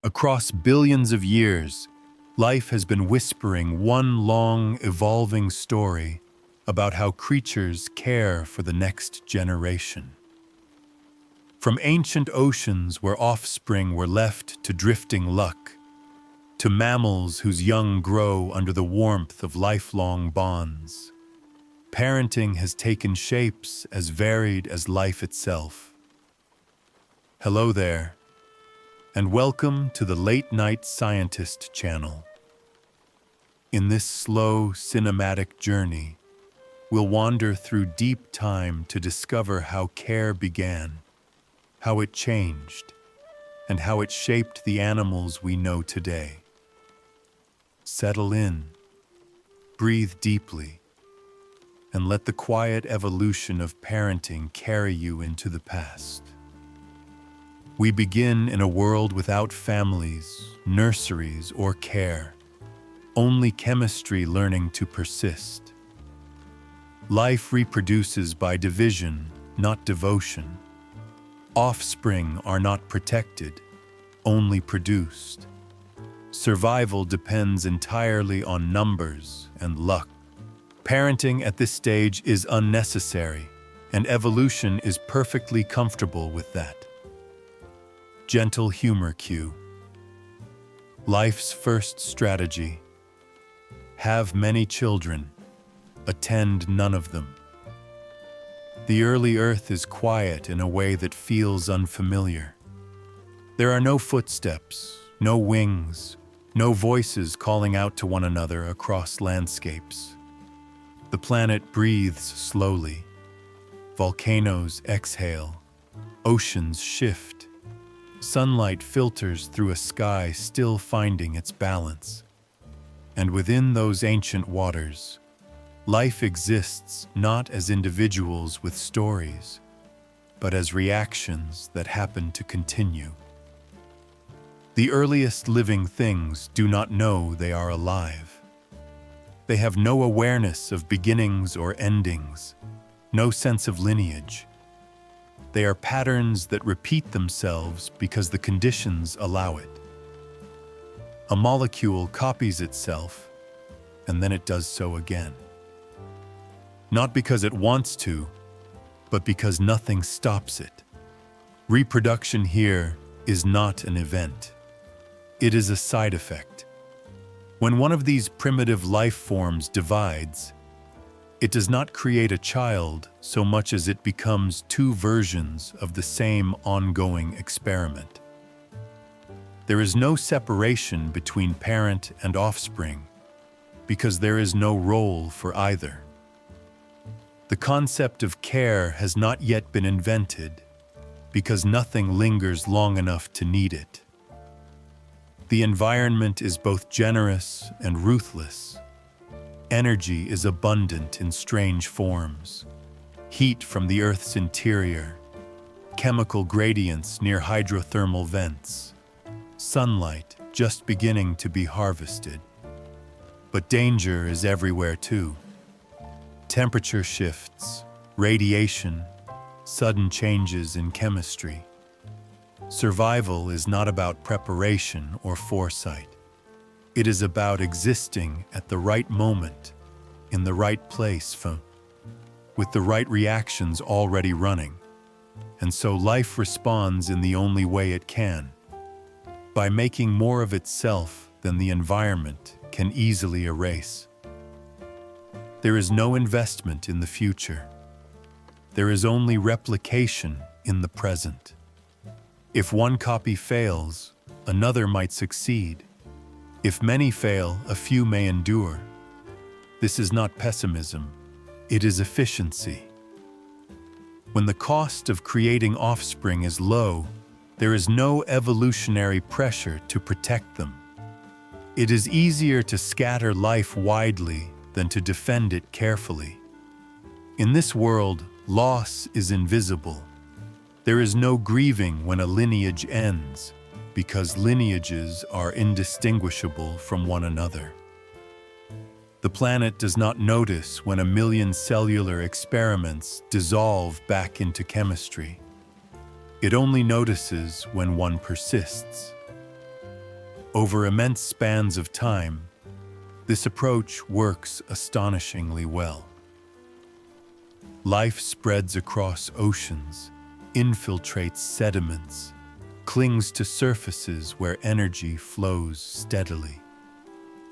Across billions of years, life has been whispering one long, evolving story about how creatures care for the next generation. From ancient oceans where offspring were left to drifting luck, to mammals whose young grow under the warmth of lifelong bonds, parenting has taken shapes as varied as life itself. Hello there, and welcome to the Late Night Scientist channel. In this slow, cinematic journey, we'll wander through deep time to discover how care began, how it changed, and how it shaped the animals we know today. Settle in, breathe deeply, and let the quiet evolution of parenting carry you into the past. We begin in a world without families, nurseries, or care, only chemistry learning to persist. Life reproduces by division, not devotion. Offspring are not protected, only produced. Survival depends entirely on numbers and luck. Parenting at this stage is unnecessary, and evolution is perfectly comfortable with that. Gentle humor cue. Life's first strategy. Have many children, attend none of them. The early earth is quiet in a way that feels unfamiliar. There are no footsteps, no wings, no voices calling out to one another across landscapes. The planet breathes slowly. Volcanoes exhale, oceans shift. Sunlight filters through a sky still finding its balance. And within those ancient waters, life exists not as individuals with stories, but as reactions that happen to continue. The earliest living things do not know they are alive. They have no awareness of beginnings or endings, no sense of lineage. They are patterns that repeat themselves because the conditions allow it. A molecule copies itself, and then it does so again. Not because it wants to, but because nothing stops it. Reproduction here is not an event. It is a side effect. When one of these primitive life forms divides, it does not create a child so much as it becomes two versions of the same ongoing experiment. There is no separation between parent and offspring because there is no role for either. The concept of care has not yet been invented because nothing lingers long enough to need it. The environment is both generous and ruthless. Energy is abundant in strange forms. Heat from the Earth's interior, chemical gradients near hydrothermal vents, sunlight just beginning to be harvested. But danger is everywhere too. Temperature shifts, radiation, sudden changes in chemistry. Survival is not about preparation or foresight. It is about existing at the right moment, in the right place, with the right reactions already running. And so life responds in the only way it can, by making more of itself than the environment can easily erase. There is no investment in the future. There is only replication in the present. If one copy fails, another might succeed. If many fail, a few may endure. This is not pessimism, it is efficiency. When the cost of creating offspring is low, there is no evolutionary pressure to protect them. It is easier to scatter life widely than to defend it carefully. In this world, loss is invisible. There is no grieving when a lineage ends, because lineages are indistinguishable from one another. The planet does not notice when a million cellular experiments dissolve back into chemistry. It only notices when one persists. Over immense spans of time, this approach works astonishingly well. Life spreads across oceans, infiltrates sediments, clings to surfaces where energy flows steadily.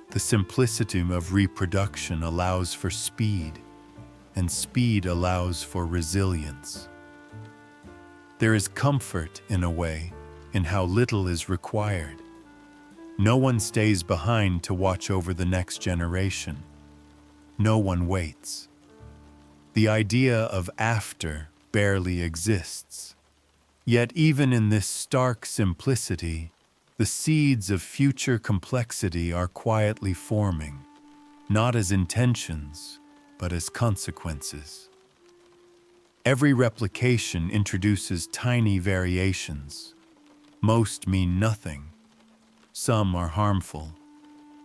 The simplicity of reproduction allows for speed, and speed allows for resilience. There is comfort, in a way, in how little is required. No one stays behind to watch over the next generation. No one waits. The idea of after barely exists. Yet even in this stark simplicity, the seeds of future complexity are quietly forming, not as intentions, but as consequences. Every replication introduces tiny variations. Most mean nothing. Some are harmful.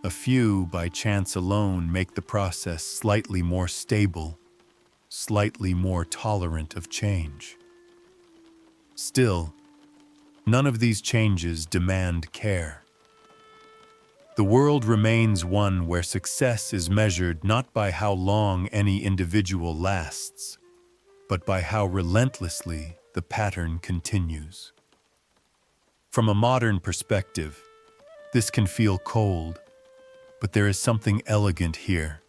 A few, by chance alone, make the process slightly more stable, slightly more tolerant of change. Still, none of these changes demand care. The world remains one where success is measured not by how long any individual lasts, but by how relentlessly the pattern continues. From a modern perspective, this can feel cold, but there is something elegant here.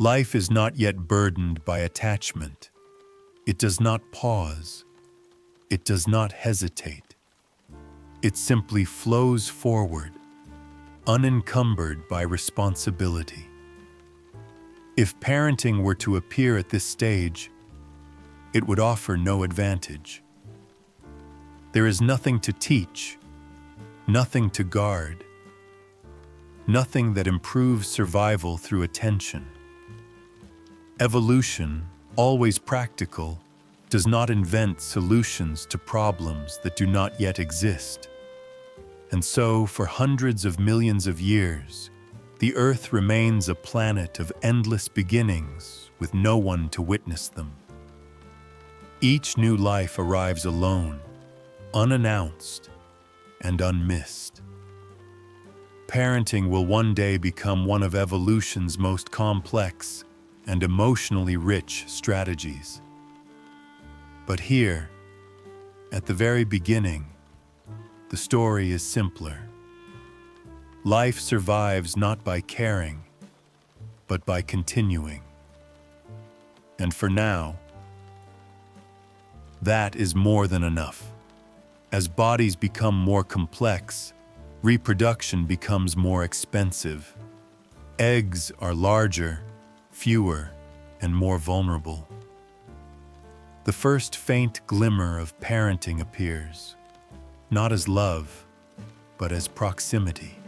Life is not yet burdened by attachment. It does not pause. It does not hesitate. It simply flows forward, unencumbered by responsibility. If parenting were to appear at this stage, it would offer no advantage. There is nothing to teach, nothing to guard, nothing that improves survival through attention. Evolution, always practical, does not invent solutions to problems that do not yet exist. And so, for hundreds of millions of years, the Earth remains a planet of endless beginnings with no one to witness them. Each new life arrives alone, unannounced, and unmissed. Parenting will one day become one of evolution's most complex and emotionally rich strategies. But here, at the very beginning, the story is simpler. Life survives not by caring, but by continuing. And for now, that is more than enough. As bodies become more complex, reproduction becomes more expensive. Eggs are larger, fewer, and more vulnerable. The first faint glimmer of parenting appears, not as love, but as proximity.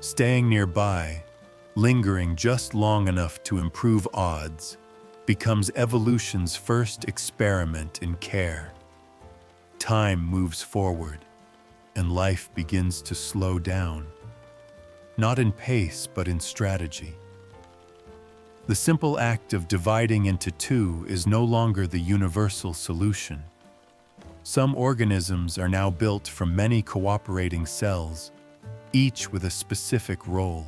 Staying nearby, lingering just long enough to improve odds, becomes evolution's first experiment in care. Time moves forward, and life begins to slow down, not in pace but in strategy. The simple act of dividing into two is no longer the universal solution. Some organisms are now built from many cooperating cells, each with a specific role.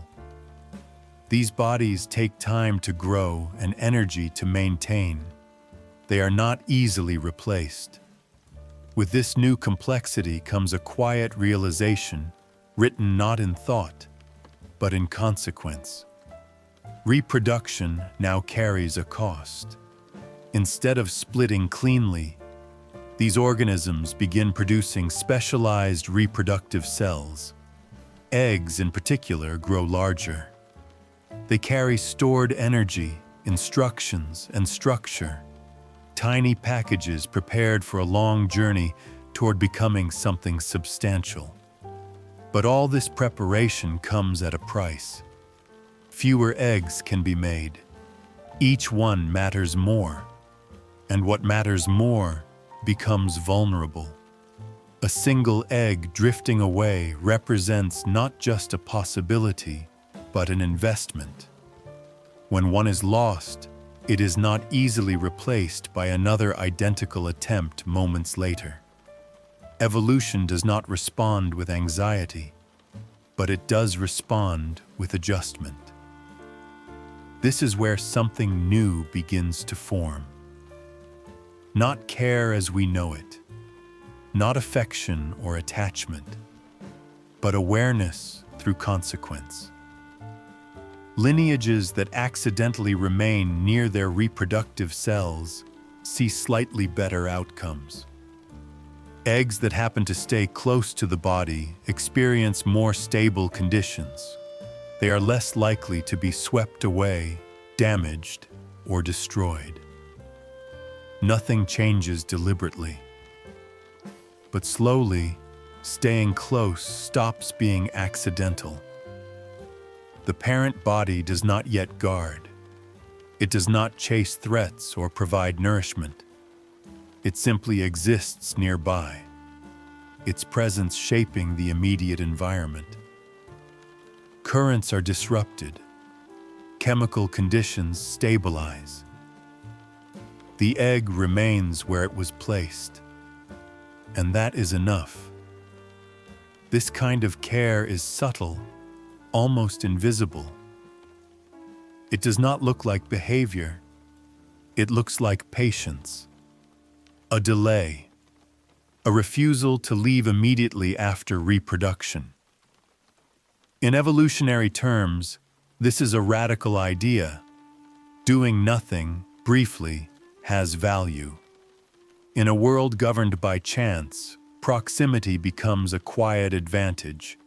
These bodies take time to grow and energy to maintain. They are not easily replaced. With this new complexity comes a quiet realization, written not in thought, but in consequence. Reproduction now carries a cost. Instead of splitting cleanly, these organisms begin producing specialized reproductive cells. Eggs, in particular, grow larger. They carry stored energy, instructions, and structure. Tiny packages prepared for a long journey toward becoming something substantial. But all this preparation comes at a price. Fewer eggs can be made. Each one matters more. And what matters more becomes vulnerable. A single egg drifting away represents not just a possibility, but an investment. When one is lost, it is not easily replaced by another identical attempt moments later. Evolution does not respond with anxiety. but it does respond with adjustment. This is where something new begins to form. Not care as we know it, not affection or attachment, but awareness through consequence. Lineages that accidentally remain near their reproductive cells see slightly better outcomes. Eggs that happen to stay close to the body experience more stable conditions. They are less likely to be swept away, damaged, or destroyed. Nothing changes deliberately. But slowly, staying close stops being accidental. The parent body does not yet guard. It does not chase threats or provide nourishment. It simply exists nearby, its presence shaping the immediate environment. Currents are disrupted. Chemical conditions stabilize. The egg remains where it was placed, and that is enough. This kind of care is subtle, almost invisible. It does not look like behavior. It looks like patience, a delay, a refusal to leave immediately after reproduction. In evolutionary terms, this is a radical idea. Doing nothing, briefly, has value. In a world governed by chance, proximity becomes a quiet advantage.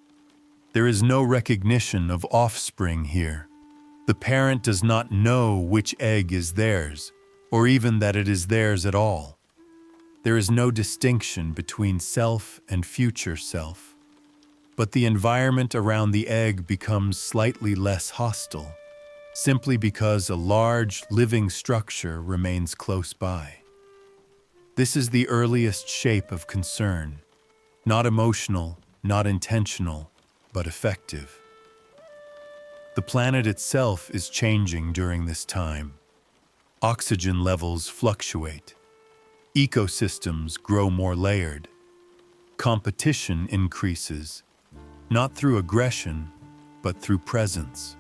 There is no recognition of offspring here. The parent does not know which egg is theirs, or even that it is theirs at all. There is no distinction between self and future self. But the environment around the egg becomes slightly less hostile, simply because a large, living structure remains close by. This is the earliest shape of concern, not emotional, not intentional, but effective. The planet itself is changing during this time. Oxygen levels fluctuate. Ecosystems grow more layered. Competition increases, not through aggression, but through presence.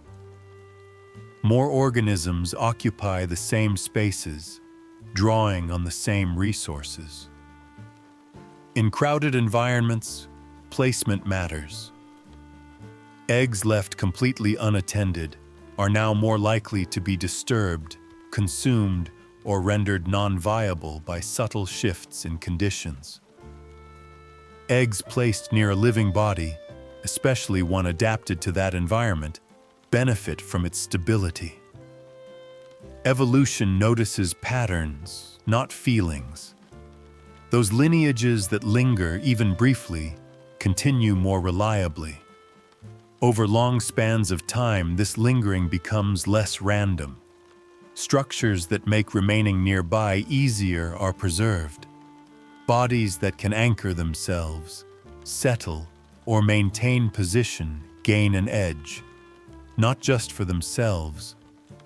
More organisms occupy the same spaces, drawing on the same resources. In crowded environments, placement matters. Eggs left completely unattended are now more likely to be disturbed, consumed, or rendered non-viable by subtle shifts in conditions. Eggs placed near a living body, especially one adapted to that environment, benefit from its stability. Evolution notices patterns, not feelings. Those lineages that linger, even briefly, continue more reliably. Over long spans of time, this lingering becomes less random. Structures that make remaining nearby easier are preserved. Bodies that can anchor themselves, settle, or maintain position gain an edge, not just for themselves,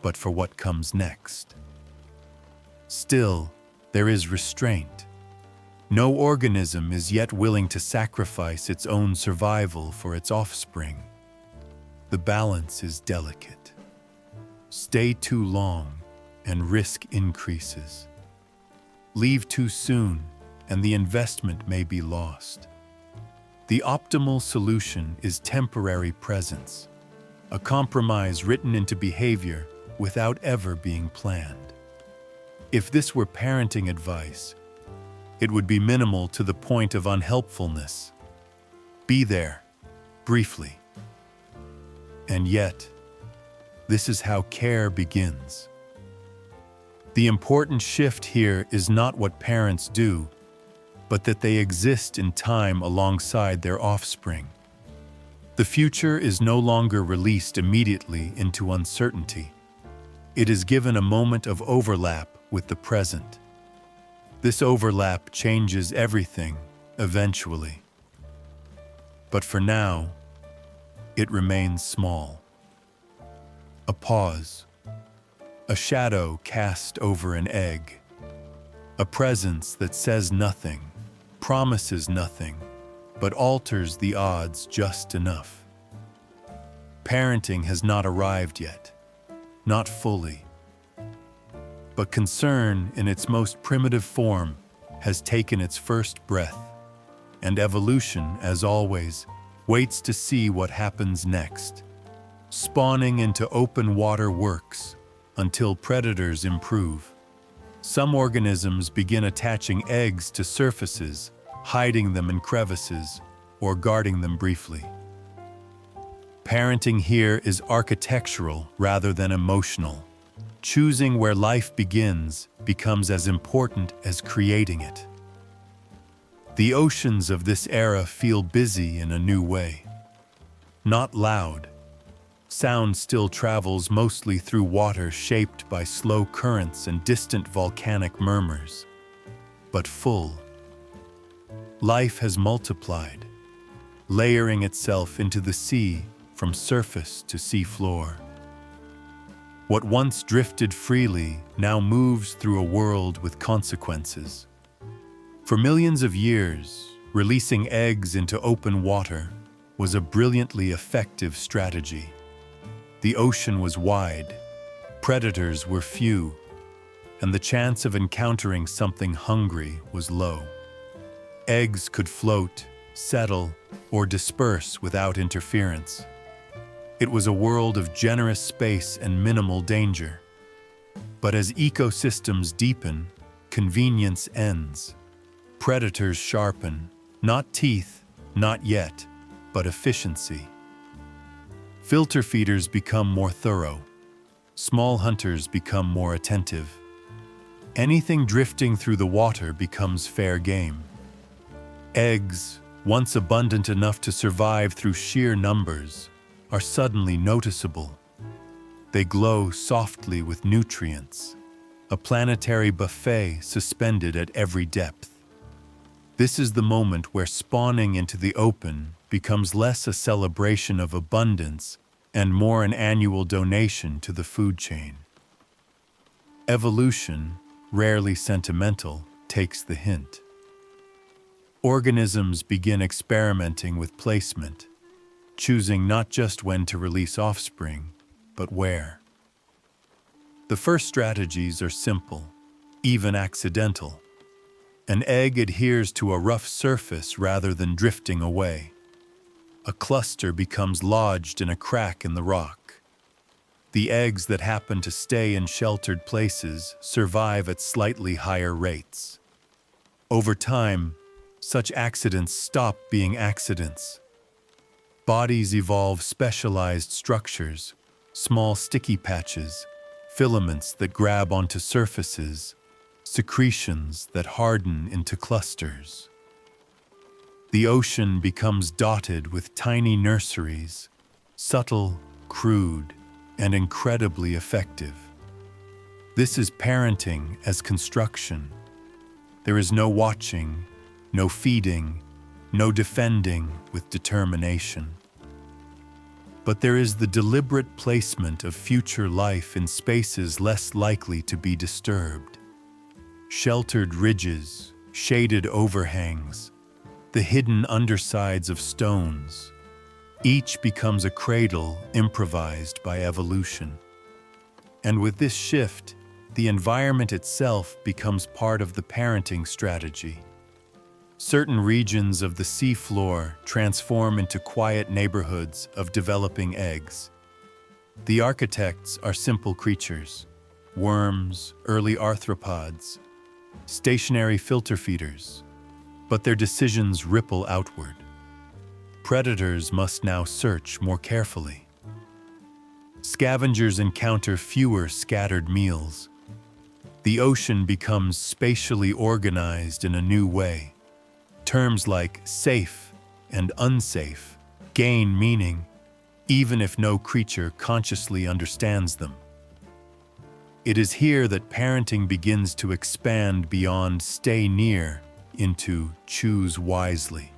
but for what comes next. Still, there is restraint. No organism is yet willing to sacrifice its own survival for its offspring. The balance is delicate. Stay too long, and risk increases. Leave too soon, and the investment may be lost. The optimal solution is temporary presence, a compromise written into behavior without ever being planned. If this were parenting advice, it would be minimal to the point of unhelpfulness. Be there, briefly. And yet, this is how care begins. The important shift here is not what parents do, but that they exist in time alongside their offspring. The future is no longer released immediately into uncertainty. It is given a moment of overlap with the present. This overlap changes everything, eventually. But for now, it remains small. A pause. A shadow cast over an egg. A presence that says nothing, promises nothing, but alters the odds just enough. Parenting has not arrived yet, not fully. But concern, in its most primitive form, has taken its first breath, and evolution, as always, waits to see what happens next. Spawning into open water works until predators improve. Some organisms begin attaching eggs to surfaces, hiding them in crevices, or guarding them briefly. Parenting here is architectural rather than emotional. Choosing where life begins becomes as important as creating it. The oceans of this era feel busy in a new way. Not loud. Sound still travels mostly through water shaped by slow currents and distant volcanic murmurs. But full. Life has multiplied, layering itself into the sea from surface to seafloor. What once drifted freely now moves through a world with consequences. For millions of years, releasing eggs into open water was a brilliantly effective strategy. The ocean was wide, predators were few, and the chance of encountering something hungry was low. Eggs could float, settle, or disperse without interference. It was a world of generous space and minimal danger. But as ecosystems deepen, convenience ends. Predators sharpen, not teeth, not yet, but efficiency. Filter feeders become more thorough. Small hunters become more attentive. Anything drifting through the water becomes fair game. Eggs, once abundant enough to survive through sheer numbers, are suddenly noticeable. They glow softly with nutrients, a planetary buffet suspended at every depth. This is the moment where spawning into the open becomes less a celebration of abundance and more an annual donation to the food chain. Evolution, rarely sentimental, takes the hint. Organisms begin experimenting with placement, choosing not just when to release offspring, but where. The first strategies are simple, even accidental. An egg adheres to a rough surface rather than drifting away. A cluster becomes lodged in a crack in the rock. The eggs that happen to stay in sheltered places survive at slightly higher rates. Over time, such accidents stop being accidents. Bodies evolve specialized structures, small sticky patches, filaments that grab onto surfaces, secretions that harden into clusters. The ocean becomes dotted with tiny nurseries, subtle, crude, and incredibly effective. This is parenting as construction. There is no watching, no feeding, no defending with determination. But there is the deliberate placement of future life in spaces less likely to be disturbed. Sheltered ridges, shaded overhangs, the hidden undersides of stones. Each becomes a cradle improvised by evolution. And with this shift, the environment itself becomes part of the parenting strategy. Certain regions of the seafloor transform into quiet neighborhoods of developing eggs. The architects are simple creatures: worms, early arthropods, stationary filter feeders, but their decisions ripple outward. Predators must now search more carefully. Scavengers encounter fewer scattered meals. The ocean becomes spatially organized in a new way. Terms like safe and unsafe gain meaning, even if no creature consciously understands them. It is here that parenting begins to expand beyond stay near into choose wisely.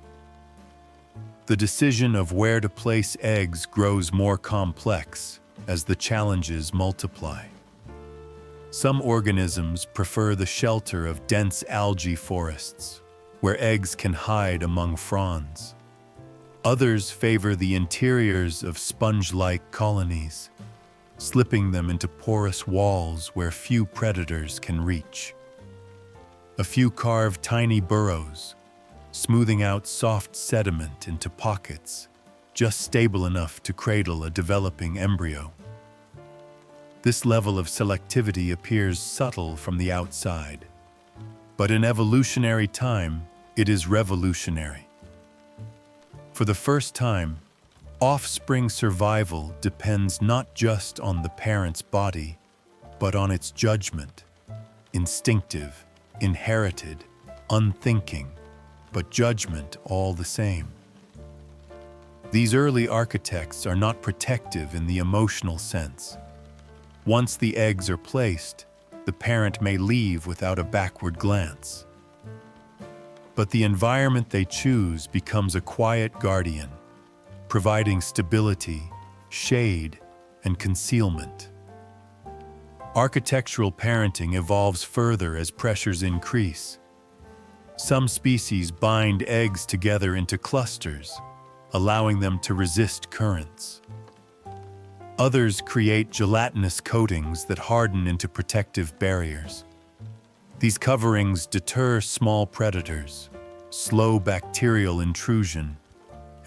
The decision of where to place eggs grows more complex as the challenges multiply. Some organisms prefer the shelter of dense algae forests, where eggs can hide among fronds. Others favor the interiors of sponge-like colonies, slipping them into porous walls where few predators can reach. A few carve tiny burrows, smoothing out soft sediment into pockets, just stable enough to cradle a developing embryo. This level of selectivity appears subtle from the outside, but in evolutionary time, it is revolutionary. For the first time, offspring survival depends not just on the parent's body, but on its judgment, instinctive, inherited, unthinking, but judgment all the same. These early architects are not protective in the emotional sense. Once the eggs are placed, the parent may leave without a backward glance. But the environment they choose becomes a quiet guardian, providing stability, shade, and concealment. Architectural parenting evolves further as pressures increase. Some species bind eggs together into clusters, allowing them to resist currents. Others create gelatinous coatings that harden into protective barriers. These coverings deter small predators, slow bacterial intrusion,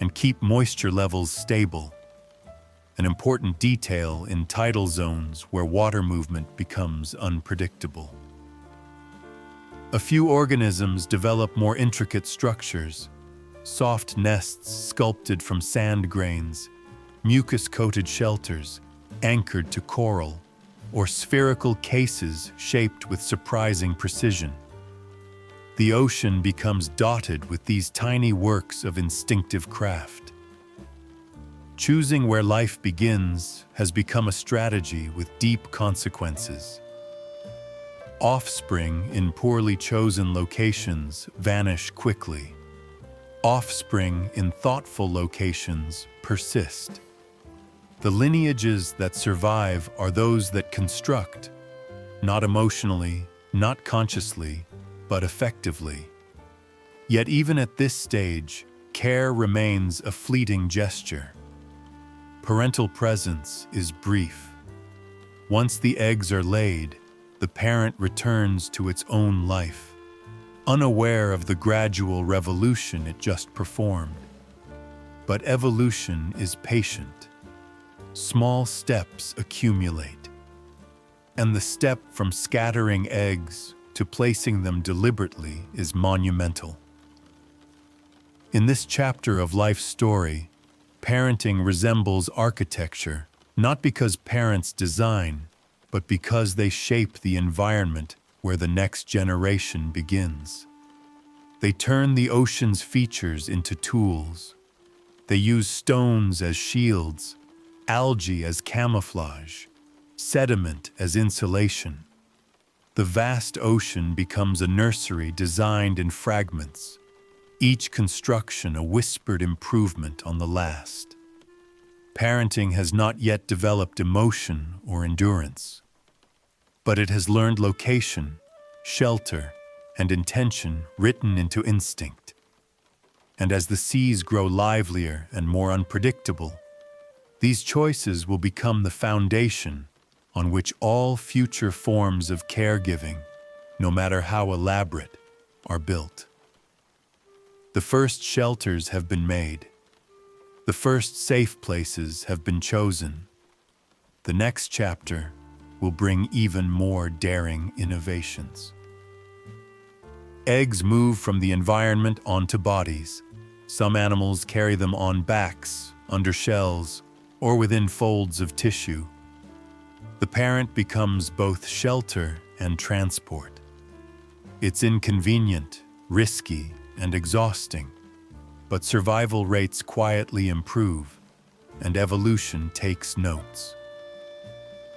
and keep moisture levels stable, an important detail in tidal zones where water movement becomes unpredictable. A few organisms develop more intricate structures, soft nests sculpted from sand grains, mucus-coated shelters anchored to coral, or spherical cases shaped with surprising precision. The ocean becomes dotted with these tiny works of instinctive craft. Choosing where life begins has become a strategy with deep consequences. Offspring in poorly chosen locations vanish quickly. Offspring in thoughtful locations persist. The lineages that survive are those that construct, not emotionally, not consciously, but effectively. Yet even at this stage, care remains a fleeting gesture. Parental presence is brief. Once the eggs are laid, the parent returns to its own life, unaware of the gradual revolution it just performed. But evolution is patient. Small steps accumulate, and the step from scattering eggs to placing them deliberately is monumental. In this chapter of life's story, parenting resembles architecture, not because parents design, but because they shape the environment where the next generation begins. They turn the ocean's features into tools. They use stones as shields, algae as camouflage, sediment as insulation. The vast ocean becomes a nursery designed in fragments, each construction a whispered improvement on the last. Parenting has not yet developed emotion or endurance, but it has learned location, shelter, and intention written into instinct. And as the seas grow livelier and more unpredictable, these choices will become the foundation on which all future forms of caregiving, no matter how elaborate, are built. The first shelters have been made. The first safe places have been chosen. The next chapter will bring even more daring innovations. Eggs move from the environment onto bodies. Some animals carry them on backs, under shells, or within folds of tissue. The parent becomes both shelter and transport. It's inconvenient, risky, and exhausting, but survival rates quietly improve, and evolution takes notes.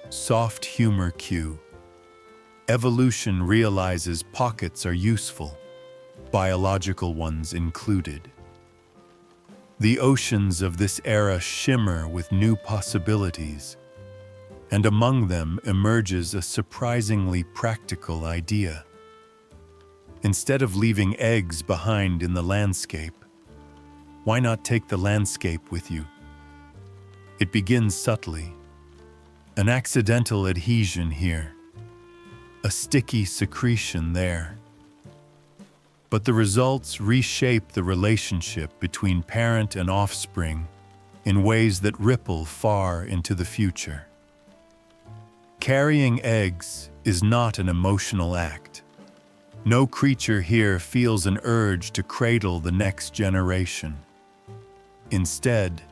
Soft humor cue. Evolution realizes pockets are useful, biological ones included. The oceans of this era shimmer with new possibilities, and among them emerges a surprisingly practical idea. Instead of leaving eggs behind in the landscape, Why not take the landscape with you? It begins subtly. An accidental adhesion here, a sticky secretion there. But the results reshape the relationship between parent and offspring in ways that ripple far into the future. Carrying eggs is not an emotional act. No creature here feels an urge to cradle the next generation. Instead,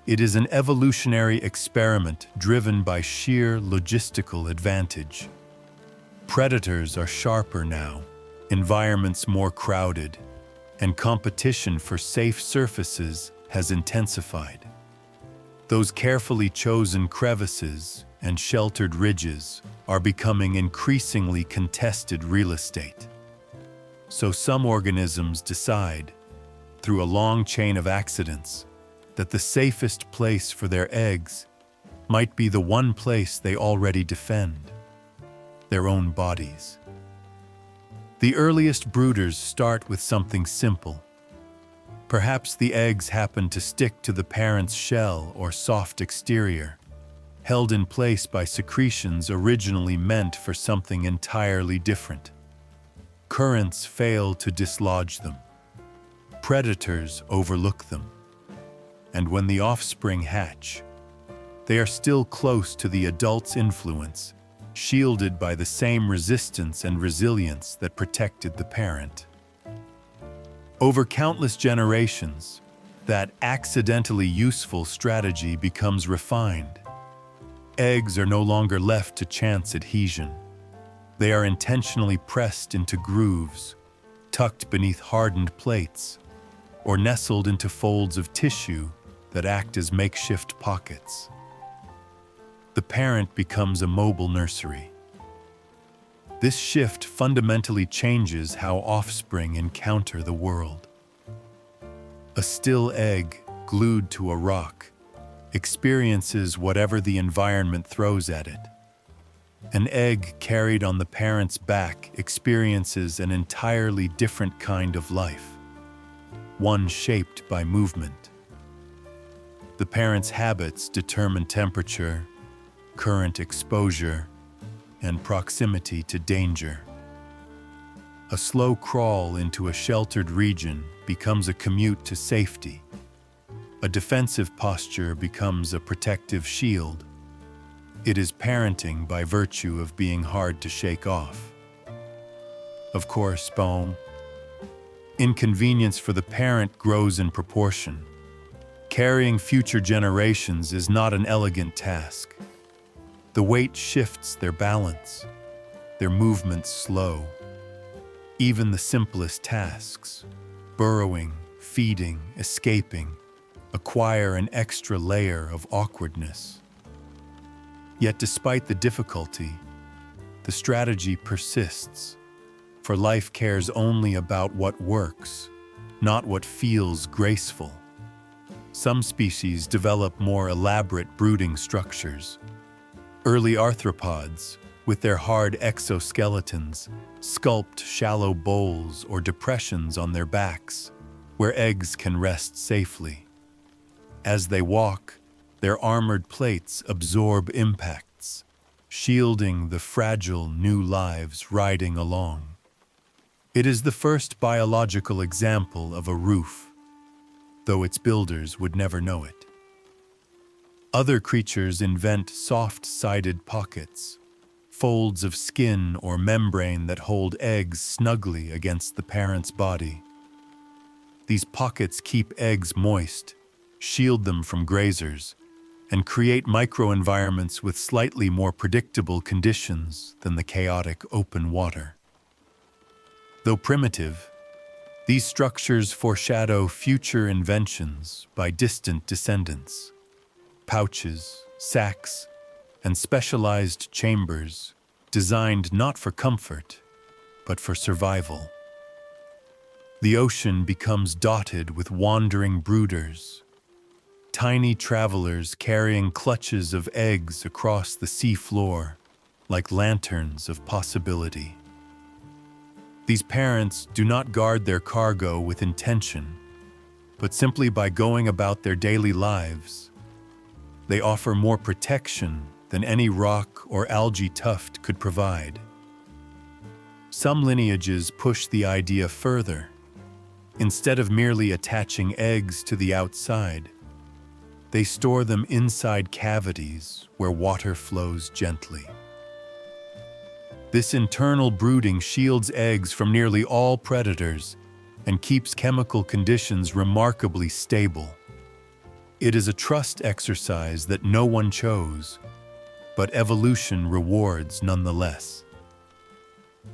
it is an evolutionary experiment driven by sheer logistical advantage. Predators are sharper now, environments more crowded, and competition for safe surfaces has intensified. Those carefully chosen crevices and sheltered ridges are becoming increasingly contested real estate. So some organisms decide, through a long chain of accidents, that the safest place for their eggs might be the one place they already defend: their own bodies. The earliest brooders start with something simple. Perhaps the eggs happen to stick to the parent's shell or soft exterior, held in place by secretions originally meant for something entirely different. Currents fail to dislodge them. Predators overlook them. And when the offspring hatch, they are still close to the adult's influence, shielded by the same resistance and resilience that protected the parent. Over countless generations, that accidentally useful strategy becomes refined. Eggs are no longer left to chance adhesion. They are intentionally pressed into grooves, tucked beneath hardened plates, or nestled into folds of tissue that act as makeshift pockets. The parent becomes a mobile nursery. This shift fundamentally changes how offspring encounter the world. A still egg glued to a rock experiences whatever the environment throws at it. An egg carried on the parent's back experiences an entirely different kind of life, one shaped by movement. The parent's habits determine temperature, current exposure, and proximity to danger. A slow crawl into a sheltered region becomes a commute to safety. A defensive posture becomes a protective shield. It is parenting by virtue of being hard to shake off. Of course, inconvenience for the parent grows in proportion. Carrying future generations is not an elegant task. The weight shifts their balance, their movements slow. Even the simplest tasks, burrowing, feeding, escaping, acquire an extra layer of awkwardness. Yet despite the difficulty, the strategy persists, for life cares only about what works, not what feels graceful. Some species develop more elaborate brooding structures. Early arthropods, with their hard exoskeletons, sculpt shallow bowls or depressions on their backs, where eggs can rest safely. As they walk, their armored plates absorb impacts, shielding the fragile new lives riding along. It is the first biological example of a roof, though its builders would never know it. Other creatures invent soft-sided pockets, folds of skin or membrane that hold eggs snugly against the parent's body. These pockets keep eggs moist, shield them from grazers, and create microenvironments with slightly more predictable conditions than the chaotic open water. Though primitive, these structures foreshadow future inventions by distant descendants. Pouches, sacs, and specialized chambers designed not for comfort, but for survival. The ocean becomes dotted with wandering brooders, tiny travelers carrying clutches of eggs across the sea floor like lanterns of possibility. These parents do not guard their cargo with intention. but simply by going about their daily lives. They offer more protection than any rock or algae tuft could provide. Some lineages push the idea further. Instead of merely attaching eggs to the outside, they store them inside cavities where water flows gently. This internal brooding shields eggs from nearly all predators and keeps chemical conditions remarkably stable. It is a trust exercise that no one chose, but evolution rewards nonetheless.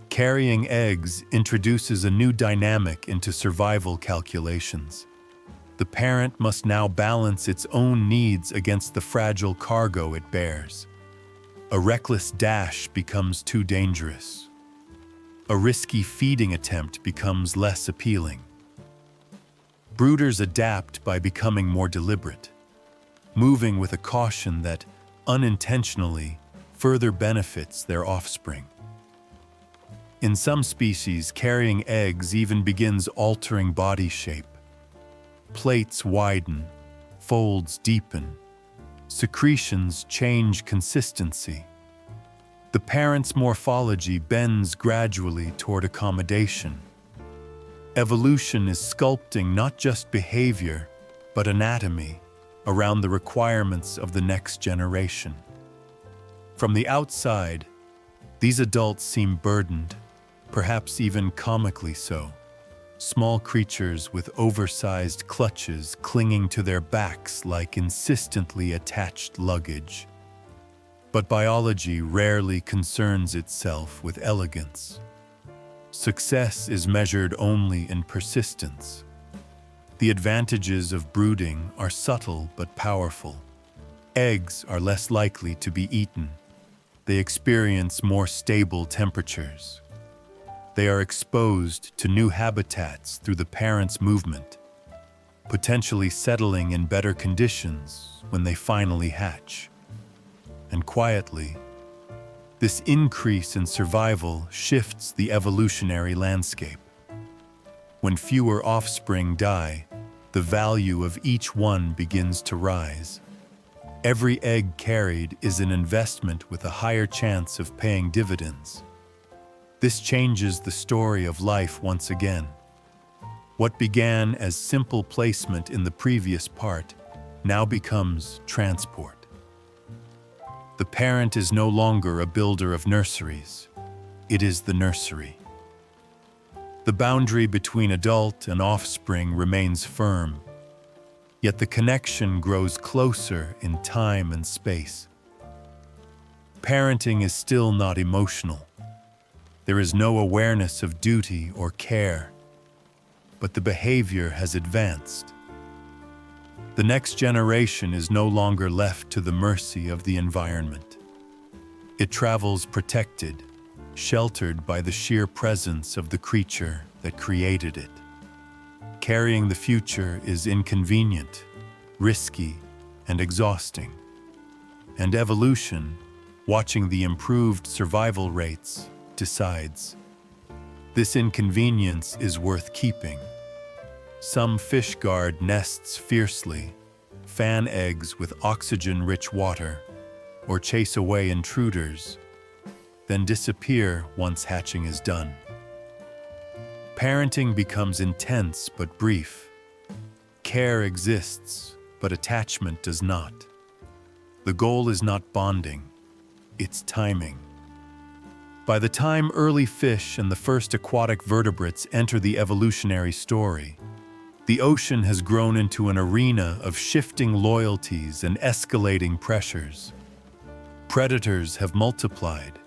Carrying eggs introduces a new dynamic into survival calculations. The parent must now balance its own needs against the fragile cargo it bears. A reckless dash becomes too dangerous. A risky feeding attempt becomes less appealing. Brooders adapt by becoming more deliberate, moving with a caution that, unintentionally, further benefits their offspring. In some species, carrying eggs even begins altering body shape. Plates widen, folds deepen, secretions change consistency. The parent's morphology bends gradually toward accommodation. Evolution is sculpting not just behavior, but anatomy around the requirements of the next generation. From the outside, these adults seem burdened, perhaps even comically so. Small creatures with oversized clutches clinging to their backs like insistently attached luggage. But biology rarely concerns itself with elegance. Success is measured only in persistence. The advantages of brooding are subtle but powerful. Eggs are less likely to be eaten. They experience more stable temperatures. They are exposed to new habitats through the parent's movement, potentially settling in better conditions when they finally hatch. And quietly, this increase in survival shifts the evolutionary landscape. When fewer offspring die, the value of each one begins to rise. Every egg carried is an investment with a higher chance of paying dividends. This changes the story of life once again. What began as simple placement in the previous part now becomes transport. The parent is no longer a builder of nurseries. It is the nursery. The boundary between adult and offspring remains firm, yet the connection grows closer in time and space. Parenting is still not emotional. There is no awareness of duty or care, but the behavior has advanced. The next generation is no longer left to the mercy of the environment. It travels protected, sheltered by the sheer presence of the creature that created it. Carrying the future is inconvenient, risky, and exhausting. And evolution, watching the improved survival rates, decides. This inconvenience is worth keeping. Some fish guard nests fiercely, fan eggs with oxygen-rich water, or chase away intruders, then disappear once hatching is done. Parenting becomes intense but brief. Care exists, but attachment does not. The goal is not bonding, it's timing. By the time early fish and the first aquatic vertebrates enter the evolutionary story, the ocean has grown into an arena of shifting loyalties and escalating pressures. Predators have multiplied,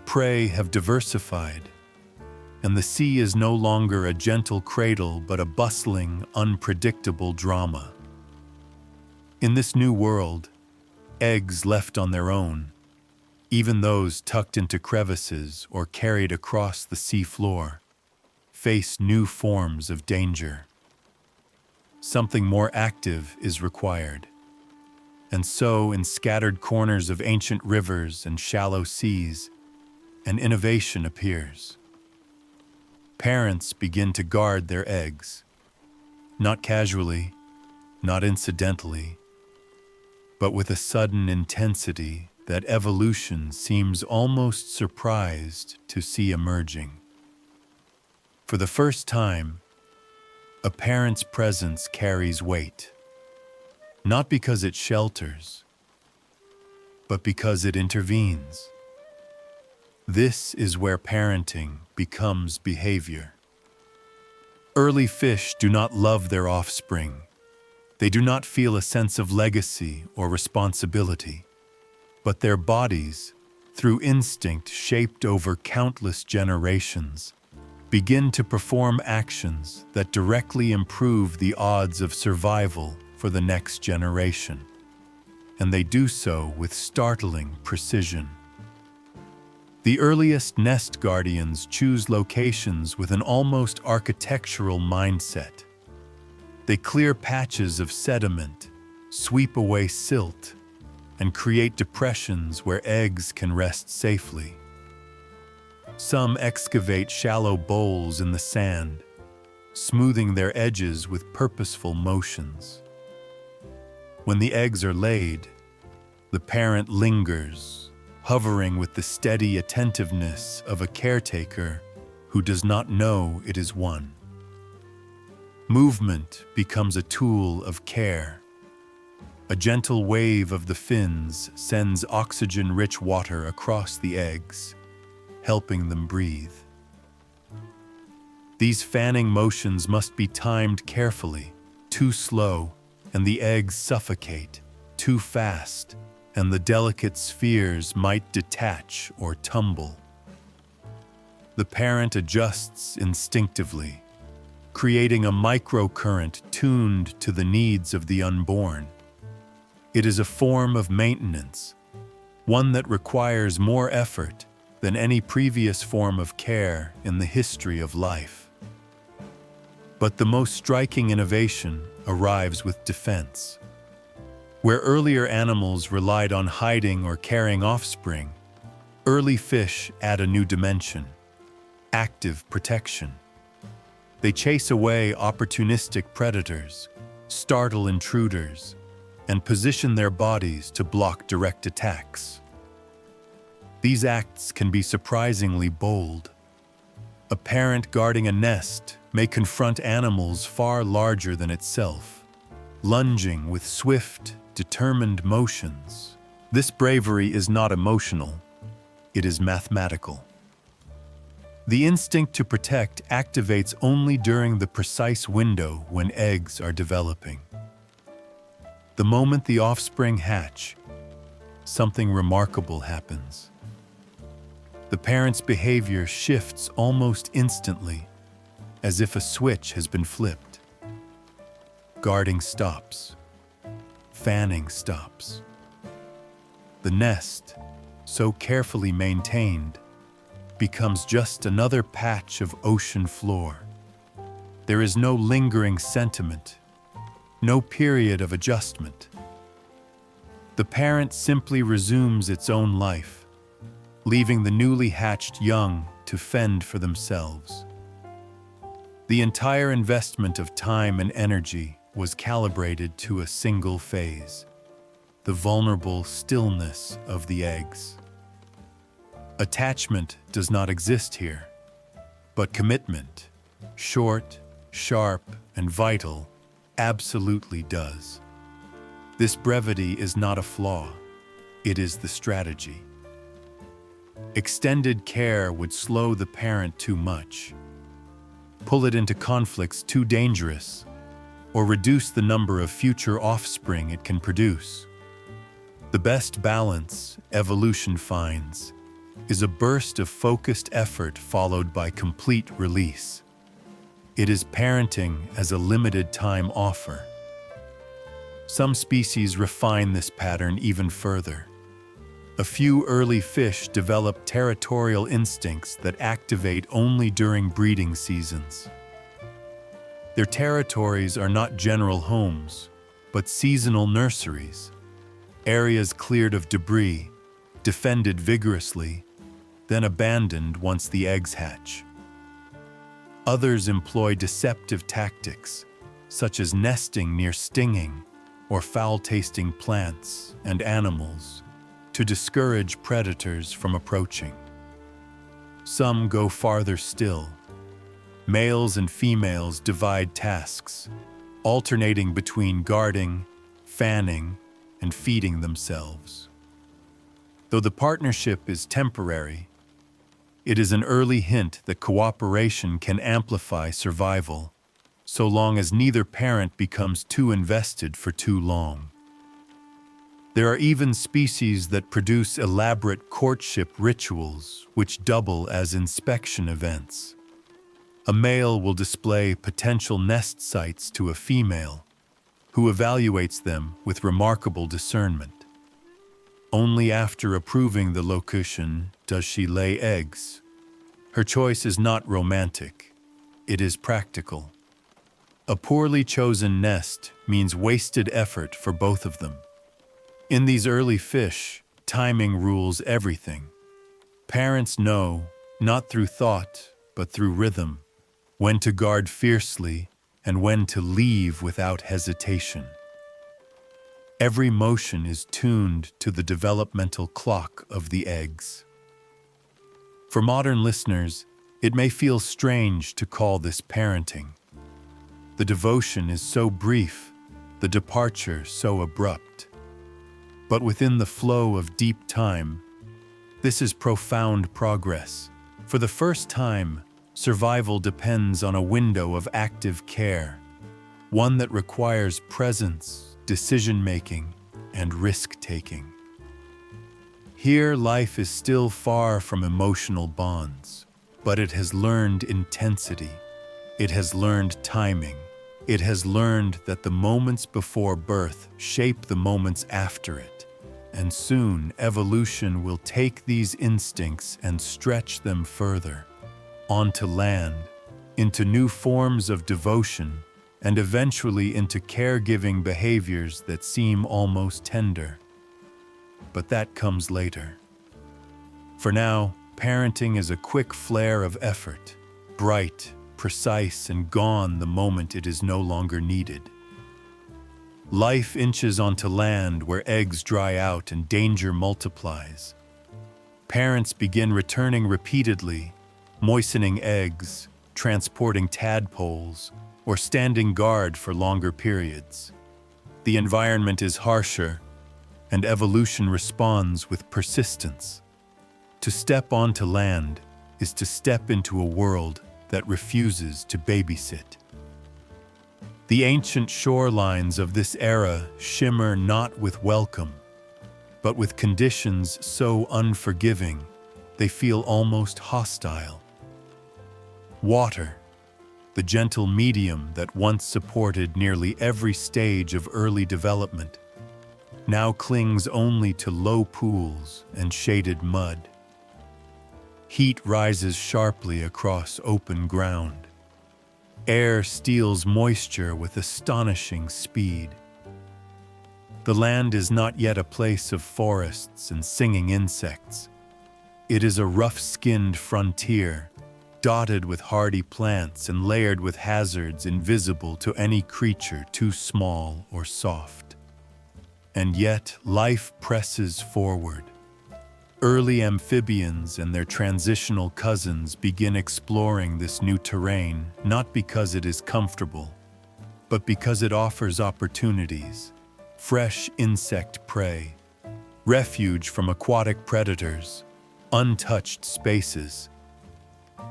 prey have diversified, and the sea is no longer a gentle cradle but a bustling, unpredictable drama. In this new world, eggs left on their own, even those tucked into crevices or carried across the sea floor, face new forms of danger. Something more active is required. And so, in scattered corners of ancient rivers and shallow seas, an innovation appears. Parents begin to guard their eggs. not casually, not incidentally, but with a sudden intensity that evolution seems almost surprised to see emerging. For the first time, a parent's presence carries weight, not because it shelters, but because it intervenes. This is where parenting becomes behavior. Early fish do not love their offspring. They do not feel a sense of legacy or responsibility, but their bodies, through instinct shaped over countless generations, begin to perform actions that directly improve the odds of survival for the next generation. And they do so with startling precision. The earliest nest guardians choose locations with an almost architectural mindset. They clear patches of sediment, sweep away silt, and create depressions where eggs can rest safely. Some excavate shallow bowls in the sand, smoothing their edges with purposeful motions. When the eggs are laid, the parent lingers, hovering with the steady attentiveness of a caretaker who does not know it is one. Movement becomes a tool of care. A gentle wave of the fins sends oxygen-rich water across the eggs, helping them breathe. These fanning motions must be timed carefully. Too slow, and the eggs suffocate. Too fast, and the delicate spheres might detach or tumble. The parent adjusts instinctively, creating a microcurrent tuned to the needs of the unborn. It is a form of maintenance, one that requires more effort than any previous form of care in the history of life. But the most striking innovation arrives with defense. Where earlier animals relied on hiding or carrying offspring, early fish add a new dimension: active protection. They chase away opportunistic predators, startle intruders, and position their bodies to block direct attacks. These acts can be surprisingly bold. A parent guarding a nest may confront animals far larger than itself, lunging with swift, determined motions. This bravery is not emotional, it is mathematical. The instinct to protect activates only during the precise window when eggs are developing. The moment the offspring hatch, something remarkable happens. The parent's behavior shifts almost instantly, as if a switch has been flipped. Guarding stops. Fanning stops. The nest, so carefully maintained, becomes just another patch of ocean floor. There is no lingering sentiment, no period of adjustment. The parent simply resumes its own life, leaving the newly hatched young to fend for themselves. The entire investment of time and energy was calibrated to a single phase: the vulnerable stillness of the eggs. Attachment does not exist here, but commitment, short, sharp, and vital, absolutely does. This brevity is not a flaw, it is the strategy. Extended care would slow the parent too much, pull it into conflicts too dangerous, or reduce the number of future offspring it can produce. The best balance evolution finds is a burst of focused effort followed by complete release. It is parenting as a limited time offer. Some species refine this pattern even further. A few early fish develop territorial instincts that activate only during breeding seasons. Their territories are not general homes, but seasonal nurseries, areas cleared of debris, defended vigorously, then abandoned once the eggs hatch. Others employ deceptive tactics, such as nesting near stinging or foul-tasting plants and animals, to discourage predators from approaching. Some go farther still. Males and females divide tasks, alternating between guarding, fanning, and feeding themselves. Though the partnership is temporary, it is an early hint that cooperation can amplify survival, so long as neither parent becomes too invested for too long. There are even species that produce elaborate courtship rituals which double as inspection events. A male will display potential nest sites to a female, who evaluates them with remarkable discernment. Only after approving the location does she lay eggs. Her choice is not romantic, it is practical. A poorly chosen nest means wasted effort for both of them. In these early fish, timing rules everything. Parents know, not through thought, but through rhythm, when to guard fiercely and when to leave without hesitation. Every motion is tuned to the developmental clock of the eggs. For modern listeners, it may feel strange to call this parenting. The devotion is so brief, the departure so abrupt. But within the flow of deep time, this is profound progress. For the first time, survival depends on a window of active care, one that requires presence, decision-making, and risk-taking. Here, life is still far from emotional bonds, but it has learned intensity. It has learned timing. It has learned that the moments before birth shape the moments after it. And soon, evolution will take these instincts and stretch them further, onto land, into new forms of devotion, and eventually into caregiving behaviors that seem almost tender. But that comes later. For now, parenting is a quick flare of effort, bright, precise, and gone the moment it is no longer needed. Life inches onto land where eggs dry out and danger multiplies. Parents begin returning repeatedly, moistening eggs, transporting tadpoles, or standing guard for longer periods. The environment is harsher, and evolution responds with persistence. To step onto land is to step into a world that refuses to babysit. The ancient shorelines of this era shimmer not with welcome, but with conditions so unforgiving they feel almost hostile. Water, the gentle medium that once supported nearly every stage of early development, now clings only to low pools and shaded mud. Heat rises sharply across open ground. Air steals moisture with astonishing speed. The land is not yet a place of forests and singing insects. It is a rough-skinned frontier, dotted with hardy plants and layered with hazards invisible to any creature too small or soft. And yet, life presses forward. Early amphibians and their transitional cousins begin exploring this new terrain, not because it is comfortable, but because it offers opportunities, fresh insect prey, refuge from aquatic predators, untouched spaces.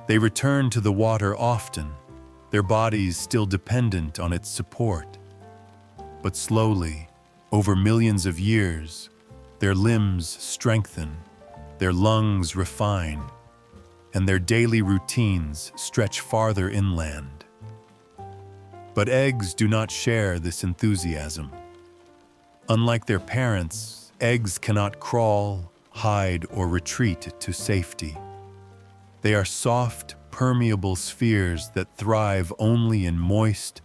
They return to the water often, their bodies still dependent on its support. But slowly, over millions of years, their limbs strengthen, their lungs refine, and their daily routines stretch farther inland. But eggs do not share this enthusiasm. Unlike their parents, eggs cannot crawl, hide, or retreat to safety. They are soft, permeable spheres that thrive only in moist,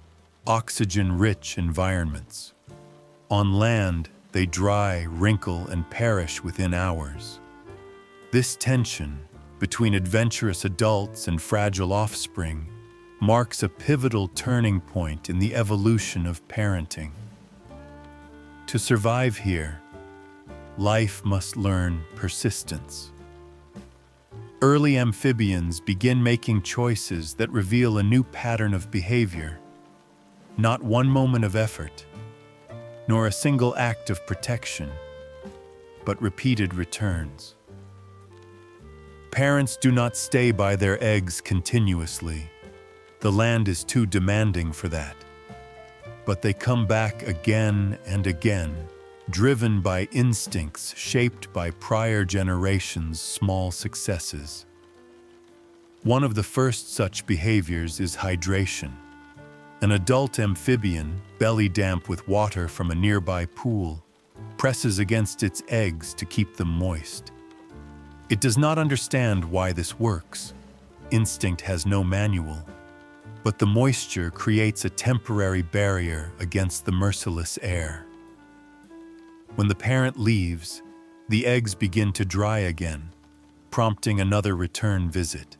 oxygen-rich environments. On land, they dry, wrinkle, and perish within hours. This tension between adventurous adults and fragile offspring marks a pivotal turning point in the evolution of parenting. To survive here, life must learn persistence. Early amphibians begin making choices that reveal a new pattern of behavior, not one moment of effort, nor a single act of protection, but repeated returns. Parents do not stay by their eggs continuously. The land is too demanding for that. But they come back again and again, driven by instincts shaped by prior generations' small successes. One of the first such behaviors is hydration. An adult amphibian, belly damp with water from a nearby pool, presses against its eggs to keep them moist. It does not understand why this works. Instinct has no manual. But the moisture creates a temporary barrier against the merciless air. When the parent leaves, the eggs begin to dry again, prompting another return visit.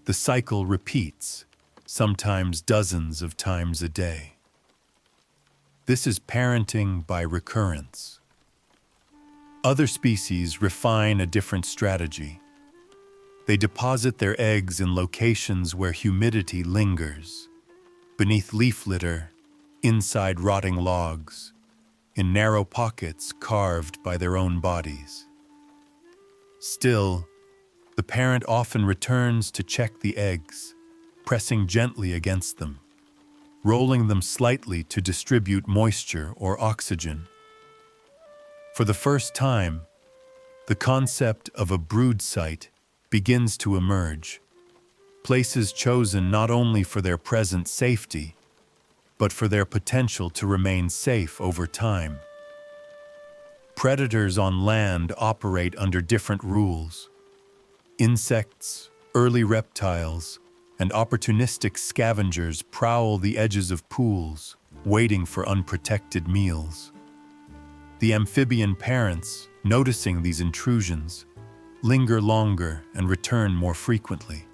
The cycle repeats, sometimes dozens of times a day. This is parenting by recurrence. Other species refine a different strategy. They deposit their eggs in locations where humidity lingers, beneath leaf litter, inside rotting logs, in narrow pockets carved by their own bodies. Still, the parent often returns to check the eggs, pressing gently against them, rolling them slightly to distribute moisture or oxygen. For the first time, the concept of a brood site begins to emerge, places chosen not only for their present safety, but for their potential to remain safe over time. Predators on land operate under different rules. Insects, early reptiles, and opportunistic scavengers prowl the edges of pools, waiting for unprotected meals. The amphibian parents, noticing these intrusions, linger longer and return more frequently.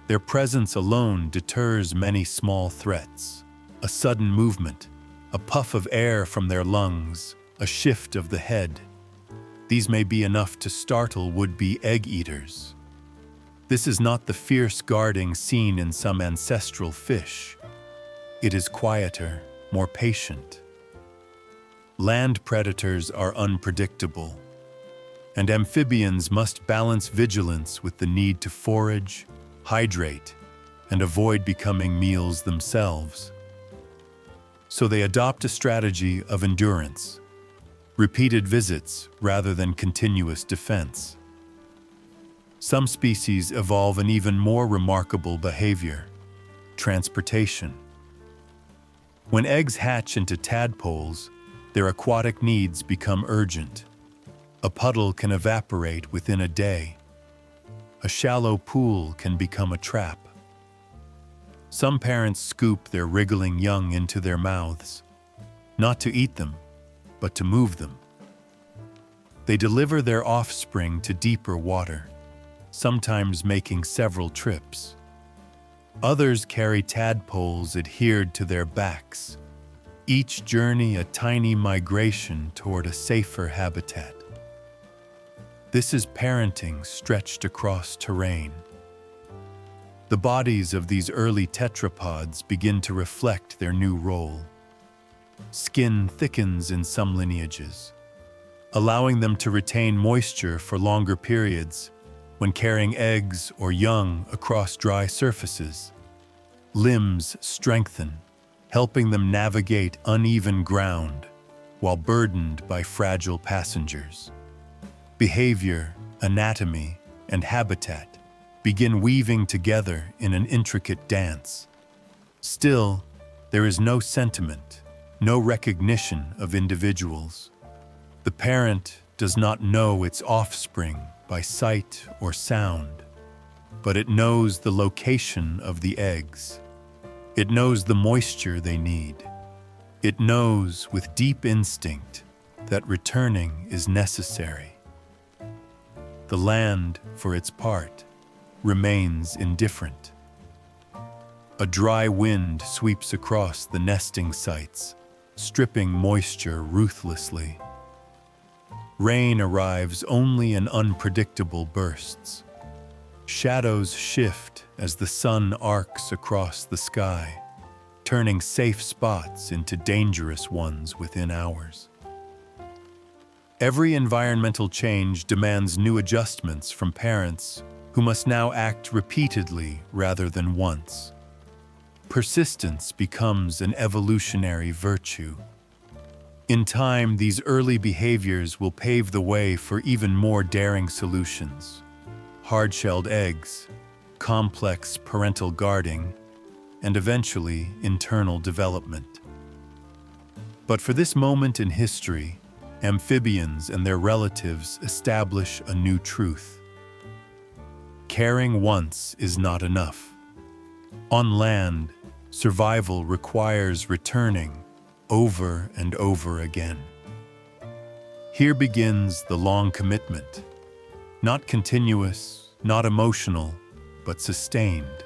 Their presence alone deters many small threats. A sudden movement, a puff of air from their lungs, a shift of the head. These may be enough to startle would-be egg-eaters. This is not the fierce guarding seen in some ancestral fish. It is quieter, more patient. Land predators are unpredictable, and amphibians must balance vigilance with the need to forage, hydrate, and avoid becoming meals themselves. So they adopt a strategy of endurance, repeated visits rather than continuous defense. Some species evolve an even more remarkable behavior: transportation. When eggs hatch into tadpoles, their aquatic needs become urgent. A puddle can evaporate within a day. A shallow pool can become a trap. Some parents scoop their wriggling young into their mouths, not to eat them, but to move them. They deliver their offspring to deeper water, sometimes making several trips. Others carry tadpoles adhered to their backs, each journey a tiny migration toward a safer habitat. This is parenting stretched across terrain. The bodies of these early tetrapods begin to reflect their new role. Skin thickens in some lineages, allowing them to retain moisture for longer periods when carrying eggs or young across dry surfaces. Limbs strengthen, helping them navigate uneven ground while burdened by fragile passengers. Behavior, anatomy, and habitat begin weaving together in an intricate dance. Still, there is no sentiment, no recognition of individuals. The parent does not know its offspring by sight or sound, but it knows the location of the eggs. It knows the moisture they need. It knows with deep instinct that returning is necessary. The land, for its part, remains indifferent. A dry wind sweeps across the nesting sites, stripping moisture ruthlessly. Rain arrives only in unpredictable bursts. Shadows shift as the sun arcs across the sky, turning safe spots into dangerous ones within hours. Every environmental change demands new adjustments from parents who must now act repeatedly rather than once. Persistence becomes an evolutionary virtue. In time, these early behaviors will pave the way for even more daring solutions. Hard-shelled eggs, complex parental guarding, and eventually internal development. But for this moment in history, amphibians and their relatives establish a new truth. Caring once is not enough. On land, survival requires returning over and over again. Here begins the long commitment, not continuous, not emotional, but sustained.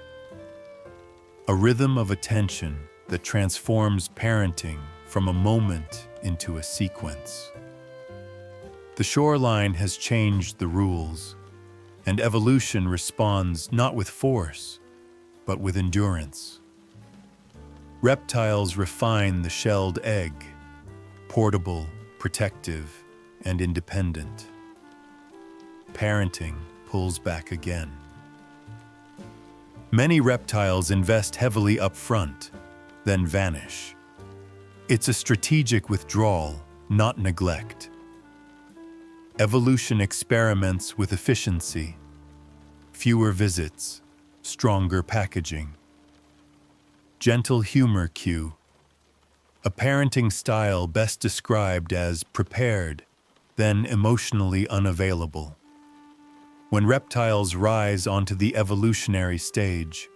A rhythm of attention that transforms parenting from a moment into a sequence. The shoreline has changed the rules, and evolution responds not with force, but with endurance. Reptiles refine the shelled egg, portable, protective, and independent. Parenting pulls back again. Many reptiles invest heavily up front, then vanish. It's a strategic withdrawal, not neglect. Evolution experiments with efficiency, fewer visits, stronger packaging. Gentle humor cue, a parenting style best described as prepared, then emotionally unavailable. When reptiles rise onto the evolutionary stage,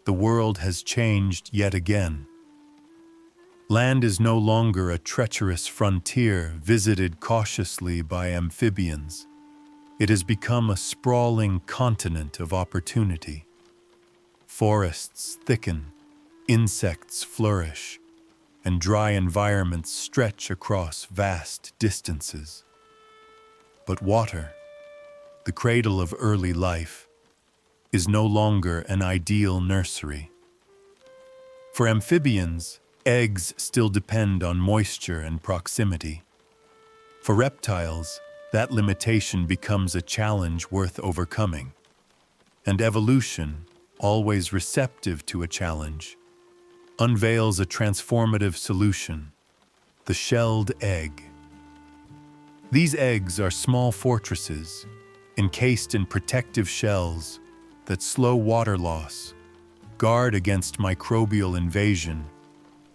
the world has changed yet again. Land is no longer a treacherous frontier visited cautiously by amphibians. It has become a sprawling continent of opportunity. Forests thicken, insects flourish, and dry environments stretch across vast distances. But water, the cradle of early life, is no longer an ideal nursery. For amphibians, eggs still depend on moisture and proximity. For reptiles, that limitation becomes a challenge worth overcoming. And evolution, always receptive to a challenge, unveils a transformative solution: the shelled egg. These eggs are small fortresses, encased in protective shells that slow water loss, guard against microbial invasion,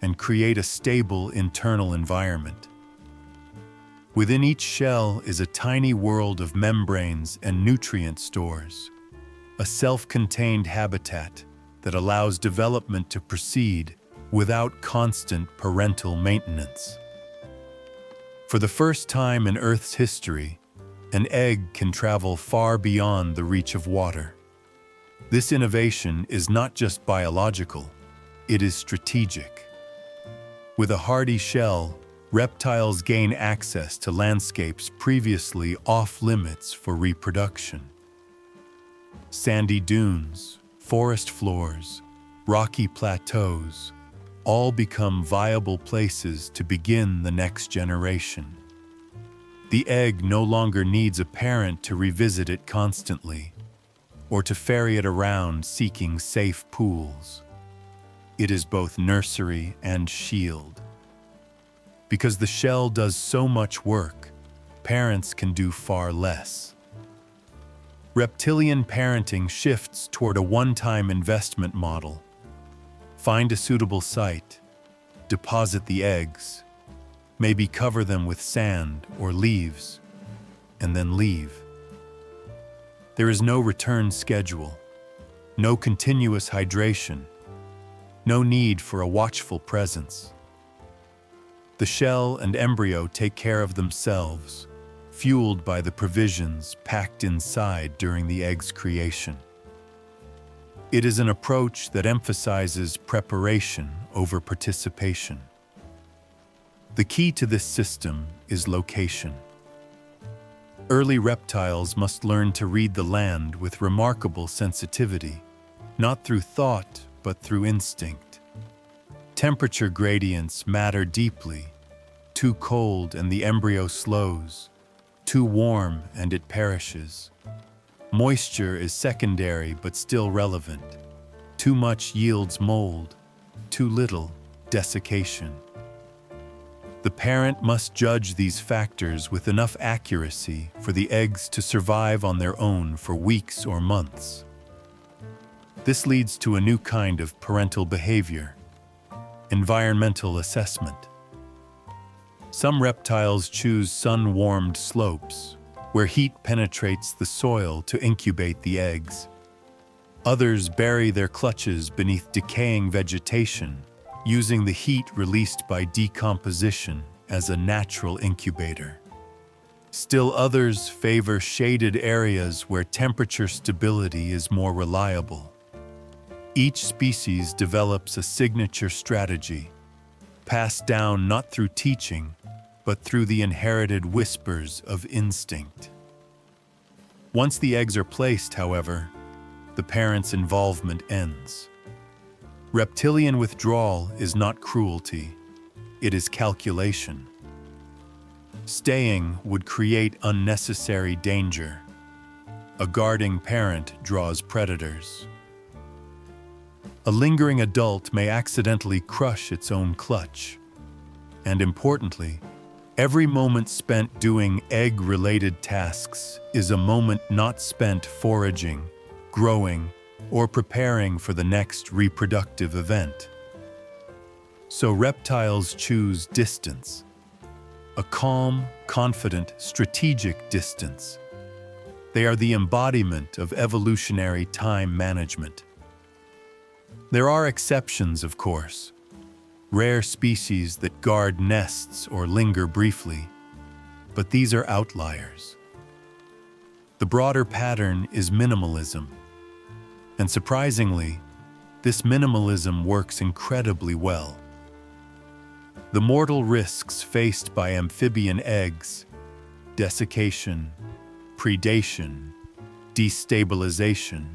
and create a stable internal environment. Within each shell is a tiny world of membranes and nutrient stores, a self-contained habitat that allows development to proceed without constant parental maintenance. For the first time in Earth's history, an egg can travel far beyond the reach of water. This innovation is not just biological, it is strategic. With a hardy shell, reptiles gain access to landscapes previously off-limits for reproduction. Sandy dunes, forest floors, rocky plateaus, all become viable places to begin the next generation. The egg no longer needs a parent to revisit it constantly, or to ferry it around seeking safe pools. It is both nursery and shield. Because the shell does so much work, parents can do far less. Reptilian parenting shifts toward a one-time investment model. Find a suitable site, deposit the eggs, maybe cover them with sand or leaves, and then leave. There is no return schedule, no continuous hydration, no need for a watchful presence. The shell and embryo take care of themselves, fueled by the provisions packed inside during the egg's creation. It is an approach that emphasizes preparation over participation. The key to this system is location. Early reptiles must learn to read the land with remarkable sensitivity, not through thought, but through instinct. Temperature gradients matter deeply. Too cold and the embryo slows. Too warm and it perishes. Moisture is secondary but still relevant. Too much yields mold. Too little, desiccation. The parent must judge these factors with enough accuracy for the eggs to survive on their own for weeks or months. This leads to a new kind of parental behavior: environmental assessment. Some reptiles choose sun-warmed slopes, where heat penetrates the soil to incubate the eggs. Others bury their clutches beneath decaying vegetation, using the heat released by decomposition as a natural incubator. Still others favor shaded areas where temperature stability is more reliable. Each species develops a signature strategy, passed down not through teaching, but through the inherited whispers of instinct. Once the eggs are placed, however, the parent's involvement ends. Reptilian withdrawal is not cruelty, it is calculation. Staying would create unnecessary danger. A guarding parent draws predators. A lingering adult may accidentally crush its own clutch. And importantly, every moment spent doing egg-related tasks is a moment not spent foraging, growing, or preparing for the next reproductive event. So reptiles choose distance, a calm, confident, strategic distance. They are the embodiment of evolutionary time management. There are exceptions, of course. Rare species that guard nests or linger briefly, but these are outliers. The broader pattern is minimalism. And surprisingly, this minimalism works incredibly well. The mortal risks faced by amphibian eggs, desiccation, predation, destabilization,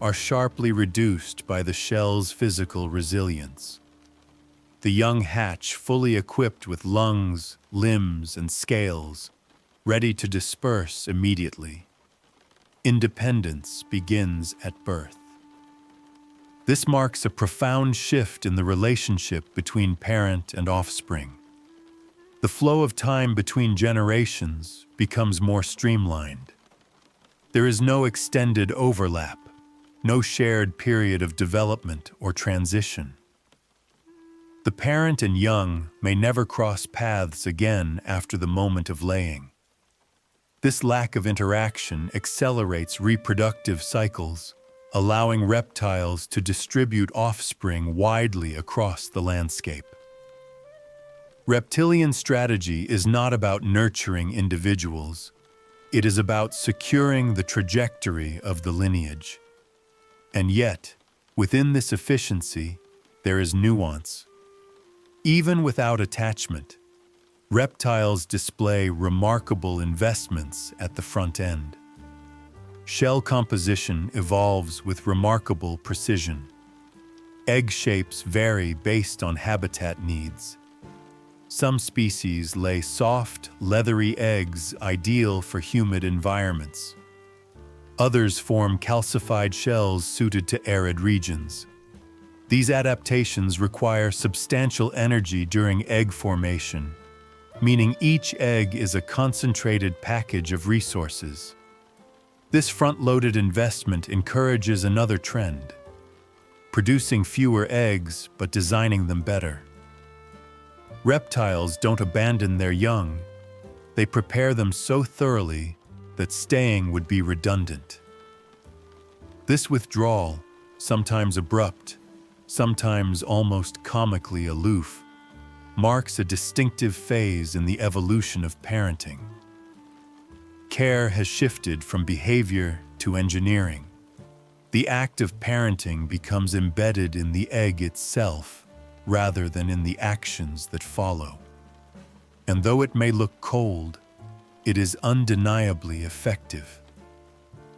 are sharply reduced by the shell's physical resilience. The young hatch fully equipped with lungs, limbs, and scales, ready to disperse immediately. Independence begins at birth. This marks a profound shift in the relationship between parent and offspring. The flow of time between generations becomes more streamlined. There is no extended overlap, no shared period of development or transition. The parent and young may never cross paths again after the moment of laying. This lack of interaction accelerates reproductive cycles, allowing reptiles to distribute offspring widely across the landscape. Reptilian strategy is not about nurturing individuals. It is about securing the trajectory of the lineage. And yet, within this efficiency, there is nuance. Even without attachment, reptiles display remarkable investments at the front end. Shell composition evolves with remarkable precision. Egg shapes vary based on habitat needs. Some species lay soft, leathery eggs ideal for humid environments. Others form calcified shells suited to arid regions. These adaptations require substantial energy during egg formation, meaning each egg is a concentrated package of resources. This front-loaded investment encourages another trend: producing fewer eggs but designing them better. Reptiles don't abandon their young. They prepare them so thoroughly that staying would be redundant. This withdrawal, sometimes abrupt, sometimes almost comically aloof, marks a distinctive phase in the evolution of parenting. Care has shifted from behavior to engineering. The act of parenting becomes embedded in the egg itself rather than in the actions that follow. And though it may look cold, it is undeniably effective.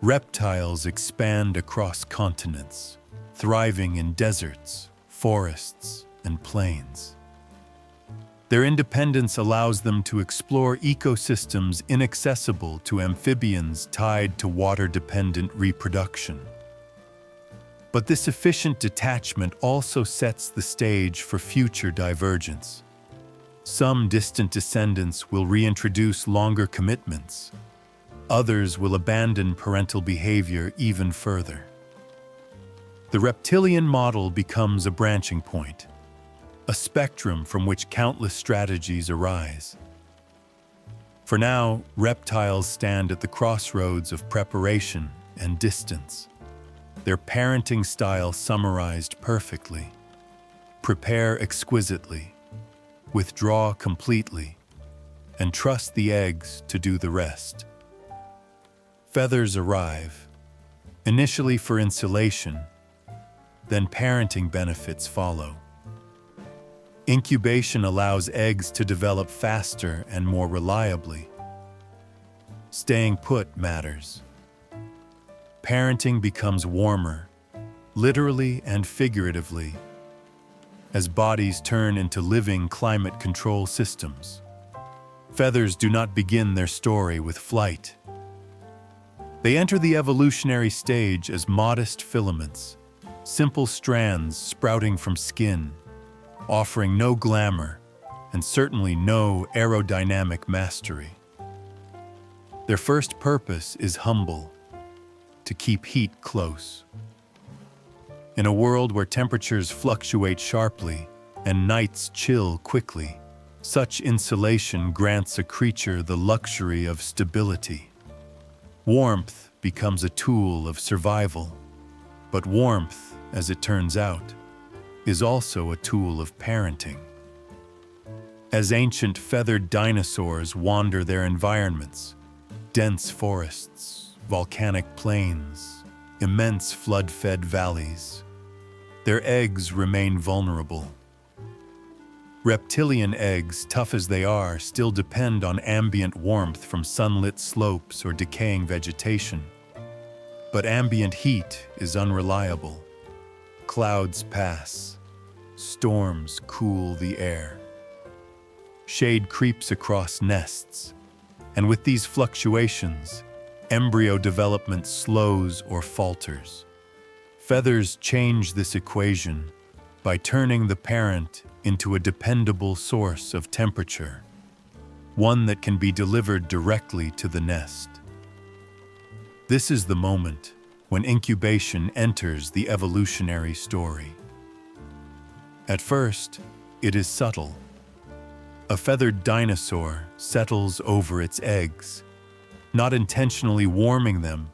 Reptiles expand across continents, thriving in deserts, forests, and plains. Their independence allows them to explore ecosystems inaccessible to amphibians tied to water-dependent reproduction. But this efficient detachment also sets the stage for future divergence. Some distant descendants will reintroduce longer commitments. Others will abandon parental behavior even further. The reptilian model becomes a branching point, a spectrum from which countless strategies arise. For now, reptiles stand at the crossroads of preparation and distance. Their parenting style summarized perfectly: prepare exquisitely, withdraw completely, and trust the eggs to do the rest. Feathers arrive, initially for insulation, then parenting benefits follow. Incubation allows eggs to develop faster and more reliably. Staying put matters. Parenting becomes warmer, literally and figuratively, as bodies turn into living climate control systems. Feathers do not begin their story with flight. They enter the evolutionary stage as modest filaments, simple strands sprouting from skin, offering no glamour and certainly no aerodynamic mastery. Their first purpose is humble: to keep heat close. In a world where temperatures fluctuate sharply and nights chill quickly, such insulation grants a creature the luxury of stability. Warmth becomes a tool of survival, but warmth, as it turns out, is also a tool of parenting. As ancient feathered dinosaurs wander their environments, dense forests, volcanic plains, immense flood-fed valleys, their eggs remain vulnerable. Reptilian eggs, tough as they are, still depend on ambient warmth from sunlit slopes or decaying vegetation. But ambient heat is unreliable. Clouds pass. Storms cool the air. Shade creeps across nests, and with these fluctuations, embryo development slows or falters. Feathers change this equation by turning the parent into a dependable source of temperature, one that can be delivered directly to the nest. This is the moment when incubation enters the evolutionary story. At first, it is subtle. A feathered dinosaur settles over its eggs, not intentionally warming them,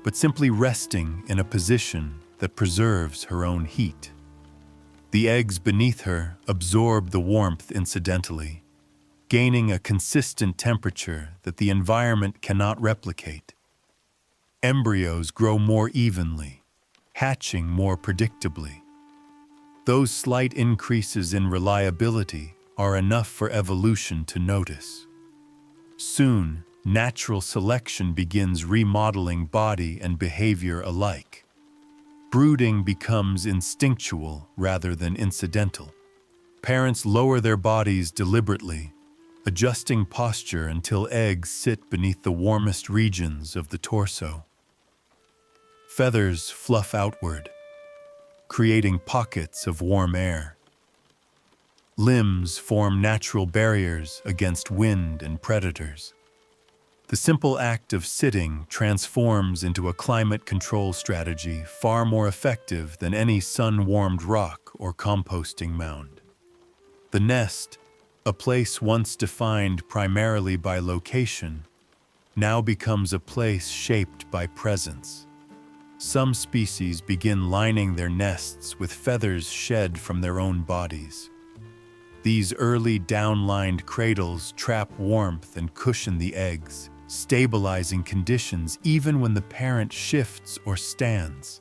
but simply resting in a position that preserves her own heat. The eggs beneath her absorb the warmth incidentally, gaining a consistent temperature that the environment cannot replicate. Embryos grow more evenly, hatching more predictably. Those slight increases in reliability are enough for evolution to notice. Soon, natural selection begins remodeling body and behavior alike. Brooding becomes instinctual rather than incidental. Parents lower their bodies deliberately, adjusting posture until eggs sit beneath the warmest regions of the torso. Feathers fluff outward, creating pockets of warm air. Limbs form natural barriers against wind and predators. The simple act of sitting transforms into a climate control strategy far more effective than any sun-warmed rock or composting mound. The nest, a place once defined primarily by location, now becomes a place shaped by presence. Some species begin lining their nests with feathers shed from their own bodies. These early down-lined cradles trap warmth and cushion the eggs, stabilizing conditions even when the parent shifts or stands.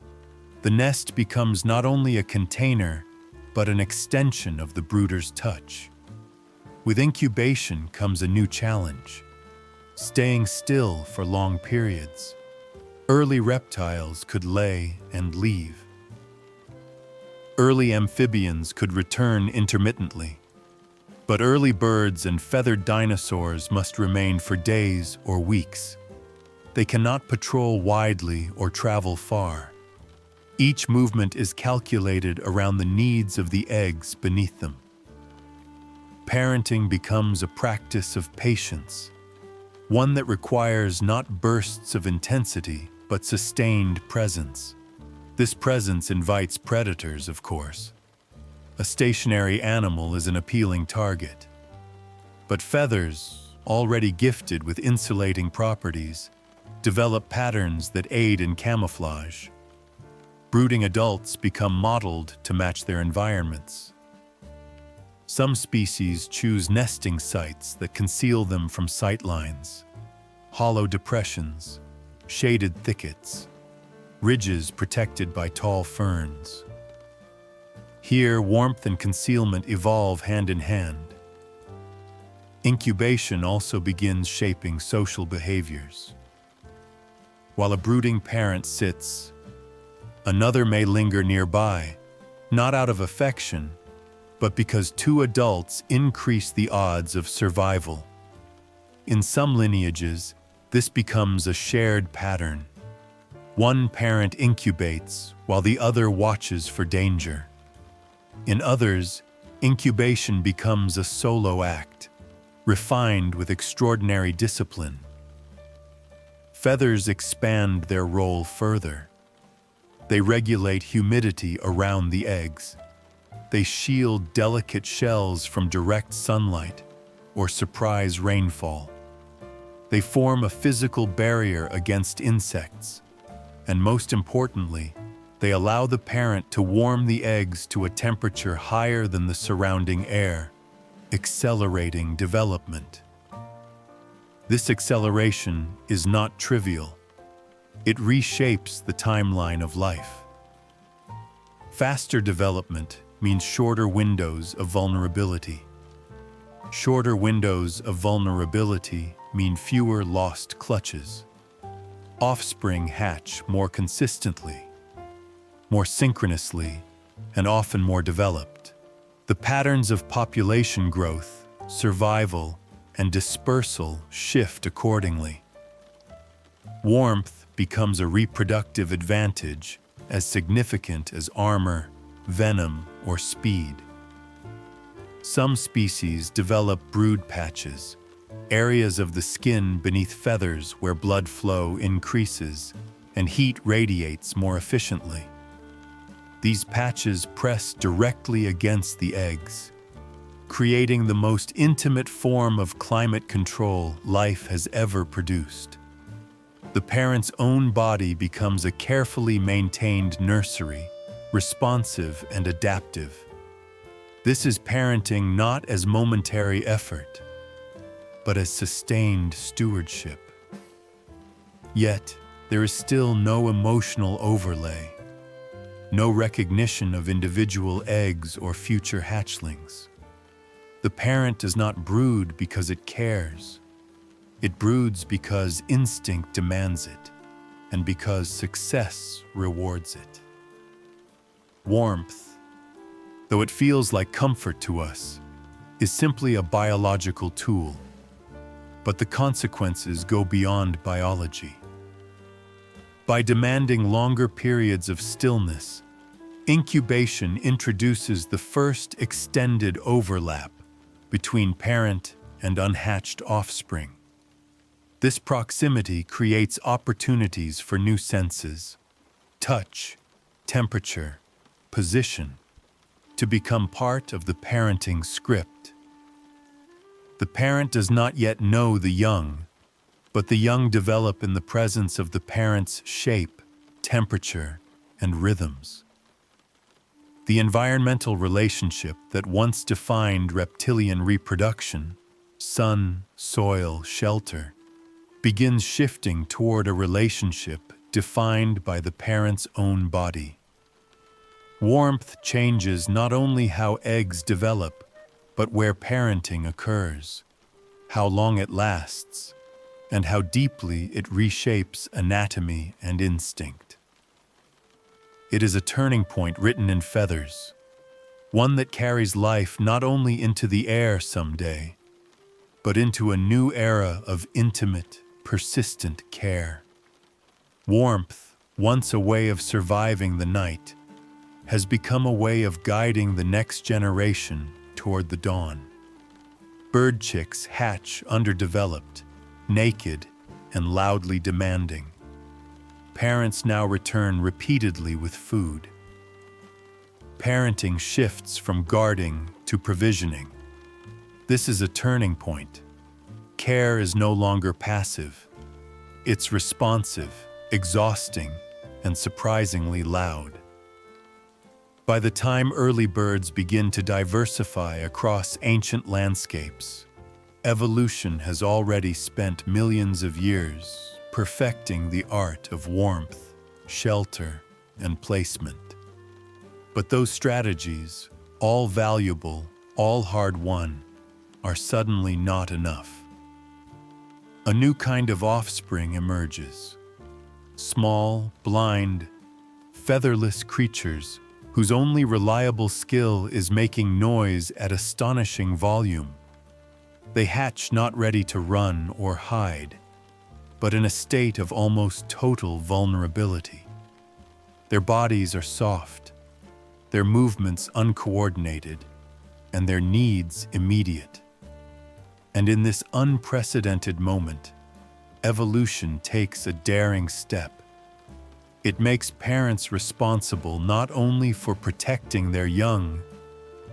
The nest becomes not only a container, but an extension of the brooder's touch. With incubation comes a new challenge: staying still for long periods. Early reptiles could lay and leave. Early amphibians could return intermittently. But early birds and feathered dinosaurs must remain for days or weeks. They cannot patrol widely or travel far. Each movement is calculated around the needs of the eggs beneath them. Parenting becomes a practice of patience, one that requires not bursts of intensity, but sustained presence. This presence invites predators, of course. A stationary animal is an appealing target. But feathers, already gifted with insulating properties, develop patterns that aid in camouflage. Brooding adults become modeled to match their environments. Some species choose nesting sites that conceal them from sightlines: hollow depressions, shaded thickets, ridges protected by tall ferns. Here, warmth and concealment evolve hand in hand. Incubation also begins shaping social behaviors. While a brooding parent sits, another may linger nearby, not out of affection, but because two adults increase the odds of survival. In some lineages, this becomes a shared pattern. One parent incubates while the other watches for danger. In others, incubation becomes a solo act, refined with extraordinary discipline. Feathers expand their role further. They regulate humidity around the eggs. They shield delicate shells from direct sunlight or surprise rainfall. They form a physical barrier against insects, and most importantly, they allow the parent to warm the eggs to a temperature higher than the surrounding air, accelerating development. This acceleration is not trivial. It reshapes the timeline of life. Faster development means shorter windows of vulnerability. Shorter windows of vulnerability mean fewer lost clutches. Offspring hatch more consistently, more synchronously, and often more developed. The patterns of population growth, survival, and dispersal shift accordingly. Warmth becomes a reproductive advantage as significant as armor, venom, or speed. Some species develop brood patches, areas of the skin beneath feathers where blood flow increases and heat radiates more efficiently. These patches press directly against the eggs, creating the most intimate form of climate control life has ever produced. The parent's own body becomes a carefully maintained nursery, responsive and adaptive. This is parenting not as momentary effort, but as sustained stewardship. Yet, there is still no emotional overlay, no recognition of individual eggs or future hatchlings. The parent does not brood because it cares. It broods because instinct demands it, and because success rewards it. Warmth, though it feels like comfort to us, is simply a biological tool. But the consequences go beyond biology. By demanding longer periods of stillness, incubation introduces the first extended overlap between parent and unhatched offspring. This proximity creates opportunities for new senses, touch, temperature, position, to become part of the parenting script. The parent does not yet know the young, but the young develop in the presence of the parent's shape, temperature, and rhythms. The environmental relationship that once defined reptilian reproduction, sun, soil, shelter, begins shifting toward a relationship defined by the parent's own body. Warmth changes not only how eggs develop, but where parenting occurs, how long it lasts, and how deeply it reshapes anatomy and instinct. It is a turning point written in feathers, one that carries life not only into the air someday, but into a new era of intimate, persistent care. Warmth, once a way of surviving the night, has become a way of guiding the next generation toward the dawn. Bird chicks hatch underdeveloped, naked, and loudly demanding. Parents now return repeatedly with food. Parenting shifts from guarding to provisioning. This is a turning point. Care is no longer passive. It's responsive, exhausting, and surprisingly loud. By the time early birds begin to diversify across ancient landscapes, evolution has already spent millions of years perfecting the art of warmth, shelter, and placement. But those strategies, all valuable, all hard-won, are suddenly not enough. A new kind of offspring emerges. Small, blind, featherless creatures whose only reliable skill is making noise at astonishing volume. They hatch not ready to run or hide, but in a state of almost total vulnerability. Their bodies are soft, their movements uncoordinated, and their needs immediate. And in this unprecedented moment, evolution takes a daring step. It makes parents responsible not only for protecting their young,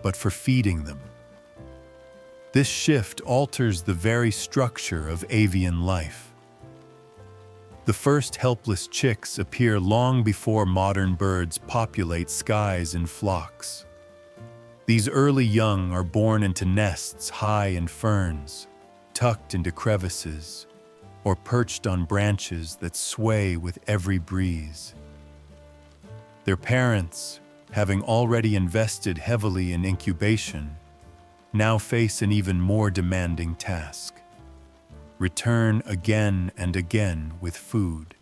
but for feeding them. This shift alters the very structure of avian life. The first helpless chicks appear long before modern birds populate skies in flocks. These early young are born into nests high in ferns, tucked into crevices, or perched on branches that sway with every breeze. Their parents, having already invested heavily in incubation, now face an even more demanding task: return again and again with food.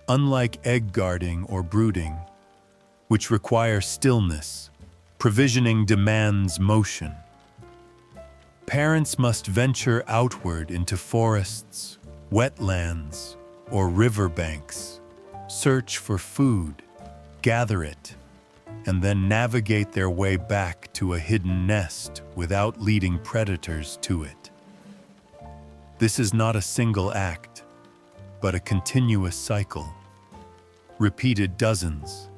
Unlike egg guarding or brooding, which require stillness, provisioning demands motion. Parents must venture outward into forests, wetlands, or riverbanks, search for food, gather it, and then navigate their way back to a hidden nest without leading predators to it. This is not a single act, but a continuous cycle, repeated dozens,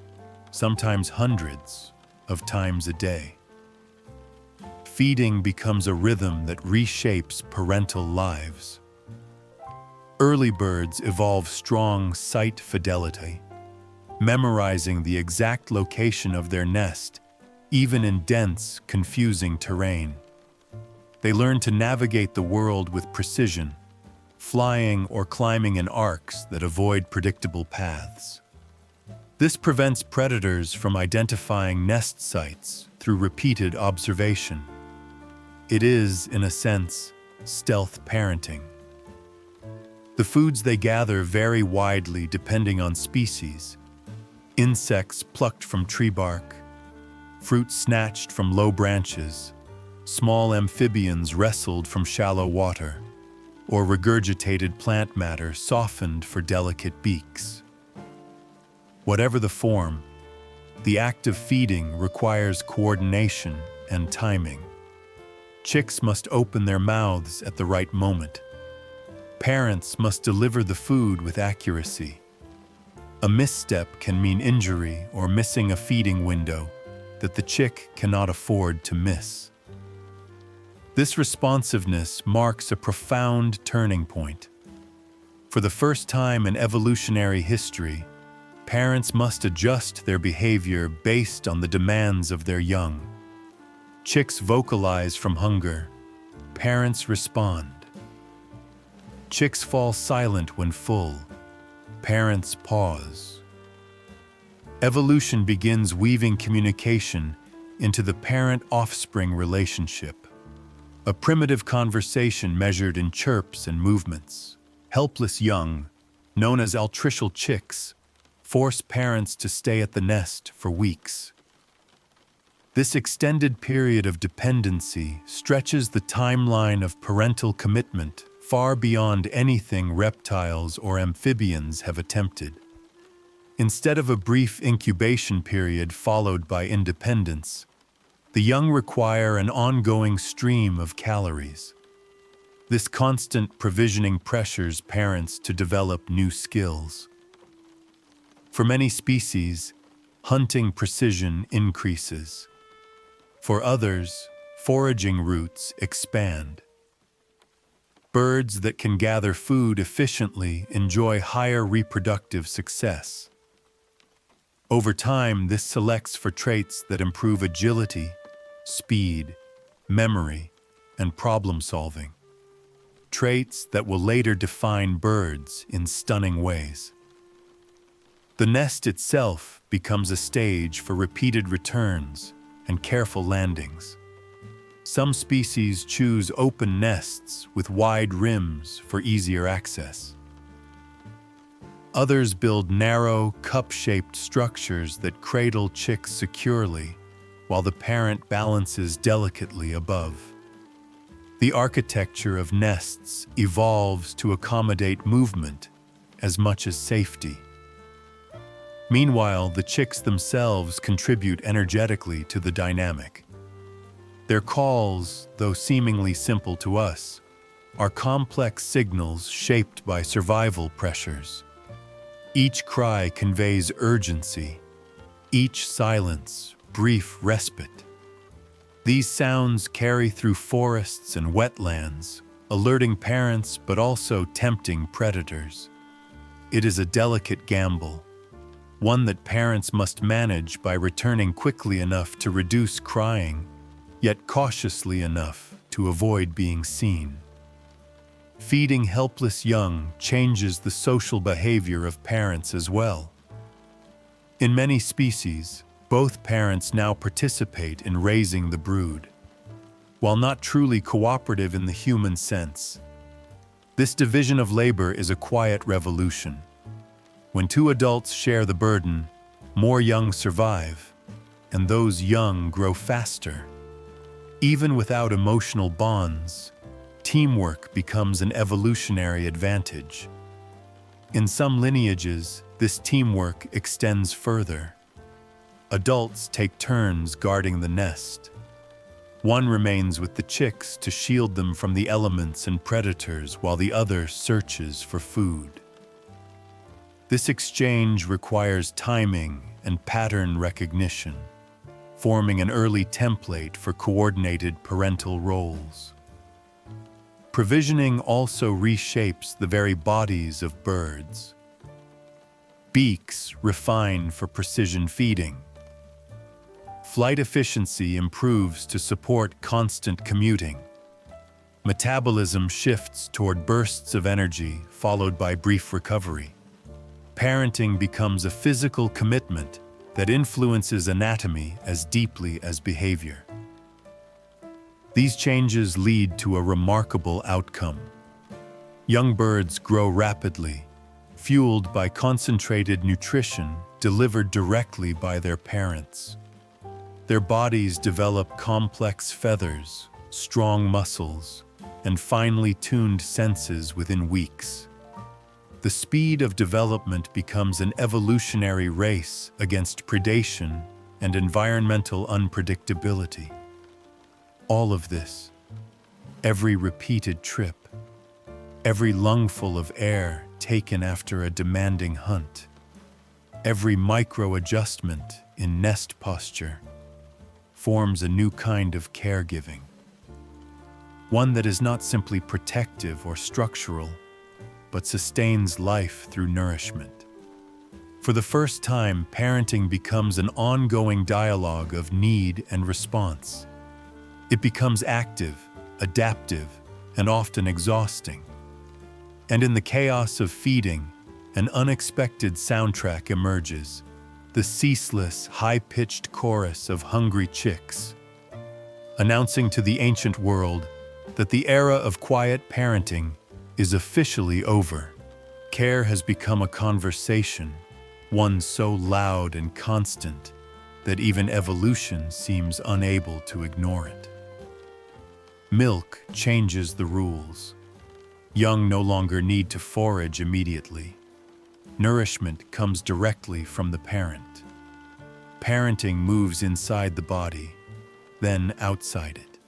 sometimes hundreds, of times a day. Feeding becomes a rhythm that reshapes parental lives. Early birds evolve strong sight fidelity, memorizing the exact location of their nest, even in dense, confusing terrain. They learn to navigate the world with precision, flying or climbing in arcs that avoid predictable paths. This prevents predators from identifying nest sites through repeated observation. It is, in a sense, stealth parenting. The foods they gather vary widely depending on species. Insects plucked from tree bark, fruit snatched from low branches, small amphibians wrestled from shallow water, or regurgitated plant matter softened for delicate beaks. Whatever the form, the act of feeding requires coordination and timing. Chicks must open their mouths at the right moment. Parents must deliver the food with accuracy. A misstep can mean injury or missing a feeding window that the chick cannot afford to miss. This responsiveness marks a profound turning point. For the first time in evolutionary history, parents must adjust their behavior based on the demands of their young. Chicks vocalize from hunger. Parents respond. Chicks fall silent when full. Parents pause. Evolution begins weaving communication into the parent-offspring relationship. A primitive conversation measured in chirps and movements. Helpless young, known as altricial chicks, force parents to stay at the nest for weeks. This extended period of dependency stretches the timeline of parental commitment far beyond anything reptiles or amphibians have attempted. Instead of a brief incubation period followed by independence, the young require an ongoing stream of calories. This constant provisioning pressures parents to develop new skills. For many species, hunting precision increases. For others, foraging routes expand. Birds that can gather food efficiently enjoy higher reproductive success. Over time, this selects for traits that improve agility, speed, memory, and problem-solving. Traits that will later define birds in stunning ways. The nest itself becomes a stage for repeated returns and careful landings. Some species choose open nests with wide rims for easier access. Others build narrow, cup-shaped structures that cradle chicks securely, while the parent balances delicately above. The architecture of nests evolves to accommodate movement as much as safety. Meanwhile, the chicks themselves contribute energetically to the dynamic. Their calls, though seemingly simple to us, are complex signals shaped by survival pressures. Each cry conveys urgency, each silence, brief respite. These sounds carry through forests and wetlands, alerting parents but also tempting predators. It is a delicate gamble, one that parents must manage by returning quickly enough to reduce crying, yet cautiously enough to avoid being seen. Feeding helpless young changes the social behavior of parents as well. In many species, both parents now participate in raising the brood. While not truly cooperative in the human sense, this division of labor is a quiet revolution. When two adults share the burden, more young survive, and those young grow faster. Even without emotional bonds, teamwork becomes an evolutionary advantage. In some lineages, this teamwork extends further. Adults take turns guarding the nest. One remains with the chicks to shield them from the elements and predators while the other searches for food. This exchange requires timing and pattern recognition, forming an early template for coordinated parental roles. Provisioning also reshapes the very bodies of birds. Beaks refine for precision feeding. Flight efficiency improves to support constant commuting. Metabolism shifts toward bursts of energy followed by brief recovery. Parenting becomes a physical commitment that influences anatomy as deeply as behavior. These changes lead to a remarkable outcome. Young birds grow rapidly, fueled by concentrated nutrition delivered directly by their parents. Their bodies develop complex feathers, strong muscles, and finely tuned senses within weeks. The speed of development becomes an evolutionary race against predation and environmental unpredictability. All of this, every repeated trip, every lungful of air taken after a demanding hunt, every micro-adjustment in nest posture, forms a new kind of caregiving. One that is not simply protective or structural, but sustains life through nourishment. For the first time, parenting becomes an ongoing dialogue of need and response. It becomes active, adaptive, and often exhausting. And in the chaos of feeding, an unexpected soundtrack emerges, the ceaseless, high-pitched chorus of hungry chicks, announcing to the ancient world that the era of quiet parenting is officially over. Care has become a conversation, one so loud and constant that even evolution seems unable to ignore it. Milk changes the rules. Young no longer need to forage immediately. Nourishment comes directly from the parent. Parenting moves inside the body, then outside it.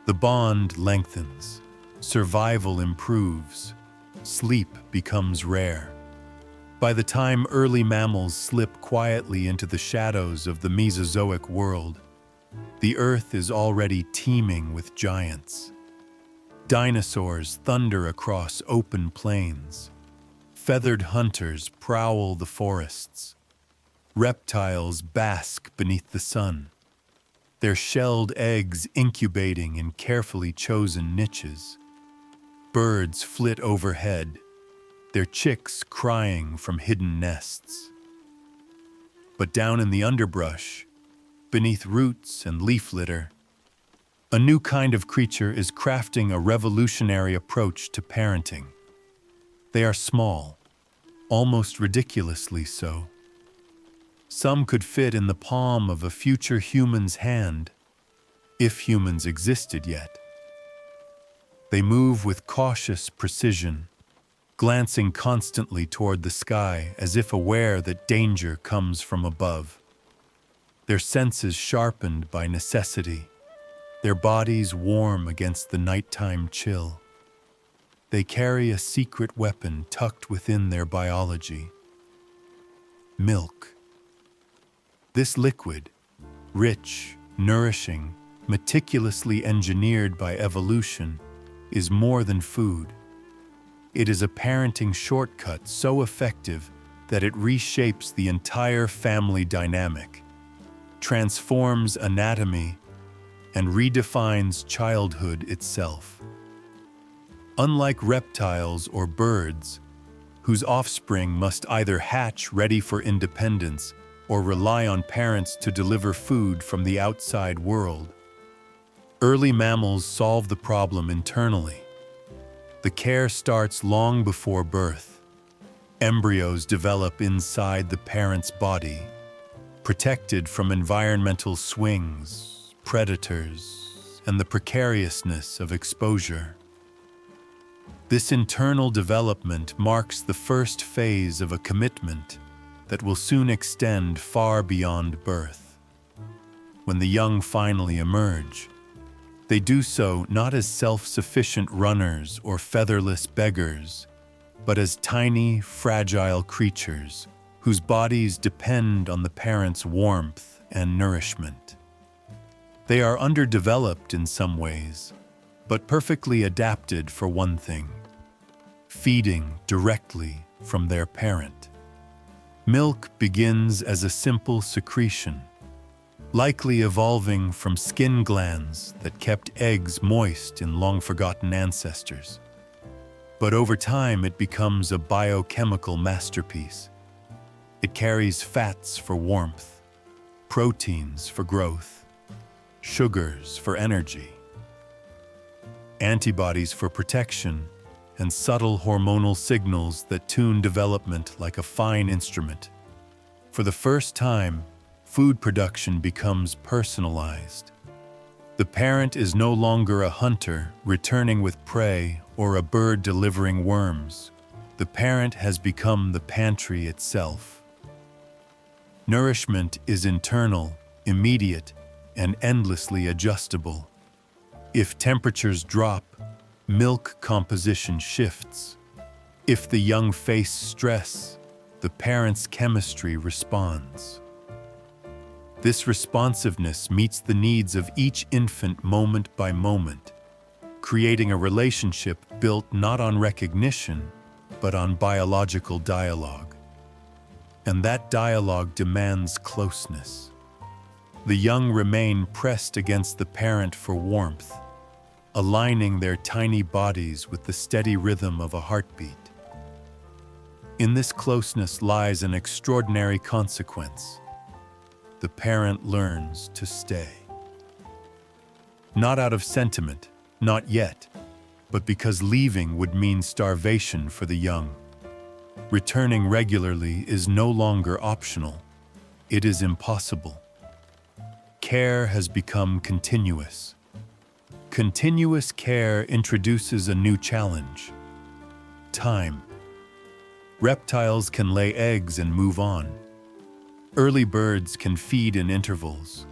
The bond lengthens, survival improves, sleep becomes rare. By the time early mammals slip quietly into the shadows of the Mesozoic world, the Earth is already teeming with giants. Dinosaurs thunder across open plains. Feathered hunters prowl the forests. Reptiles bask beneath the sun, their shelled eggs incubating in carefully chosen niches. Birds flit overhead, their chicks crying from hidden nests. But down in the underbrush, beneath roots and leaf litter, a new kind of creature is crafting a revolutionary approach to parenting. They are small, almost ridiculously so. Some could fit in the palm of a future human's hand, if humans existed yet. They move with cautious precision, glancing constantly toward the sky as if aware that danger comes from above. Their senses sharpened by necessity, their bodies warm against the nighttime chill. They carry a secret weapon tucked within their biology: milk. This liquid, rich, nourishing, meticulously engineered by evolution, is more than food. It is a parenting shortcut so effective that it reshapes the entire family dynamic, transforms anatomy, and redefines childhood itself. Unlike reptiles or birds, whose offspring must either hatch ready for independence or rely on parents to deliver food from the outside world, early mammals solve the problem internally. The care starts long before birth. Embryos develop inside the parent's body, protected from environmental swings, predators, and the precariousness of exposure. This internal development marks the first phase of a commitment that will soon extend far beyond birth. When the young finally emerge, they do so not as self-sufficient runners or featherless beggars, but as tiny, fragile creatures whose bodies depend on the parent's warmth and nourishment. They are underdeveloped in some ways, but perfectly adapted for one thing: feeding directly from their parent. Milk begins as a simple secretion, likely evolving from skin glands that kept eggs moist in long-forgotten ancestors. But over time, it becomes a biochemical masterpiece. It carries fats for warmth, proteins for growth, sugars for energy, antibodies for protection, and subtle hormonal signals that tune development like a fine instrument. For the first time, food production becomes personalized. The parent is no longer a hunter returning with prey or a bird delivering worms. The parent has become the pantry itself. Nourishment is internal, immediate, and endlessly adjustable. If temperatures drop, milk composition shifts. If the young face stress, the parent's chemistry responds. This responsiveness meets the needs of each infant moment by moment, creating a relationship built not on recognition, but on biological dialogue. And that dialogue demands closeness. The young remain pressed against the parent for warmth, aligning their tiny bodies with the steady rhythm of a heartbeat. In this closeness lies an extraordinary consequence. The parent learns to stay. Not out of sentiment, not yet, but because leaving would mean starvation for the young. Returning regularly is no longer optional. It is impossible. Care has become continuous. Continuous care introduces a new challenge: time. Reptiles can lay eggs and move on. Early birds can feed in intervals.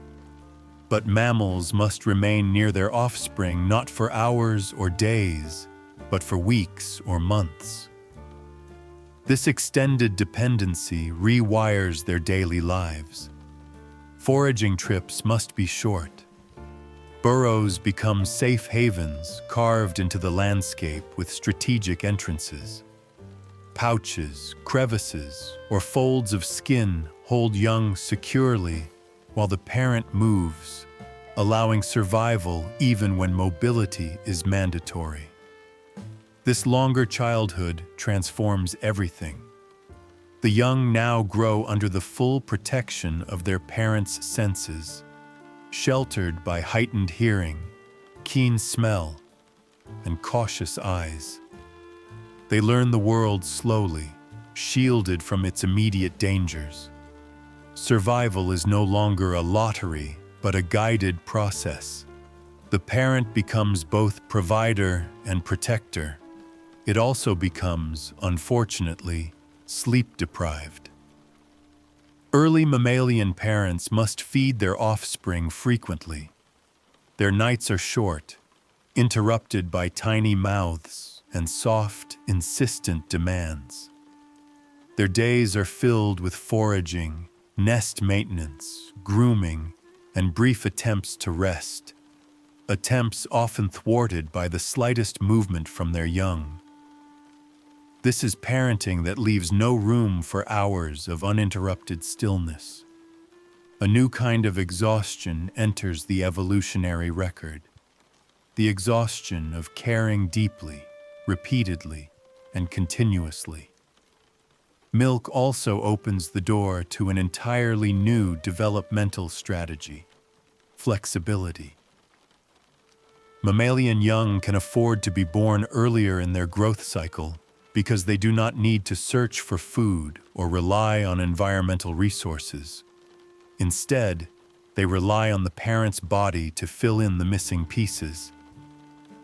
But mammals must remain near their offspring not for hours or days, but for weeks or months. This extended dependency rewires their daily lives. Foraging trips must be short. Burrows become safe havens carved into the landscape with strategic entrances. Pouches, crevices, or folds of skin hold young securely while the parent moves, allowing survival even when mobility is mandatory. This longer childhood transforms everything. The young now grow under the full protection of their parents' senses, sheltered by heightened hearing, keen smell, and cautious eyes. They learn the world slowly, shielded from its immediate dangers. Survival is no longer a lottery, but a guided process. The parent becomes both provider and protector. It also becomes, unfortunately, sleep-deprived. Early mammalian parents must feed their offspring frequently. Their nights are short, interrupted by tiny mouths and soft, insistent demands. Their days are filled with foraging, nest maintenance, grooming, and brief attempts to rest, attempts often thwarted by the slightest movement from their young. This is parenting that leaves no room for hours of uninterrupted stillness. A new kind of exhaustion enters the evolutionary record, the exhaustion of caring deeply, repeatedly, and continuously. Milk also opens the door to an entirely new developmental strategy: flexibility. Mammalian young can afford to be born earlier in their growth cycle because they do not need to search for food or rely on environmental resources. Instead, they rely on the parent's body to fill in the missing pieces.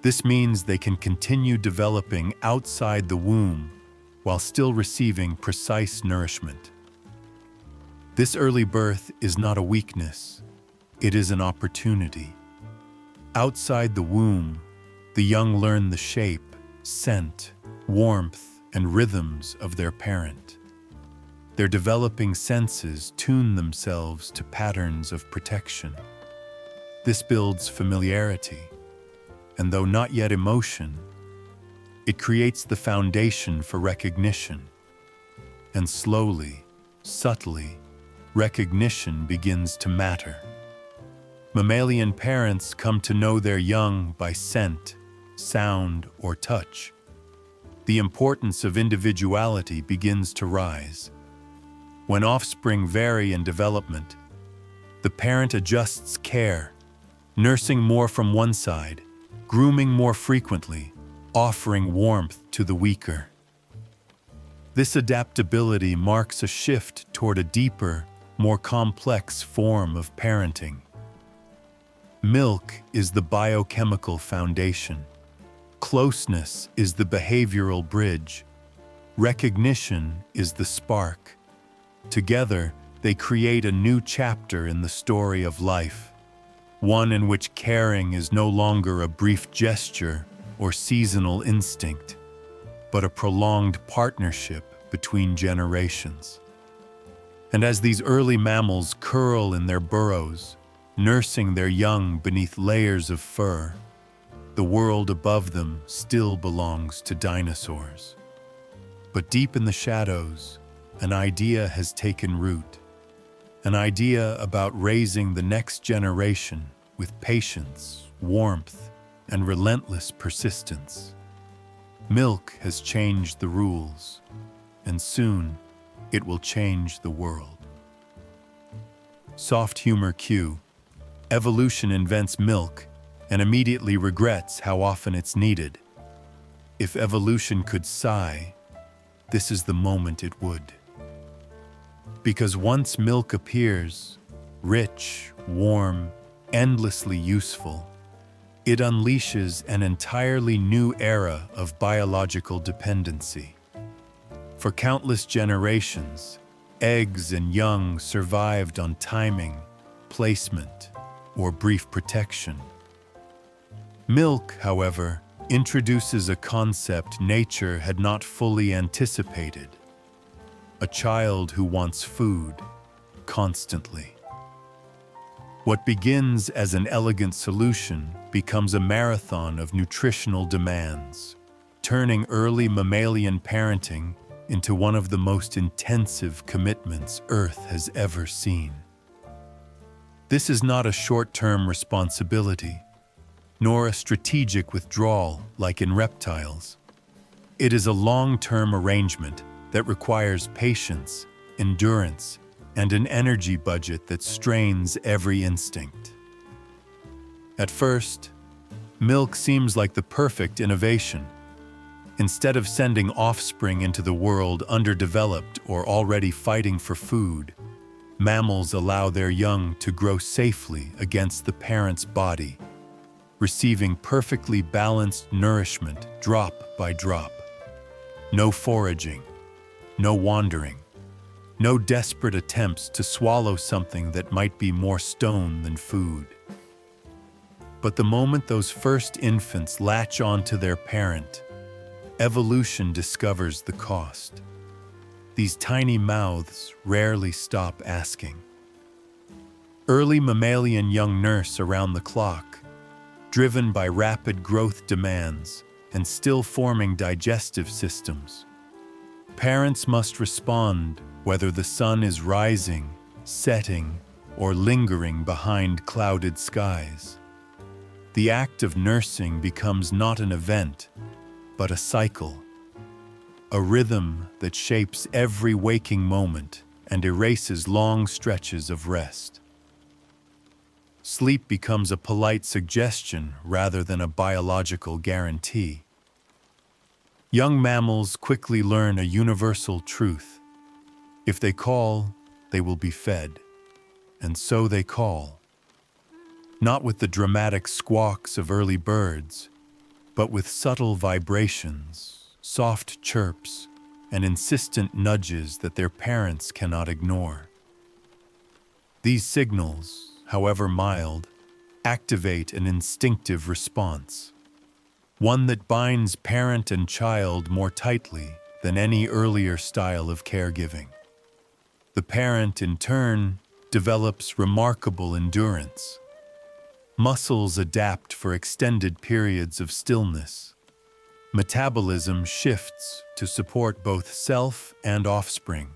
This means they can continue developing outside the womb while still receiving precise nourishment. This early birth is not a weakness, it is an opportunity. Outside the womb, the young learn the shape, scent, warmth, and rhythms of their parent. Their developing senses tune themselves to patterns of protection. This builds familiarity, and though not yet emotion, it creates the foundation for recognition. And slowly, subtly, recognition begins to matter. Mammalian parents come to know their young by scent, sound, or touch. The importance of individuality begins to rise. When offspring vary in development, the parent adjusts care, nursing more from one side, grooming more frequently, offering warmth to the weaker. This adaptability marks a shift toward a deeper, more complex form of parenting. Milk is the biochemical foundation. Closeness is the behavioral bridge. Recognition is the spark. Together, they create a new chapter in the story of life, one in which caring is no longer a brief gesture or seasonal instinct, but a prolonged partnership between generations. And as these early mammals curl in their burrows, nursing their young beneath layers of fur, the world above them still belongs to dinosaurs. But deep in the shadows, an idea has taken root. An idea about raising the next generation with patience, warmth, and relentless persistence. Milk has changed the rules, and soon it will change the world. Soft humor cue. Evolution invents milk and immediately regrets how often it's needed. If evolution could sigh, this is the moment it would. Because once milk appears, rich, warm, endlessly useful, it unleashes an entirely new era of biological dependency. For countless generations, eggs and young survived on timing, placement, or brief protection. Milk, however, introduces a concept nature had not fully anticipated: a child who wants food constantly. What begins as an elegant solution becomes a marathon of nutritional demands, turning early mammalian parenting into one of the most intensive commitments Earth has ever seen. This is not a short-term responsibility, nor a strategic withdrawal like in reptiles. It is a long-term arrangement that requires patience, endurance, and an energy budget that strains every instinct. At first, milk seems like the perfect innovation. Instead of sending offspring into the world underdeveloped or already fighting for food, mammals allow their young to grow safely against the parent's body, receiving perfectly balanced nourishment drop by drop. No foraging, no wandering, no desperate attempts to swallow something that might be more stone than food. But the moment those first infants latch onto their parent, evolution discovers the cost. These tiny mouths rarely stop asking. Early mammalian young nurse around the clock, driven by rapid growth demands and still forming digestive systems. Parents must respond whether the sun is rising, setting, or lingering behind clouded skies. The act of nursing becomes not an event, but a cycle, a rhythm that shapes every waking moment and erases long stretches of rest. Sleep becomes a polite suggestion rather than a biological guarantee. Young mammals quickly learn a universal truth. If they call, they will be fed. And so they call. Not with the dramatic squawks of early birds, but with subtle vibrations, soft chirps, and insistent nudges that their parents cannot ignore. These signals, however mild, activate an instinctive response, one that binds parent and child more tightly than any earlier style of caregiving. The parent, in turn, develops remarkable endurance. Muscles adapt for extended periods of stillness. Metabolism shifts to support both self and offspring.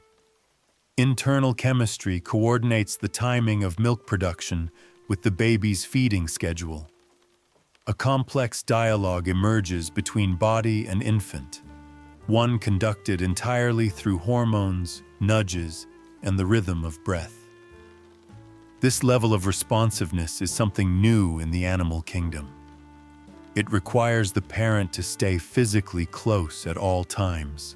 Internal chemistry coordinates the timing of milk production with the baby's feeding schedule. A complex dialogue emerges between body and infant, one conducted entirely through hormones, nudges, and the rhythm of breath. This level of responsiveness is something new in the animal kingdom. It requires the parent to stay physically close at all times.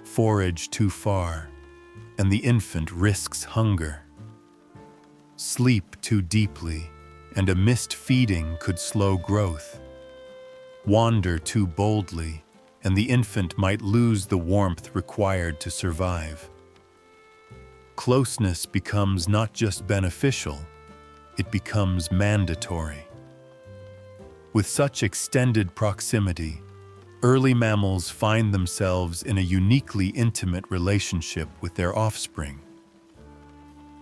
Forage too far, and the infant risks hunger. Sleep too deeply, and a missed feeding could slow growth. Wander too boldly, and the infant might lose the warmth required to survive. Closeness becomes not just beneficial, it becomes mandatory. With such extended proximity, early mammals find themselves in a uniquely intimate relationship with their offspring.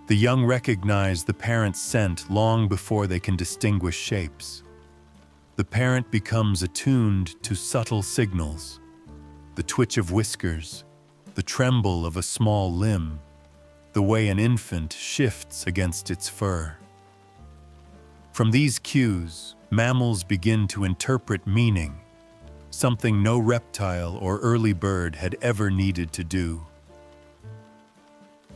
The young recognize the parent's scent long before they can distinguish shapes. The parent becomes attuned to subtle signals, the twitch of whiskers, the tremble of a small limb, the way an infant shifts against its fur. From these cues, mammals begin to interpret meaning, something no reptile or early bird had ever needed to do.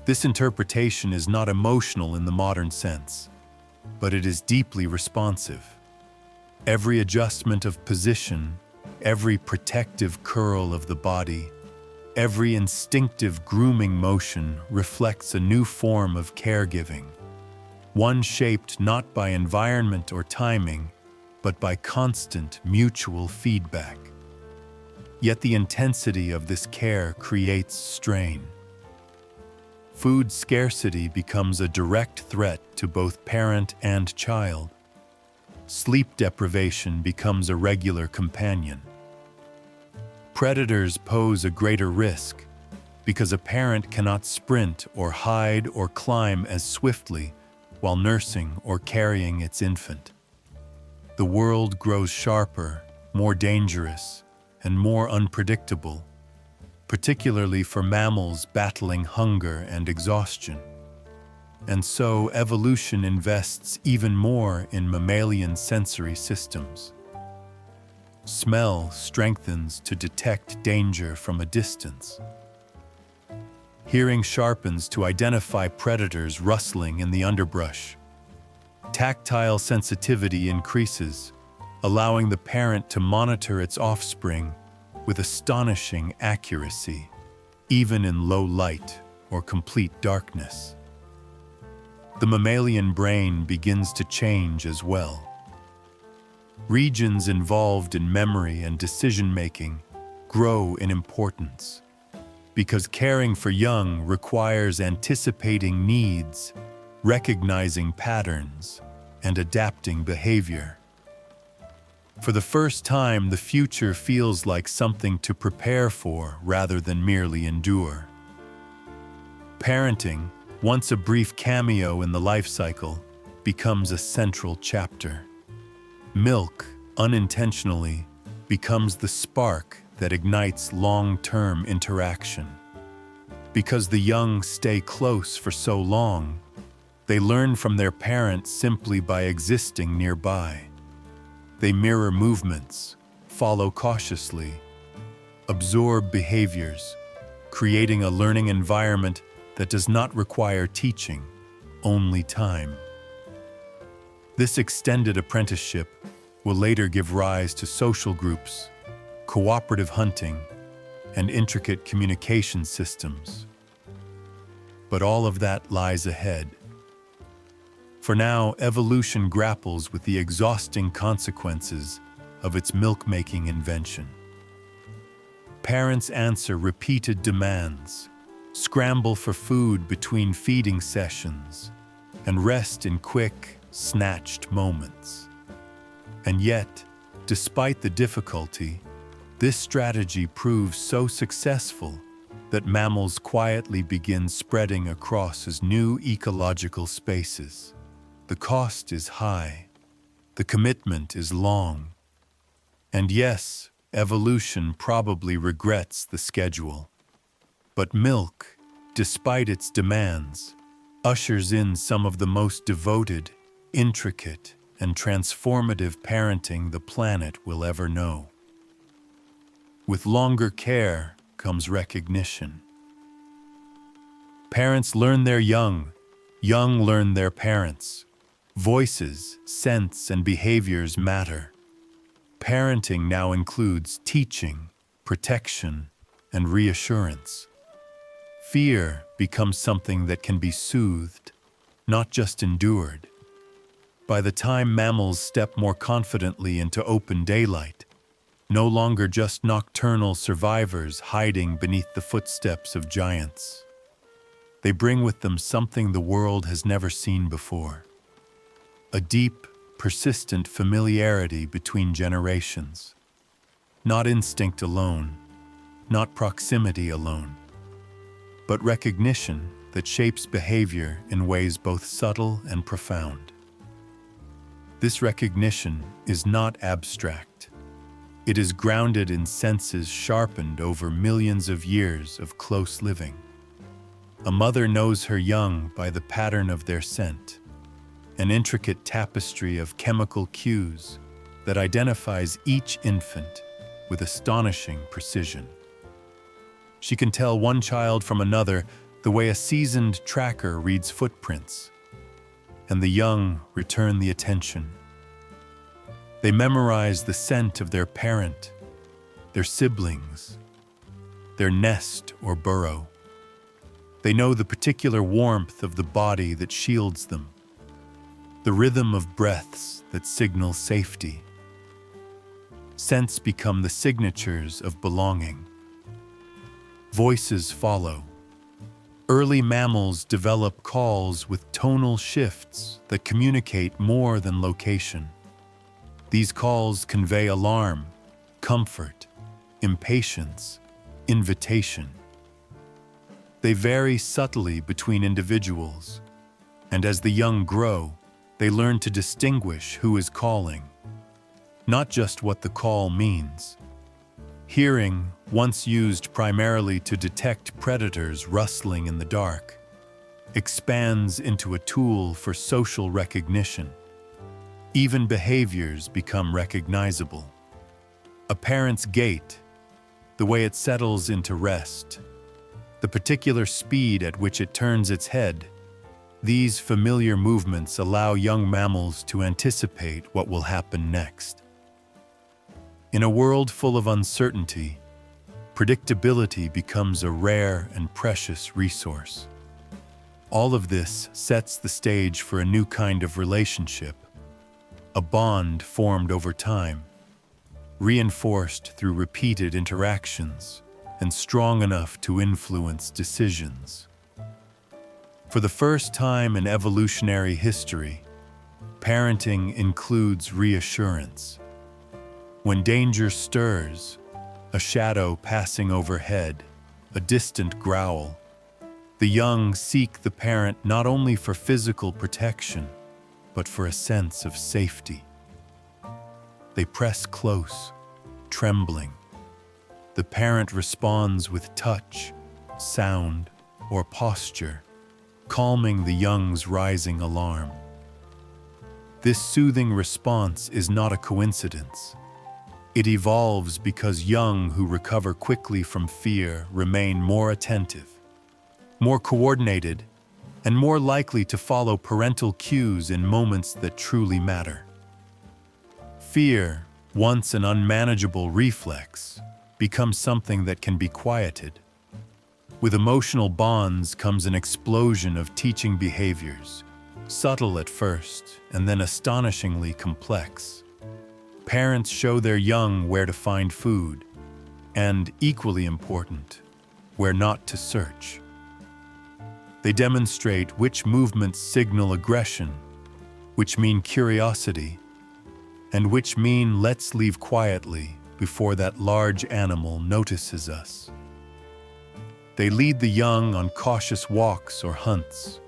This interpretation is not emotional in the modern sense, but it is deeply responsive. Every adjustment of position, every protective curl of the body, every instinctive grooming motion reflects a new form of caregiving, one shaped not by environment or timing, but by constant mutual feedback. Yet the intensity of this care creates strain. Food scarcity becomes a direct threat to both parent and child. Sleep deprivation becomes a regular companion. Predators pose a greater risk because a parent cannot sprint or hide or climb as swiftly while nursing or carrying its infant. The world grows sharper, more dangerous, and more unpredictable, particularly for mammals battling hunger and exhaustion. And so evolution invests even more in mammalian sensory systems. Smell strengthens to detect danger from a distance. Hearing sharpens to identify predators rustling in the underbrush. Tactile sensitivity increases, allowing the parent to monitor its offspring with astonishing accuracy, even in low light or complete darkness. The mammalian brain begins to change as well. Regions involved in memory and decision-making grow in importance, because caring for young requires anticipating needs, recognizing patterns, and adapting behavior. For the first time, the future feels like something to prepare for rather than merely endure. Parenting, once a brief cameo in the life cycle, becomes a central chapter. Milk, unintentionally, becomes the spark that ignites long-term interaction. Because the young stay close for so long, they learn from their parents simply by existing nearby. They mirror movements, follow cautiously, absorb behaviors, creating a learning environment that does not require teaching, only time. This extended apprenticeship will later give rise to social groups, cooperative hunting, and intricate communication systems. But all of that lies ahead. For now, evolution grapples with the exhausting consequences of its milk-making invention. Parents answer repeated demands, scramble for food between feeding sessions, and rest in quick, snatched moments. And yet, despite the difficulty, this strategy proves so successful that mammals quietly begin spreading across as new ecological spaces. The cost is high, the commitment is long, and yes, evolution probably regrets the schedule. But milk, despite its demands, ushers in some of the most devoted, intricate, and transformative parenting the planet will ever know. With longer care comes recognition. Parents learn their young learn their parents. Voices, scents, and behaviors matter. Parenting now includes teaching, protection, and reassurance. Fear becomes something that can be soothed, not just endured. By the time mammals step more confidently into open daylight, no longer just nocturnal survivors hiding beneath the footsteps of giants, they bring with them something the world has never seen before. A deep, persistent familiarity between generations. Not instinct alone, not proximity alone, but recognition that shapes behavior in ways both subtle and profound. This recognition is not abstract. It is grounded in senses sharpened over millions of years of close living. A mother knows her young by the pattern of their scent, an intricate tapestry of chemical cues that identifies each infant with astonishing precision. She can tell one child from another the way a seasoned tracker reads footprints, and the young return the attention. They memorize the scent of their parent, their siblings, their nest or burrow. They know the particular warmth of the body that shields them, the rhythm of breaths that signal safety. Scents become the signatures of belonging. Voices follow. Early mammals develop calls with tonal shifts that communicate more than location. These calls convey alarm, comfort, impatience, invitation. They vary subtly between individuals, and as the young grow, they learn to distinguish who is calling, not just what the call means. Hearing, once used primarily to detect predators rustling in the dark, expands into a tool for social recognition. Even behaviors become recognizable. A parent's gait, the way it settles into rest, the particular speed at which it turns its head, these familiar movements allow young mammals to anticipate what will happen next. In a world full of uncertainty, predictability becomes a rare and precious resource. All of this sets the stage for a new kind of relationship, a bond formed over time, reinforced through repeated interactions, and strong enough to influence decisions. For the first time in evolutionary history, parenting includes reassurance. When danger stirs, a shadow passing overhead, a distant growl, the young seek the parent not only for physical protection, but for a sense of safety. They press close, trembling. The parent responds with touch, sound, or posture, calming the young's rising alarm. This soothing response is not a coincidence. It evolves because young who recover quickly from fear remain more attentive, more coordinated, and more likely to follow parental cues in moments that truly matter. Fear, once an unmanageable reflex, becomes something that can be quieted. With emotional bonds comes an explosion of teaching behaviors, subtle at first and then astonishingly complex. Parents show their young where to find food, and, equally important, where not to search. They demonstrate which movements signal aggression, which mean curiosity, and which mean let's leave quietly before that large animal notices us. They lead the young on cautious walks or hunts,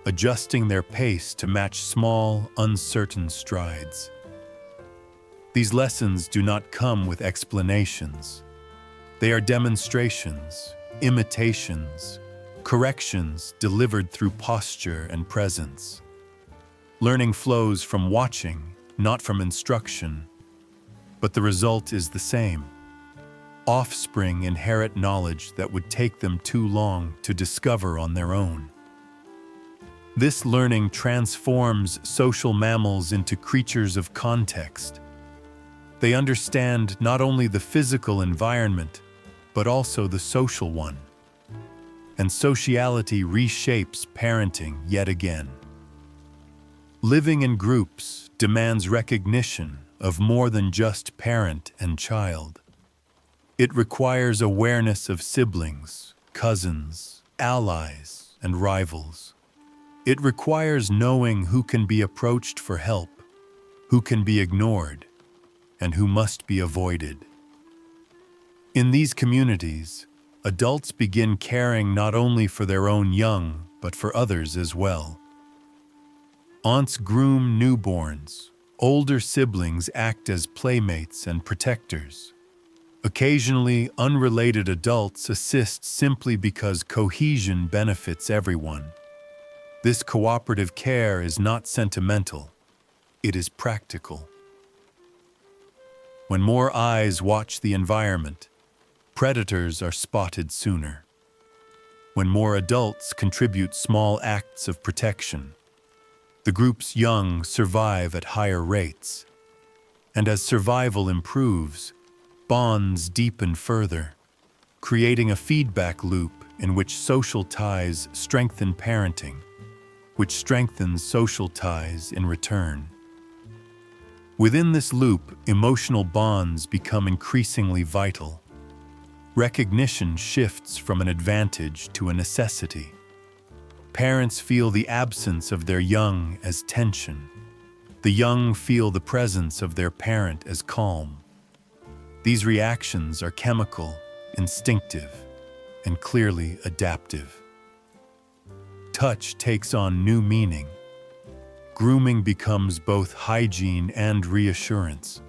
adjusting their pace to match small, uncertain strides. These lessons do not come with explanations. They are demonstrations, imitations, corrections delivered through posture and presence. Learning flows from watching, not from instruction, but the result is the same. Offspring inherit knowledge that would take them too long to discover on their own. This learning transforms social mammals into creatures of context. They understand not only the physical environment, but also the social one. And sociality reshapes parenting yet again. Living in groups demands recognition of more than just parent and child. It requires awareness of siblings, cousins, allies, and rivals. It requires knowing who can be approached for help, who can be ignored, and who must be avoided. In these communities, adults begin caring not only for their own young, but for others as well. Aunts groom newborns. Older siblings act as playmates and protectors. Occasionally, unrelated adults assist simply because cohesion benefits everyone. This cooperative care is not sentimental, it is practical. When more eyes watch the environment, predators are spotted sooner. When more adults contribute small acts of protection, the group's young survive at higher rates. And as survival improves, bonds deepen further, creating a feedback loop in which social ties strengthen parenting, which strengthens social ties in return. Within this loop, emotional bonds become increasingly vital. Recognition shifts from an advantage to a necessity. Parents feel the absence of their young as tension. The young feel the presence of their parent as calm. These reactions are chemical, instinctive, and clearly adaptive. Touch takes on new meaning. Grooming becomes both hygiene and reassurance.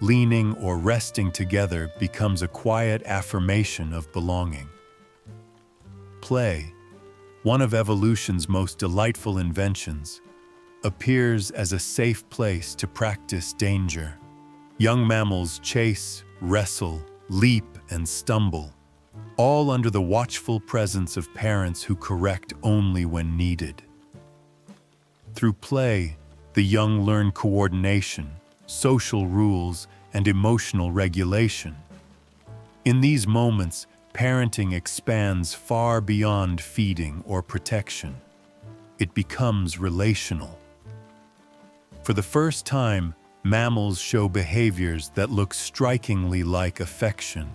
Leaning or resting together becomes a quiet affirmation of belonging. Play, one of evolution's most delightful inventions, appears as a safe place to practice danger. Young mammals chase, wrestle, leap, and stumble, all under the watchful presence of parents who correct only when needed. Through play, the young learn coordination, social rules, and emotional regulation. In these moments, parenting expands far beyond feeding or protection. It becomes relational. For the first time, mammals show behaviors that look strikingly like affection,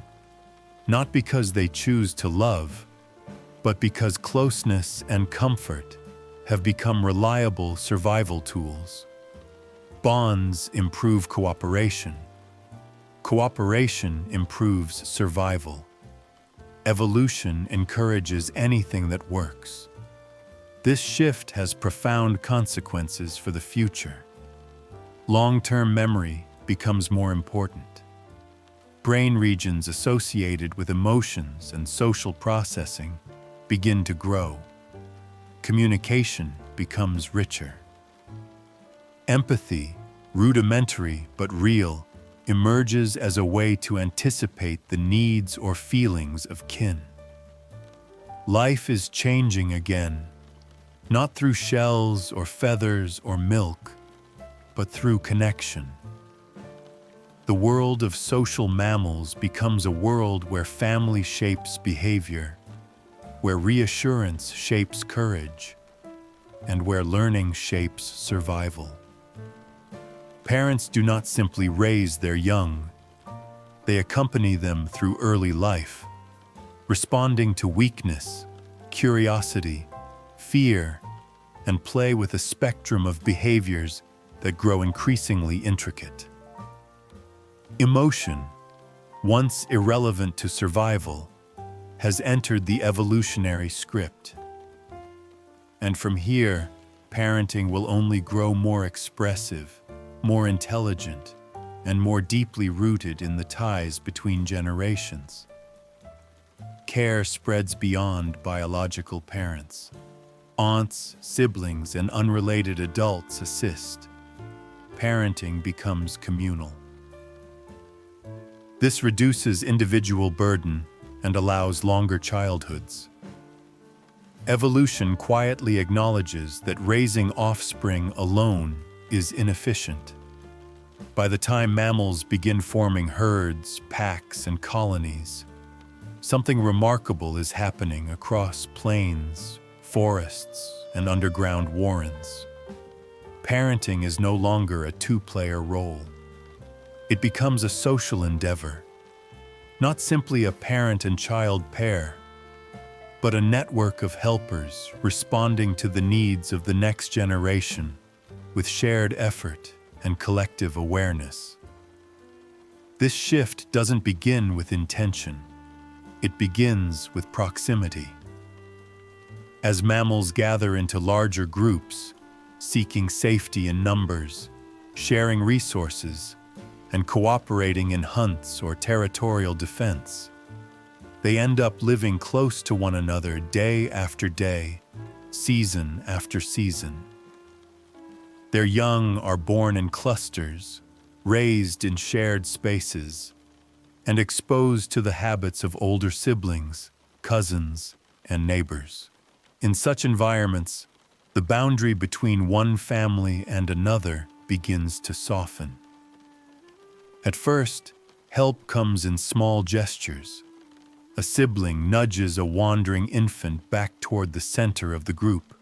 not because they choose to love, but because closeness and comfort have become reliable survival tools. Bonds improve cooperation. Cooperation improves survival. Evolution encourages anything that works. This shift has profound consequences for the future. Long-term memory becomes more important. Brain regions associated with emotions and social processing begin to grow. Communication becomes richer. Empathy, rudimentary but real, emerges as a way to anticipate the needs or feelings of kin. Life is changing again, not through shells or feathers or milk, but through connection. The world of social mammals becomes a world where family shapes behavior, where reassurance shapes courage, and where learning shapes survival. Parents do not simply raise their young, they accompany them through early life, responding to weakness, curiosity, fear, and play with a spectrum of behaviors that grow increasingly intricate. Emotion, once irrelevant to survival, has entered the evolutionary script. And from here, parenting will only grow more expressive, more intelligent, and more deeply rooted in the ties between generations. Care spreads beyond biological parents. Aunts, siblings, and unrelated adults assist. Parenting becomes communal. This reduces individual burden and allows longer childhoods. Evolution quietly acknowledges that raising offspring alone is inefficient. By the time mammals begin forming herds, packs, and colonies, something remarkable is happening across plains, forests, and underground warrens. Parenting is no longer a two-player role. It becomes a social endeavor, not simply a parent and child pair, but a network of helpers responding to the needs of the next generation with shared effort and collective awareness. This shift doesn't begin with intention. It begins with proximity. As mammals gather into larger groups, seeking safety in numbers, sharing resources, and cooperating in hunts or territorial defense, they end up living close to one another day after day, season after season. Their young are born in clusters, raised in shared spaces, and exposed to the habits of older siblings, cousins, and neighbors. In such environments, the boundary between one family and another begins to soften. At first, help comes in small gestures. A sibling nudges a wandering infant back toward the center of the group.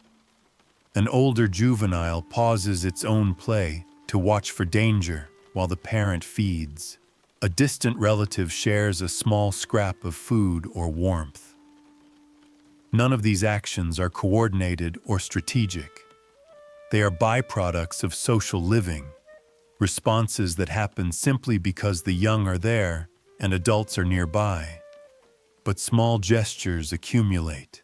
An older juvenile pauses its own play to watch for danger while the parent feeds. A distant relative shares a small scrap of food or warmth. None of these actions are coordinated or strategic. They are byproducts of social living, responses that happen simply because the young are there and adults are nearby. But small gestures accumulate.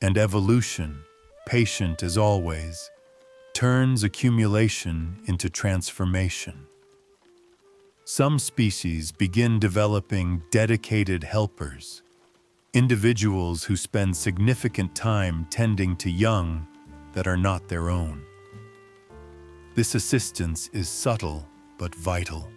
And evolution, patient as always, turns accumulation into transformation. Some species begin developing dedicated helpers, individuals who spend significant time tending to young that are not their own. This assistance is subtle but vital.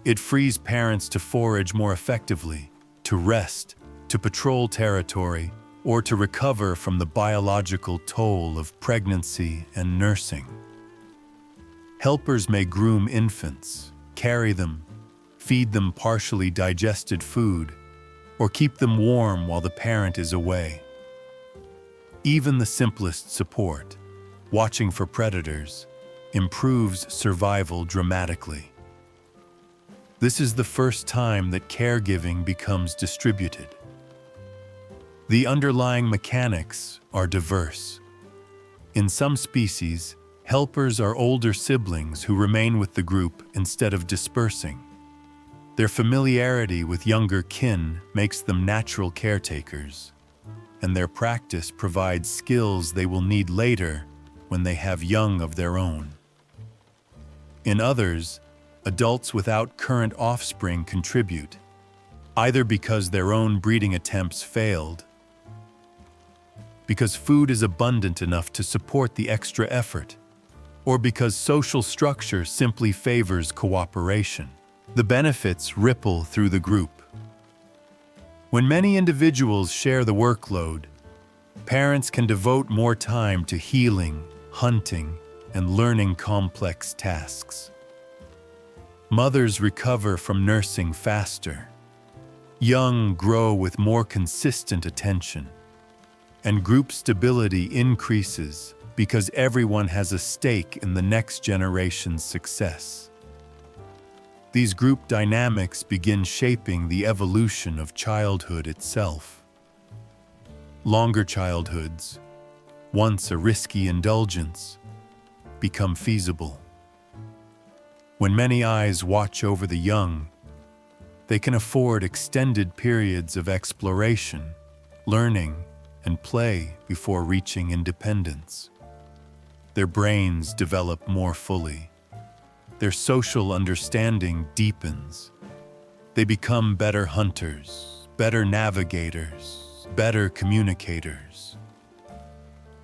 It frees parents to forage more effectively, to rest, to patrol territory, or to recover from the biological toll of pregnancy and nursing. Helpers may groom infants, carry them, feed them partially digested food, or keep them warm while the parent is away. Even the simplest support, watching for predators, improves survival dramatically. This is the first time that caregiving becomes distributed. The underlying mechanics are diverse. In some species, helpers are older siblings who remain with the group instead of dispersing. Their familiarity with younger kin makes them natural caretakers, and their practice provides skills they will need later when they have young of their own. In others, adults without current offspring contribute, either because their own breeding attempts failed, because food is abundant enough to support the extra effort, or because social structure simply favors cooperation. The benefits ripple through the group. When many individuals share the workload, parents can devote more time to healing, hunting, and learning complex tasks. Mothers recover from nursing faster. Young grow with more consistent attention. And group stability increases because everyone has a stake in the next generation's success. These group dynamics begin shaping the evolution of childhood itself. Longer childhoods, once a risky indulgence, become feasible. When many eyes watch over the young, they can afford extended periods of exploration, learning, and play before reaching independence. Their brains develop more fully. Their social understanding deepens. They become better hunters, better navigators, better communicators.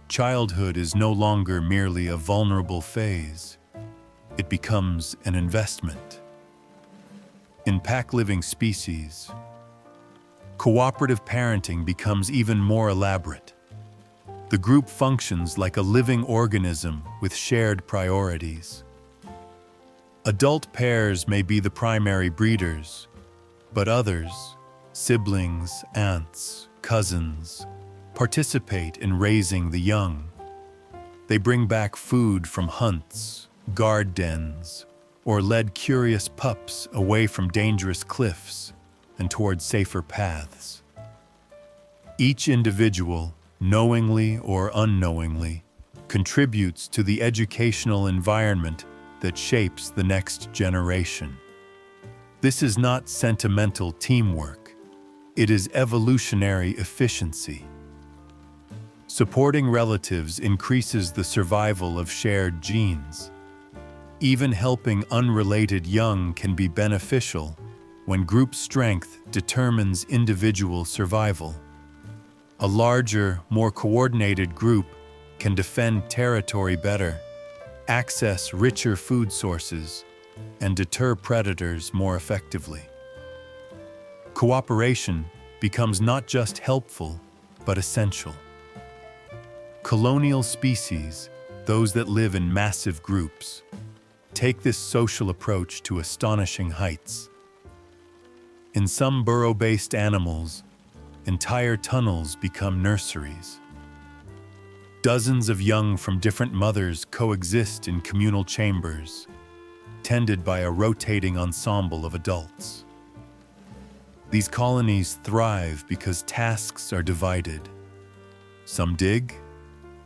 Childhood is no longer merely a vulnerable phase. It becomes an investment. In pack-living species, cooperative parenting becomes even more elaborate. The group functions like a living organism with shared priorities. Adult pairs may be the primary breeders, but others, siblings, aunts, cousins, participate in raising the young. They bring back food from hunts, guard dens, or lead curious pups away from dangerous cliffs and toward safer paths. Each individual, knowingly or unknowingly, contributes to the educational environment that shapes the next generation. This is not sentimental teamwork. It is evolutionary efficiency. Supporting relatives increases the survival of shared genes. Even helping unrelated young can be beneficial when group strength determines individual survival. A larger, more coordinated group can defend territory better, access richer food sources, and deter predators more effectively. Cooperation becomes not just helpful, but essential. Colonial species, those that live in massive groups, take this social approach to astonishing heights. In some burrow-based animals, entire tunnels become nurseries. Dozens of young from different mothers coexist in communal chambers, tended by a rotating ensemble of adults. These colonies thrive because tasks are divided. Some dig,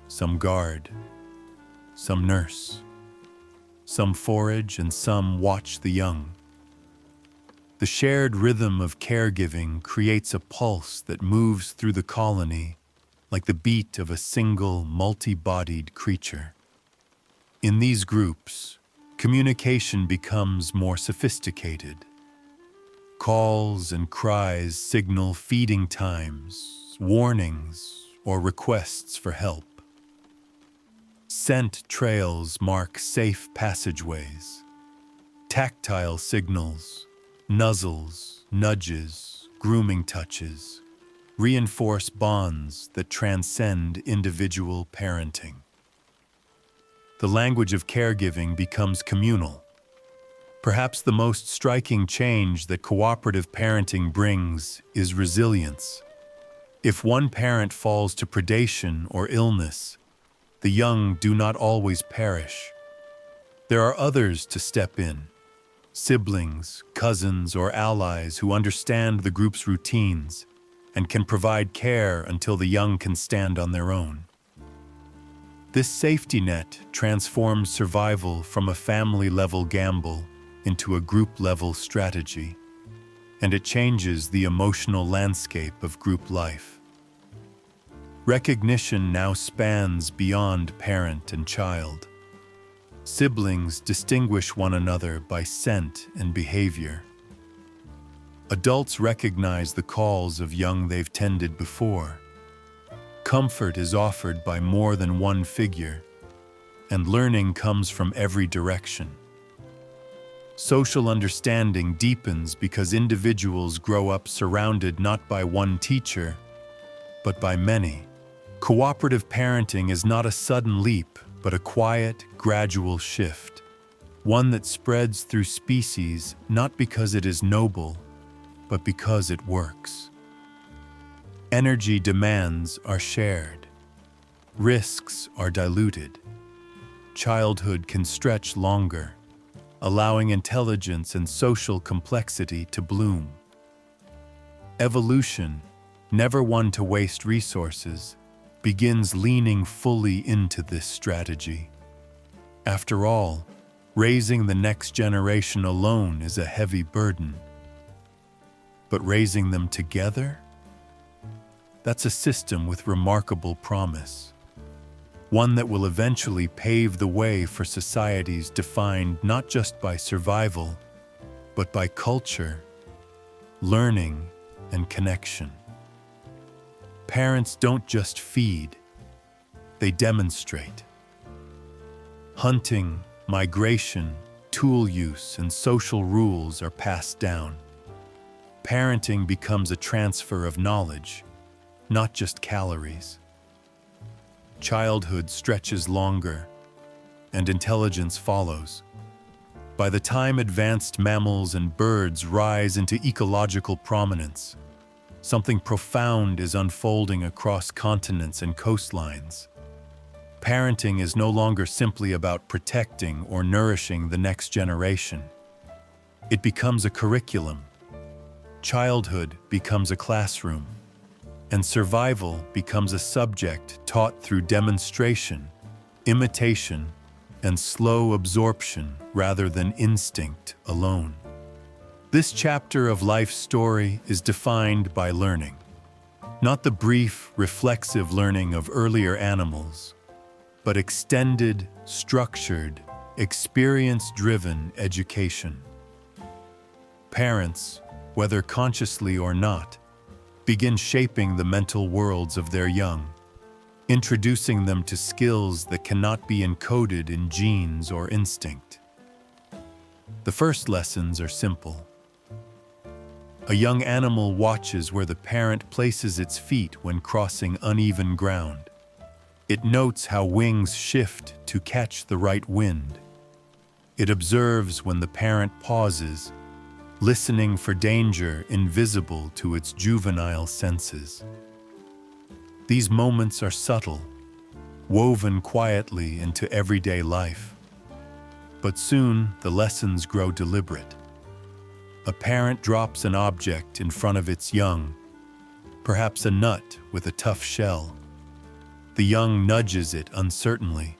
some guard, some nurse, some forage, and some watch the young. The shared rhythm of caregiving creates a pulse that moves through the colony like the beat of a single, multi-bodied creature. In these groups, communication becomes more sophisticated. Calls and cries signal feeding times, warnings, or requests for help. Scent trails mark safe passageways. Tactile signals, nuzzles, nudges, grooming touches, reinforce bonds that transcend individual parenting. The language of caregiving becomes communal. Perhaps the most striking change that cooperative parenting brings is resilience. If one parent falls to predation or illness, the young do not always perish. There are others to step in, siblings, cousins, or allies who understand the group's routines and can provide care until the young can stand on their own. This safety net transforms survival from a family-level gamble into a group-level strategy, and it changes the emotional landscape of group life. Recognition now spans beyond parent and child. Siblings distinguish one another by scent and behavior. Adults recognize the calls of young they've tended before. Comfort is offered by more than one figure, and learning comes from every direction. Social understanding deepens because individuals grow up surrounded not by one teacher, but by many. Cooperative parenting is not a sudden leap, but a quiet, gradual shift, one that spreads through species not because it is noble, but because it works. Energy demands are shared. Risks are diluted. Childhood can stretch longer, allowing intelligence and social complexity to bloom. Evolution, never one to waste resources, begins leaning fully into this strategy. After all, raising the next generation alone is a heavy burden. But raising them together? That's a system with remarkable promise. One that will eventually pave the way for societies defined not just by survival, but by culture, learning, and connection. Parents don't just feed, they demonstrate. Hunting, migration, tool use, and social rules are passed down. Parenting becomes a transfer of knowledge, not just calories. Childhood stretches longer, and intelligence follows. By the time advanced mammals and birds rise into ecological prominence, something profound is unfolding across continents and coastlines. Parenting is no longer simply about protecting or nourishing the next generation. It becomes a curriculum. Childhood becomes a classroom, and survival becomes a subject taught through demonstration, imitation, and slow absorption rather than instinct alone. This chapter of life's story is defined by learning, not the brief, reflexive learning of earlier animals, but extended, structured, experience-driven education. Parents, whether consciously or not, begin shaping the mental worlds of their young, introducing them to skills that cannot be encoded in genes or instinct. The first lessons are simple. A young animal watches where the parent places its feet when crossing uneven ground. It notes how wings shift to catch the right wind. It observes when the parent pauses, listening for danger invisible to its juvenile senses. These moments are subtle, woven quietly into everyday life. But soon, the lessons grow deliberate. A parent drops an object in front of its young, perhaps a nut with a tough shell. The young nudges it uncertainly.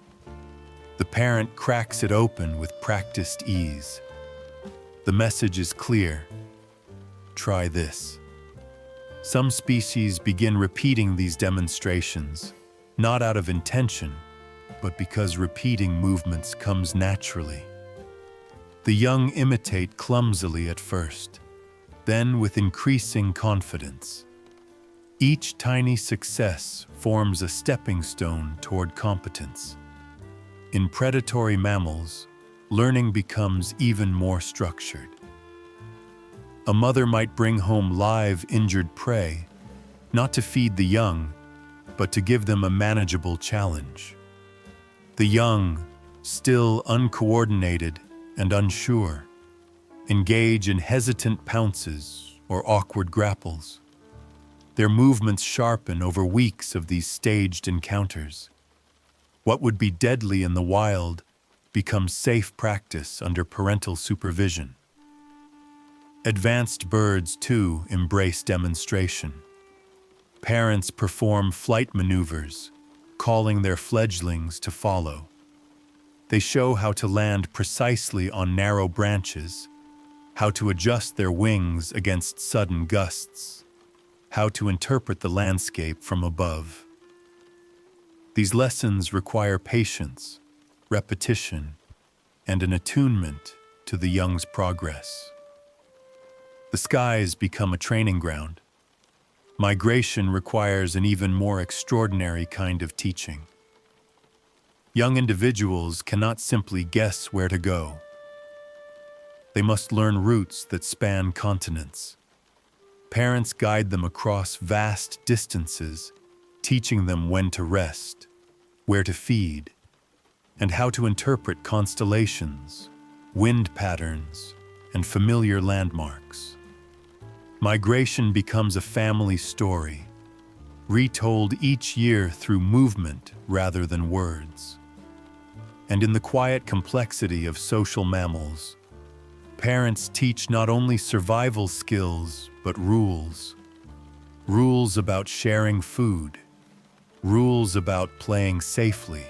The parent cracks it open with practiced ease. The message is clear. Try this. Some species begin repeating these demonstrations, not out of intention, but because repeating movements comes naturally. The young imitate clumsily at first, then with increasing confidence. Each tiny success forms a stepping stone toward competence. In predatory mammals, learning becomes even more structured. A mother might bring home live, injured prey, not to feed the young, but to give them a manageable challenge. The young, still uncoordinated and unsure, engage in hesitant pounces or awkward grapples. Their movements sharpen over weeks of these staged encounters. What would be deadly in the wild becomes safe practice under parental supervision. Advanced birds, too, embrace demonstration. Parents perform flight maneuvers, calling their fledglings to follow. They show how to land precisely on narrow branches, how to adjust their wings against sudden gusts, how to interpret the landscape from above. These lessons require patience, repetition, and an attunement to the young's progress. The skies become a training ground. Migration requires an even more extraordinary kind of teaching. Young individuals cannot simply guess where to go. They must learn routes that span continents. Parents guide them across vast distances, teaching them when to rest, where to feed, and how to interpret constellations, wind patterns, and familiar landmarks. Migration becomes a family story, retold each year through movement rather than words. And in the quiet complexity of social mammals, parents teach not only survival skills, but rules. Rules about sharing food, rules about playing safely,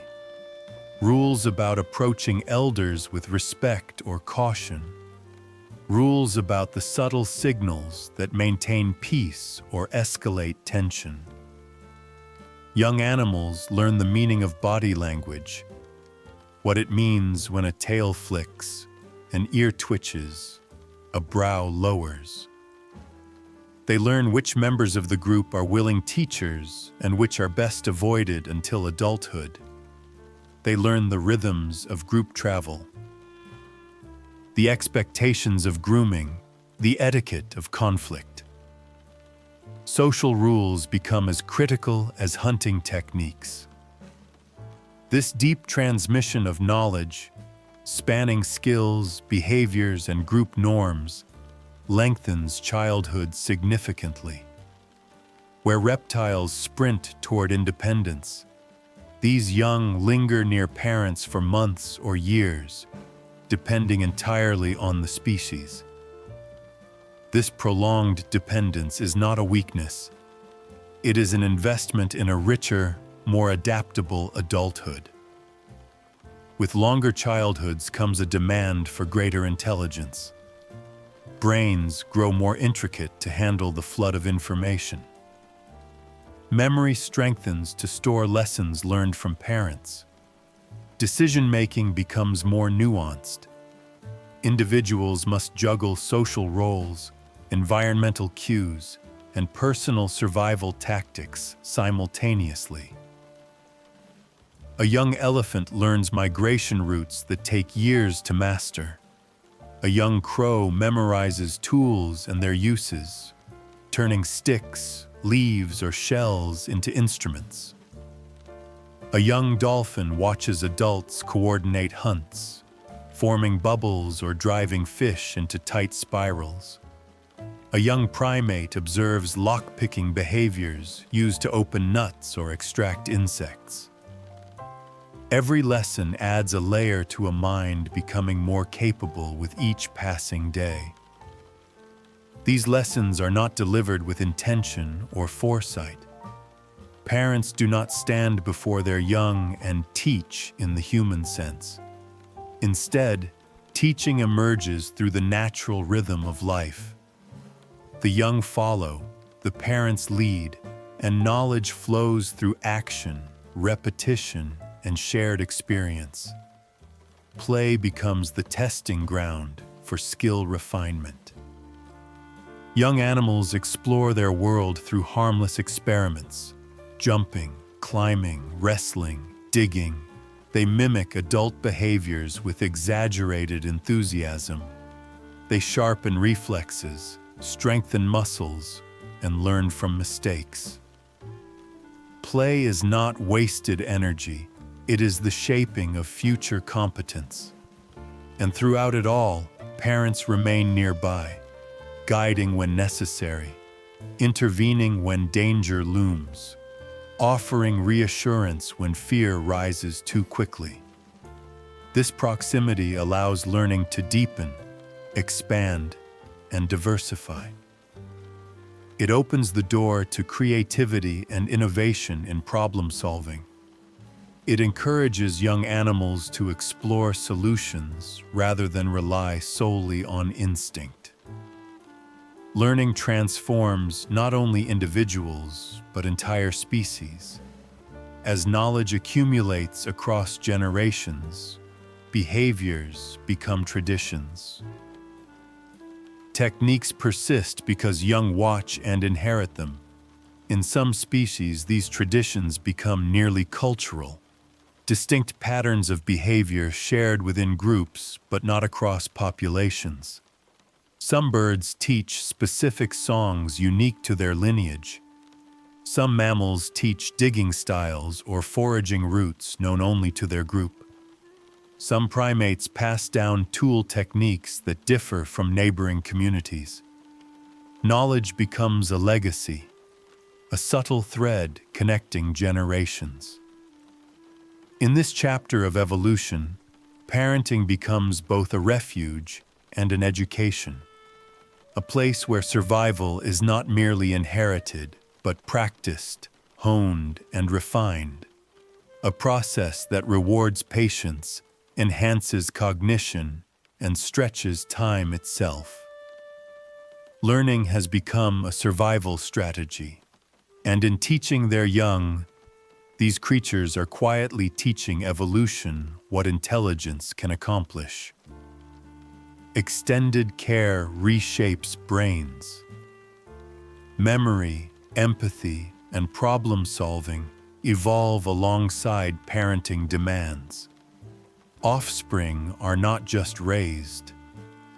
rules about approaching elders with respect or caution, rules about the subtle signals that maintain peace or escalate tension. Young animals learn the meaning of body language, what it means when a tail flicks, an ear twitches, a brow lowers. They learn which members of the group are willing teachers and which are best avoided until adulthood. They learn the rhythms of group travel, the expectations of grooming, the etiquette of conflict. Social rules become as critical as hunting techniques. This deep transmission of knowledge, spanning skills, behaviors, and group norms, lengthens childhood significantly. Where reptiles sprint toward independence, these young linger near parents for months or years, depending entirely on the species. This prolonged dependence is not a weakness. It is an investment in a richer, more adaptable adulthood. With longer childhoods comes a demand for greater intelligence. Brains grow more intricate to handle the flood of information. Memory strengthens to store lessons learned from parents. Decision-making becomes more nuanced. Individuals must juggle social roles, environmental cues, and personal survival tactics simultaneously. A young elephant learns migration routes that take years to master. A young crow memorizes tools and their uses, turning sticks, leaves, or shells into instruments. A young dolphin watches adults coordinate hunts, forming bubbles or driving fish into tight spirals. A young primate observes lock-picking behaviors used to open nuts or extract insects. Every lesson adds a layer to a mind becoming more capable with each passing day. These lessons are not delivered with intention or foresight. Parents do not stand before their young and teach in the human sense. Instead, teaching emerges through the natural rhythm of life. The young follow, the parents lead, and knowledge flows through action, repetition, and shared experience. Play becomes the testing ground for skill refinement. Young animals explore their world through harmless experiments, jumping, climbing, wrestling, digging. They mimic adult behaviors with exaggerated enthusiasm. They sharpen reflexes, strengthen muscles, and learn from mistakes. Play is not wasted energy. It is the shaping of future competence. And throughout it all, parents remain nearby, guiding when necessary, intervening when danger looms, offering reassurance when fear rises too quickly. This proximity allows learning to deepen, expand, and diversify. It opens the door to creativity and innovation in problem solving. It encourages young animals to explore solutions rather than rely solely on instinct. Learning transforms not only individuals, but entire species. As knowledge accumulates across generations, behaviors become traditions. Techniques persist because young watch and inherit them. In some species, these traditions become nearly cultural. Distinct patterns of behavior shared within groups, but not across populations. Some birds teach specific songs unique to their lineage. Some mammals teach digging styles or foraging routes known only to their group. Some primates pass down tool techniques that differ from neighboring communities. Knowledge becomes a legacy, a subtle thread connecting generations. In this chapter of evolution, parenting becomes both a refuge and an education, a place where survival is not merely inherited, but practiced, honed, and refined, a process that rewards patience, enhances cognition, and stretches time itself. Learning has become a survival strategy, and in teaching their young, these creatures are quietly teaching evolution what intelligence can accomplish. Extended care reshapes brains. Memory, empathy, and problem-solving evolve alongside parenting demands. Offspring are not just raised,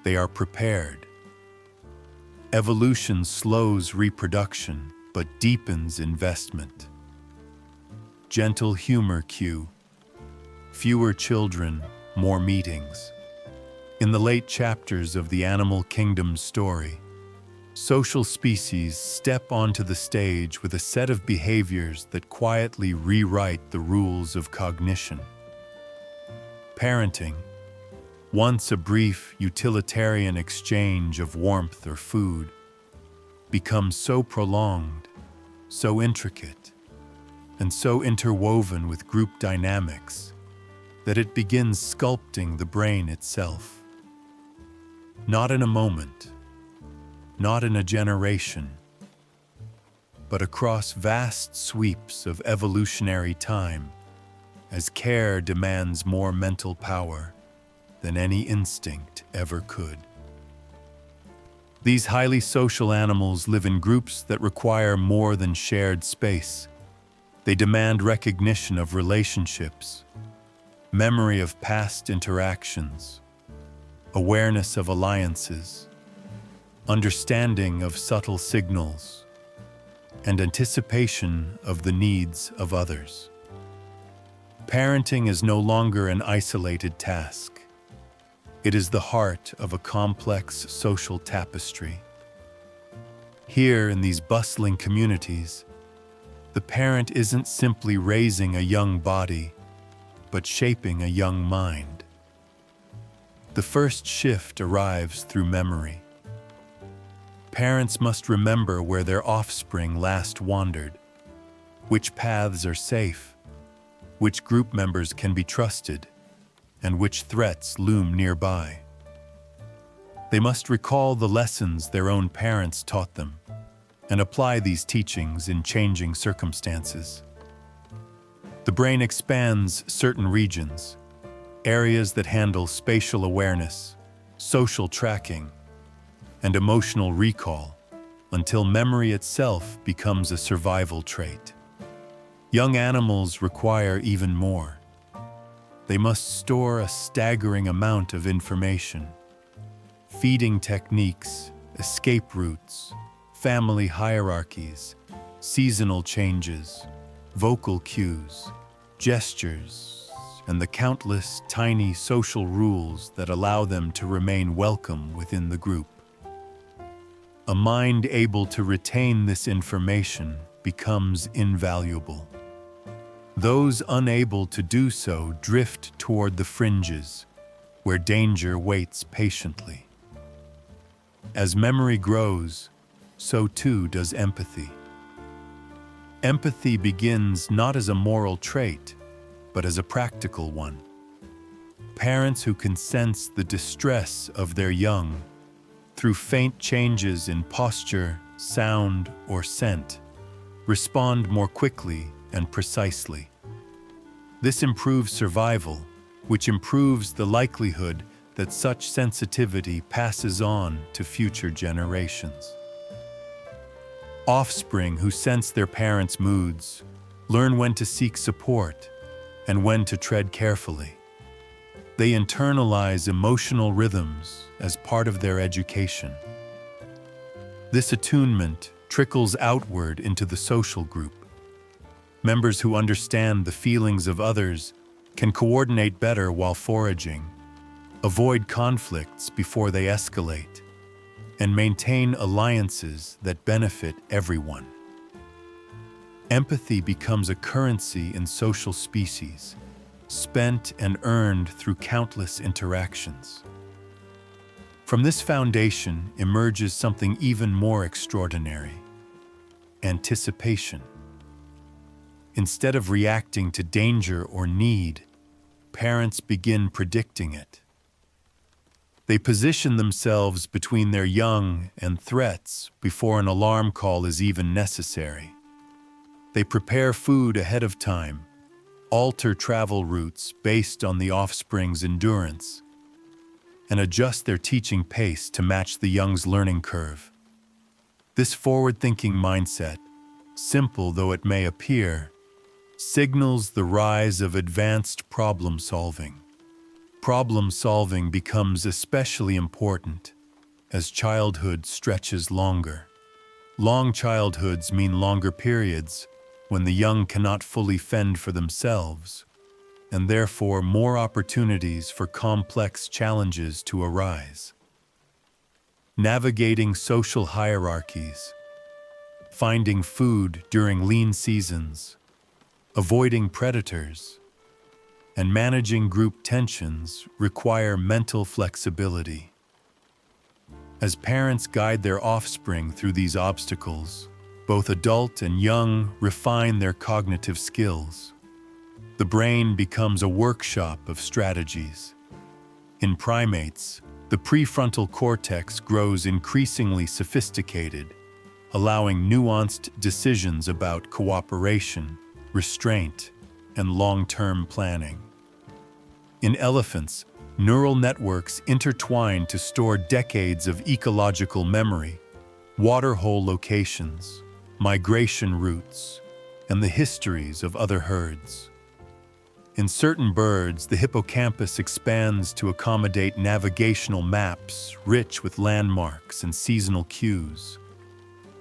they are prepared. Evolution slows reproduction, but deepens investment. Gentle humor cue. Fewer children, more meetings. In the late chapters of the animal kingdom story, social species step onto the stage with a set of behaviors that quietly rewrite the rules of cognition. Parenting, once a brief utilitarian exchange of warmth or food, becomes so prolonged, so intricate, and so interwoven with group dynamics that it begins sculpting the brain itself. Not in a moment, not in a generation, but across vast sweeps of evolutionary time, as care demands more mental power than any instinct ever could. These highly social animals live in groups that require more than shared space. They demand recognition of relationships, memory of past interactions, awareness of alliances, understanding of subtle signals, and anticipation of the needs of others. Parenting is no longer an isolated task. It is the heart of a complex social tapestry. Here, in these bustling communities, the parent isn't simply raising a young body, but shaping a young mind. The first shift arrives through memory. Parents must remember where their offspring last wandered, which paths are safe, which group members can be trusted, and which threats loom nearby. They must recall the lessons their own parents taught them and apply these teachings in changing circumstances. The brain expands certain regions, areas that handle spatial awareness, social tracking, and emotional recall, until memory itself becomes a survival trait. Young animals require even more. They must store a staggering amount of information. Feeding techniques, escape routes, family hierarchies, seasonal changes, vocal cues, gestures, and the countless tiny social rules that allow them to remain welcome within the group. A mind able to retain this information becomes invaluable. Those unable to do so drift toward the fringes, where danger waits patiently. As memory grows, so too does empathy. Empathy begins not as a moral trait, but as a practical one. Parents who can sense the distress of their young through faint changes in posture, sound, or scent, respond more quickly and precisely. This improves survival, which improves the likelihood that such sensitivity passes on to future generations. Offspring who sense their parents' moods learn when to seek support and when to tread carefully. They internalize emotional rhythms as part of their education. This attunement trickles outward into the social group. Members who understand the feelings of others can coordinate better while foraging, avoid conflicts before they escalate, and maintain alliances that benefit everyone. Empathy becomes a currency in social species, spent and earned through countless interactions. From this foundation emerges something even more extraordinary: anticipation. Instead of reacting to danger or need, parents begin predicting it. They position themselves between their young and threats before an alarm call is even necessary. They prepare food ahead of time, alter travel routes based on the offspring's endurance, and adjust their teaching pace to match the young's learning curve. This forward-thinking mindset, simple though it may appear, signals the rise of advanced problem solving. Problem solving becomes especially important as childhood stretches longer. Long childhoods mean longer periods when the young cannot fully fend for themselves, and therefore more opportunities for complex challenges to arise. Navigating social hierarchies, finding food during lean seasons, avoiding predators, and managing group tensions require mental flexibility. As parents guide their offspring through these obstacles, both adult and young refine their cognitive skills. The brain becomes a workshop of strategies. In primates, the prefrontal cortex grows increasingly sophisticated, allowing nuanced decisions about cooperation, restraint, and long-term planning. In elephants, neural networks intertwine to store decades of ecological memory, waterhole locations, migration routes, and the histories of other herds. In certain birds, the hippocampus expands to accommodate navigational maps rich with landmarks and seasonal cues.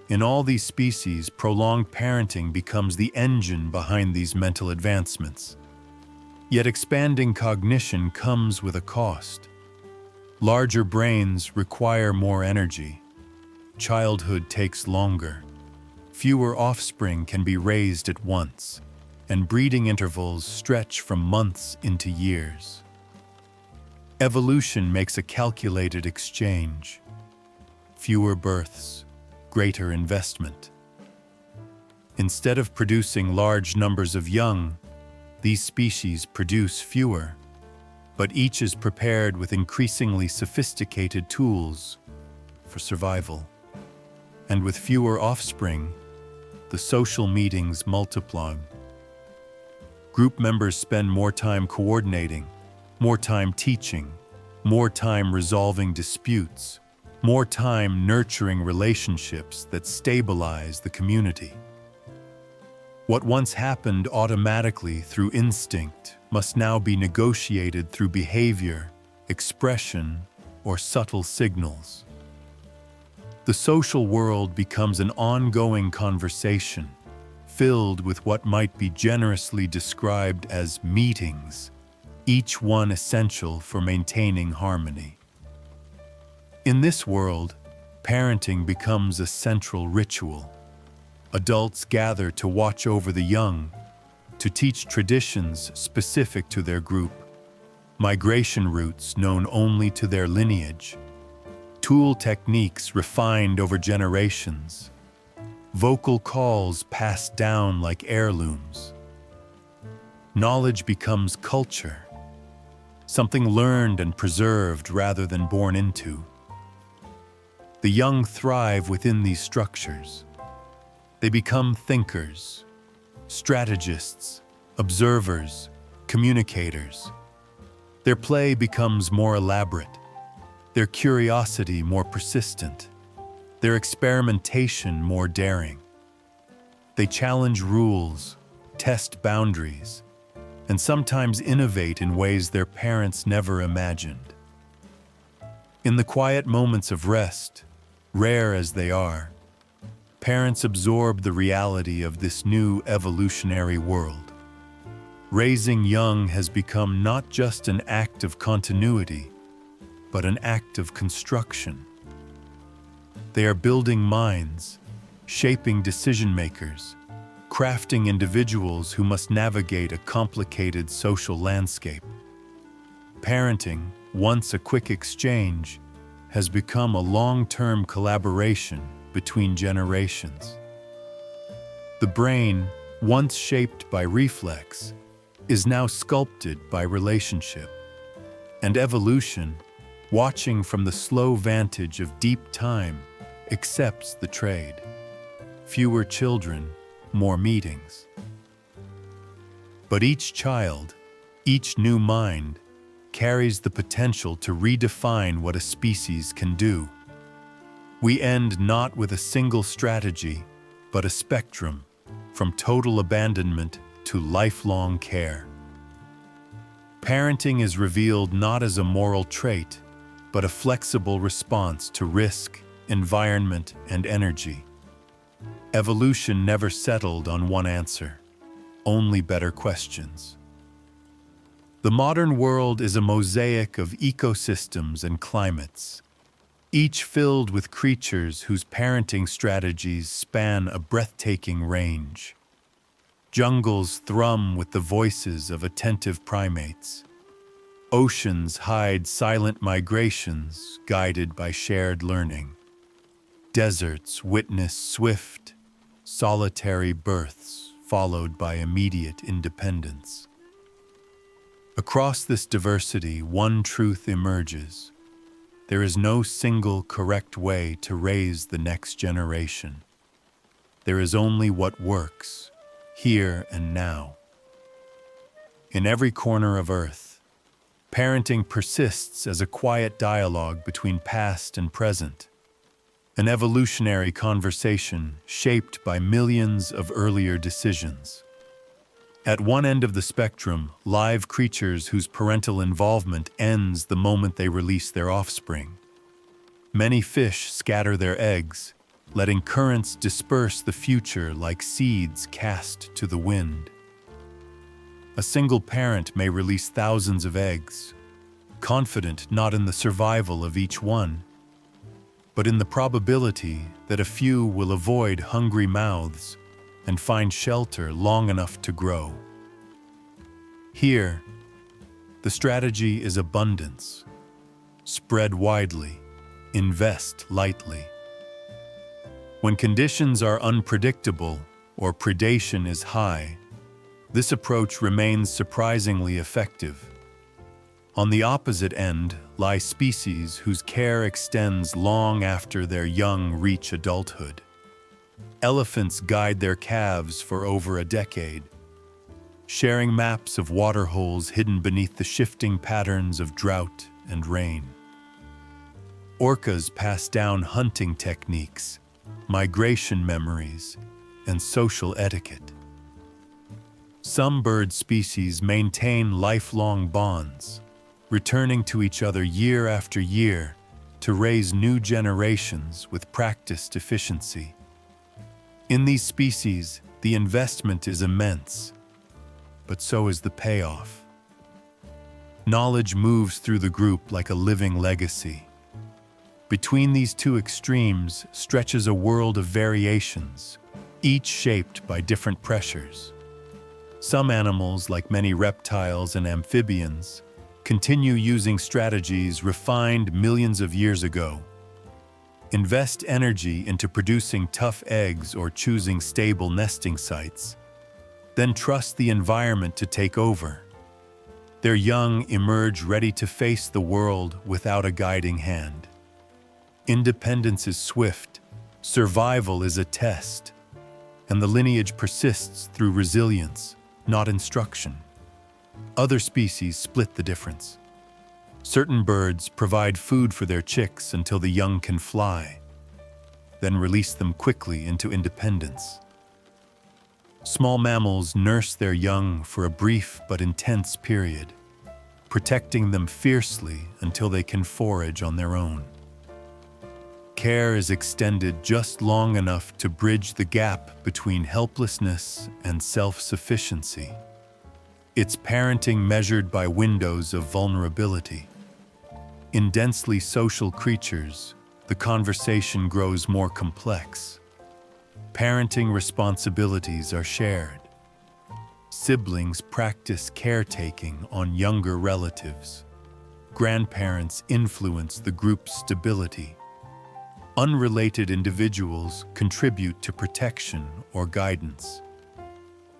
In all these species, prolonged parenting becomes the engine behind these mental advancements. Yet expanding cognition comes with a cost. Larger brains require more energy. Childhood takes longer. Fewer offspring can be raised at once, and breeding intervals stretch from months into years. Evolution makes a calculated exchange. Fewer births, greater investment. Instead of producing large numbers of young, these species produce fewer, but each is prepared with increasingly sophisticated tools for survival. And with fewer offspring, the social meetings multiply. Group members spend more time coordinating, more time teaching, more time resolving disputes, more time nurturing relationships that stabilize the community. What once happened automatically through instinct must now be negotiated through behavior, expression, or subtle signals. The social world becomes an ongoing conversation, filled with what might be generously described as meetings, each one essential for maintaining harmony. In this world, parenting becomes a central ritual. Adults gather to watch over the young, to teach traditions specific to their group, migration routes known only to their lineage, tool techniques refined over generations, vocal calls passed down like heirlooms. Knowledge becomes culture, something learned and preserved rather than born into. The young thrive within these structures. They become thinkers, strategists, observers, communicators. Their play becomes more elaborate, their curiosity more persistent, their experimentation more daring. They challenge rules, test boundaries, and sometimes innovate in ways their parents never imagined. In the quiet moments of rest, rare as they are, parents absorb the reality of this new evolutionary world. Raising young has become not just an act of continuity, but an act of construction. They are building minds, shaping decision-makers, crafting individuals who must navigate a complicated social landscape. Parenting, once a quick exchange, has become a long-term collaboration between generations. The brain, once shaped by reflex, is now sculpted by relationship. And evolution, watching from the slow vantage of deep time, accepts the trade. Fewer children, more meetings. But each child, each new mind, carries the potential to redefine what a species can do. We end not with a single strategy, but a spectrum, from total abandonment to lifelong care. Parenting is revealed not as a moral trait, but a flexible response to risk, environment, and energy. Evolution never settled on one answer, only better questions. The modern world is a mosaic of ecosystems and climates, each filled with creatures whose parenting strategies span a breathtaking range. Jungles thrum with the voices of attentive primates. Oceans hide silent migrations guided by shared learning. Deserts witness swift, solitary births followed by immediate independence. Across this diversity, one truth emerges. There is no single correct way to raise the next generation. There is only what works, here and now. In every corner of Earth, parenting persists as a quiet dialogue between past and present, an evolutionary conversation shaped by millions of earlier decisions. At one end of the spectrum, live creatures whose parental involvement ends the moment they release their offspring. Many fish scatter their eggs, letting currents disperse the future like seeds cast to the wind. A single parent may release thousands of eggs, confident not in the survival of each one, but in the probability that a few will avoid hungry mouths and find shelter long enough to grow. Here, the strategy is abundance. Spread widely, invest lightly. When conditions are unpredictable or predation is high, this approach remains surprisingly effective. On the opposite end lie species whose care extends long after their young reach adulthood. Elephants guide their calves for over a decade, sharing maps of waterholes hidden beneath the shifting patterns of drought and rain. Orcas pass down hunting techniques, migration memories, and social etiquette. Some bird species maintain lifelong bonds, returning to each other year after year to raise new generations with practiced efficiency. In these species, the investment is immense, but so is the payoff. Knowledge moves through the group like a living legacy. Between these two extremes stretches a world of variations, each shaped by different pressures. Some animals, like many reptiles and amphibians, continue using strategies refined millions of years ago. Invest energy into producing tough eggs or choosing stable nesting sites. Then trust the environment to take over. Their young emerge ready to face the world without a guiding hand. Independence is swift, survival is a test, and the lineage persists through resilience, not instruction. Other species split the difference. Certain birds provide food for their chicks until the young can fly, then release them quickly into independence. Small mammals nurse their young for a brief but intense period, protecting them fiercely until they can forage on their own. Care is extended just long enough to bridge the gap between helplessness and self-sufficiency. It's parenting measured by windows of vulnerability. In densely social creatures, the conversation grows more complex. Parenting responsibilities are shared. Siblings practice caretaking on younger relatives. Grandparents influence the group's stability. Unrelated individuals contribute to protection or guidance.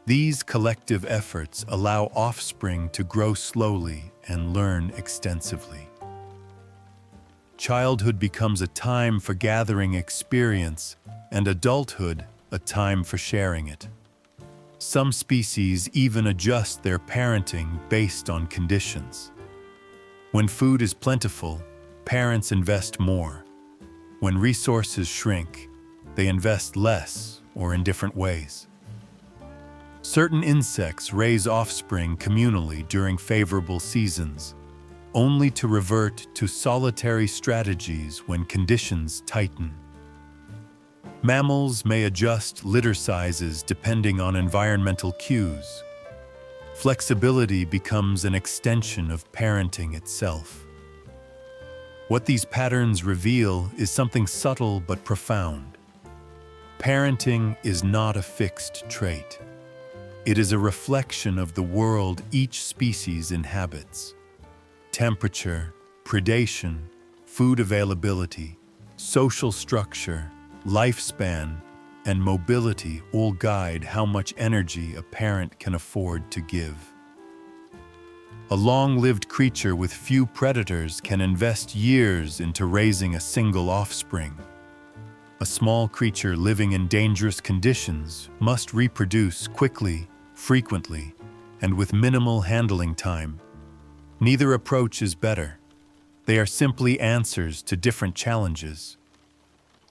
These collective efforts allow offspring to grow slowly and learn extensively. Childhood becomes a time for gathering experience, and adulthood a time for sharing it. Some species even adjust their parenting based on conditions. When food is plentiful, parents invest more. When resources shrink, they invest less or in different ways. Certain insects raise offspring communally during favorable seasons, only to revert to solitary strategies when conditions tighten. Mammals may adjust litter sizes depending on environmental cues. Flexibility becomes an extension of parenting itself. What these patterns reveal is something subtle but profound. Parenting is not a fixed trait. It is a reflection of the world each species inhabits. Temperature, predation, food availability, social structure, lifespan, and mobility all guide how much energy a parent can afford to give. A long-lived creature with few predators can invest years into raising a single offspring. A small creature living in dangerous conditions must reproduce quickly, frequently, and with minimal handling time. Neither approach is better. They are simply answers to different challenges.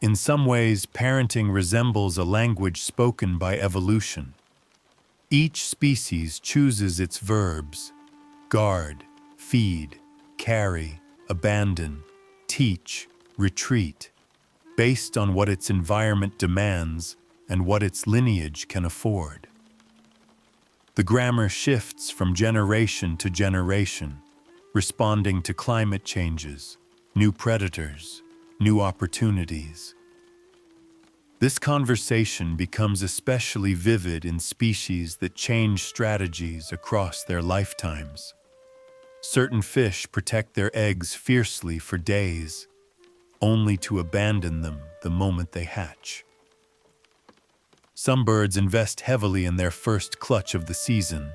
In some ways, parenting resembles a language spoken by evolution. Each species chooses its verbs: guard, feed, carry, abandon, teach, retreat, based on what its environment demands and what its lineage can afford. The grammar shifts from generation to generation, responding to climate changes, new predators, new opportunities. This conversation becomes especially vivid in species that change strategies across their lifetimes. Certain fish protect their eggs fiercely for days, only to abandon them the moment they hatch. Some birds invest heavily in their first clutch of the season,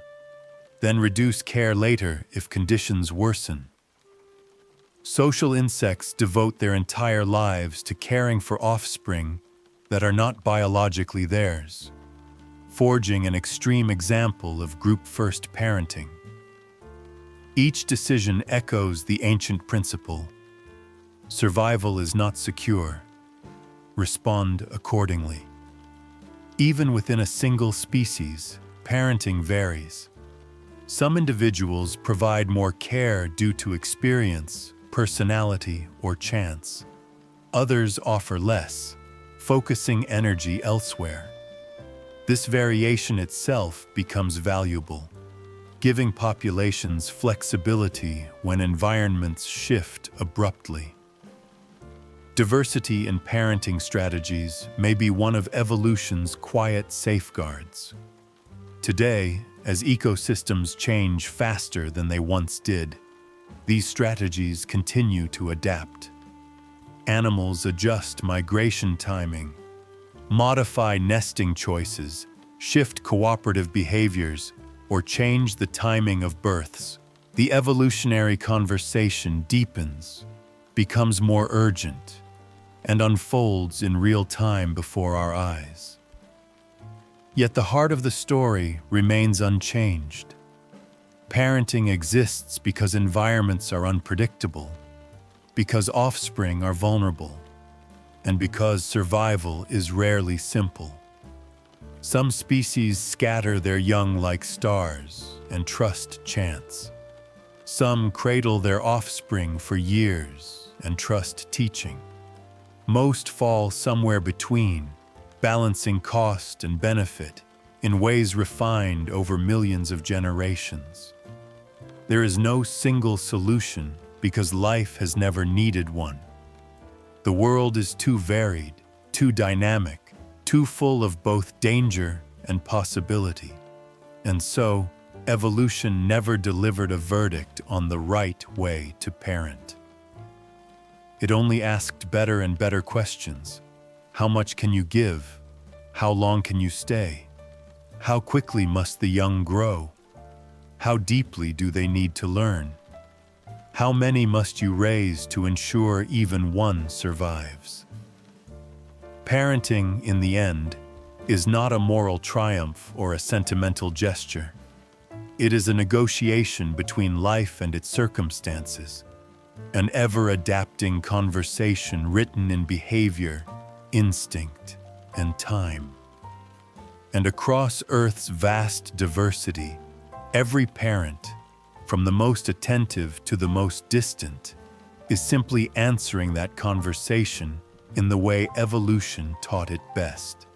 then reduce care later if conditions worsen. Social insects devote their entire lives to caring for offspring that are not biologically theirs, forging an extreme example of group-first parenting. Each decision echoes the ancient principle: survival is not secure. Respond accordingly. Even within a single species, parenting varies. Some individuals provide more care due to experience, personality, or chance. Others offer less, focusing energy elsewhere. This variation itself becomes valuable, giving populations flexibility when environments shift abruptly. Diversity in parenting strategies may be one of evolution's quiet safeguards. Today, as ecosystems change faster than they once did, these strategies continue to adapt. Animals adjust migration timing, modify nesting choices, shift cooperative behaviors, or change the timing of births. The evolutionary conversation deepens, becomes more urgent, and unfolds in real time before our eyes. Yet the heart of the story remains unchanged. Parenting exists because environments are unpredictable, because offspring are vulnerable, and because survival is rarely simple. Some species scatter their young like stars and trust chance. Some cradle their offspring for years and trust teaching. Most fall somewhere between, balancing cost and benefit in ways refined over millions of generations. There is no single solution because life has never needed one. The world is too varied, too dynamic, too full of both danger and possibility. And so, evolution never delivered a verdict on the right way to parent. It only asked better and better questions. How much can you give? How long can you stay? How quickly must the young grow? How deeply do they need to learn? How many must you raise to ensure even one survives? Parenting, in the end, is not a moral triumph or a sentimental gesture. It is a negotiation between life and its circumstances, an ever-adapting conversation written in behavior, instinct, and time. And across Earth's vast diversity, every parent, from the most attentive to the most distant, is simply answering that conversation in the way evolution taught it best.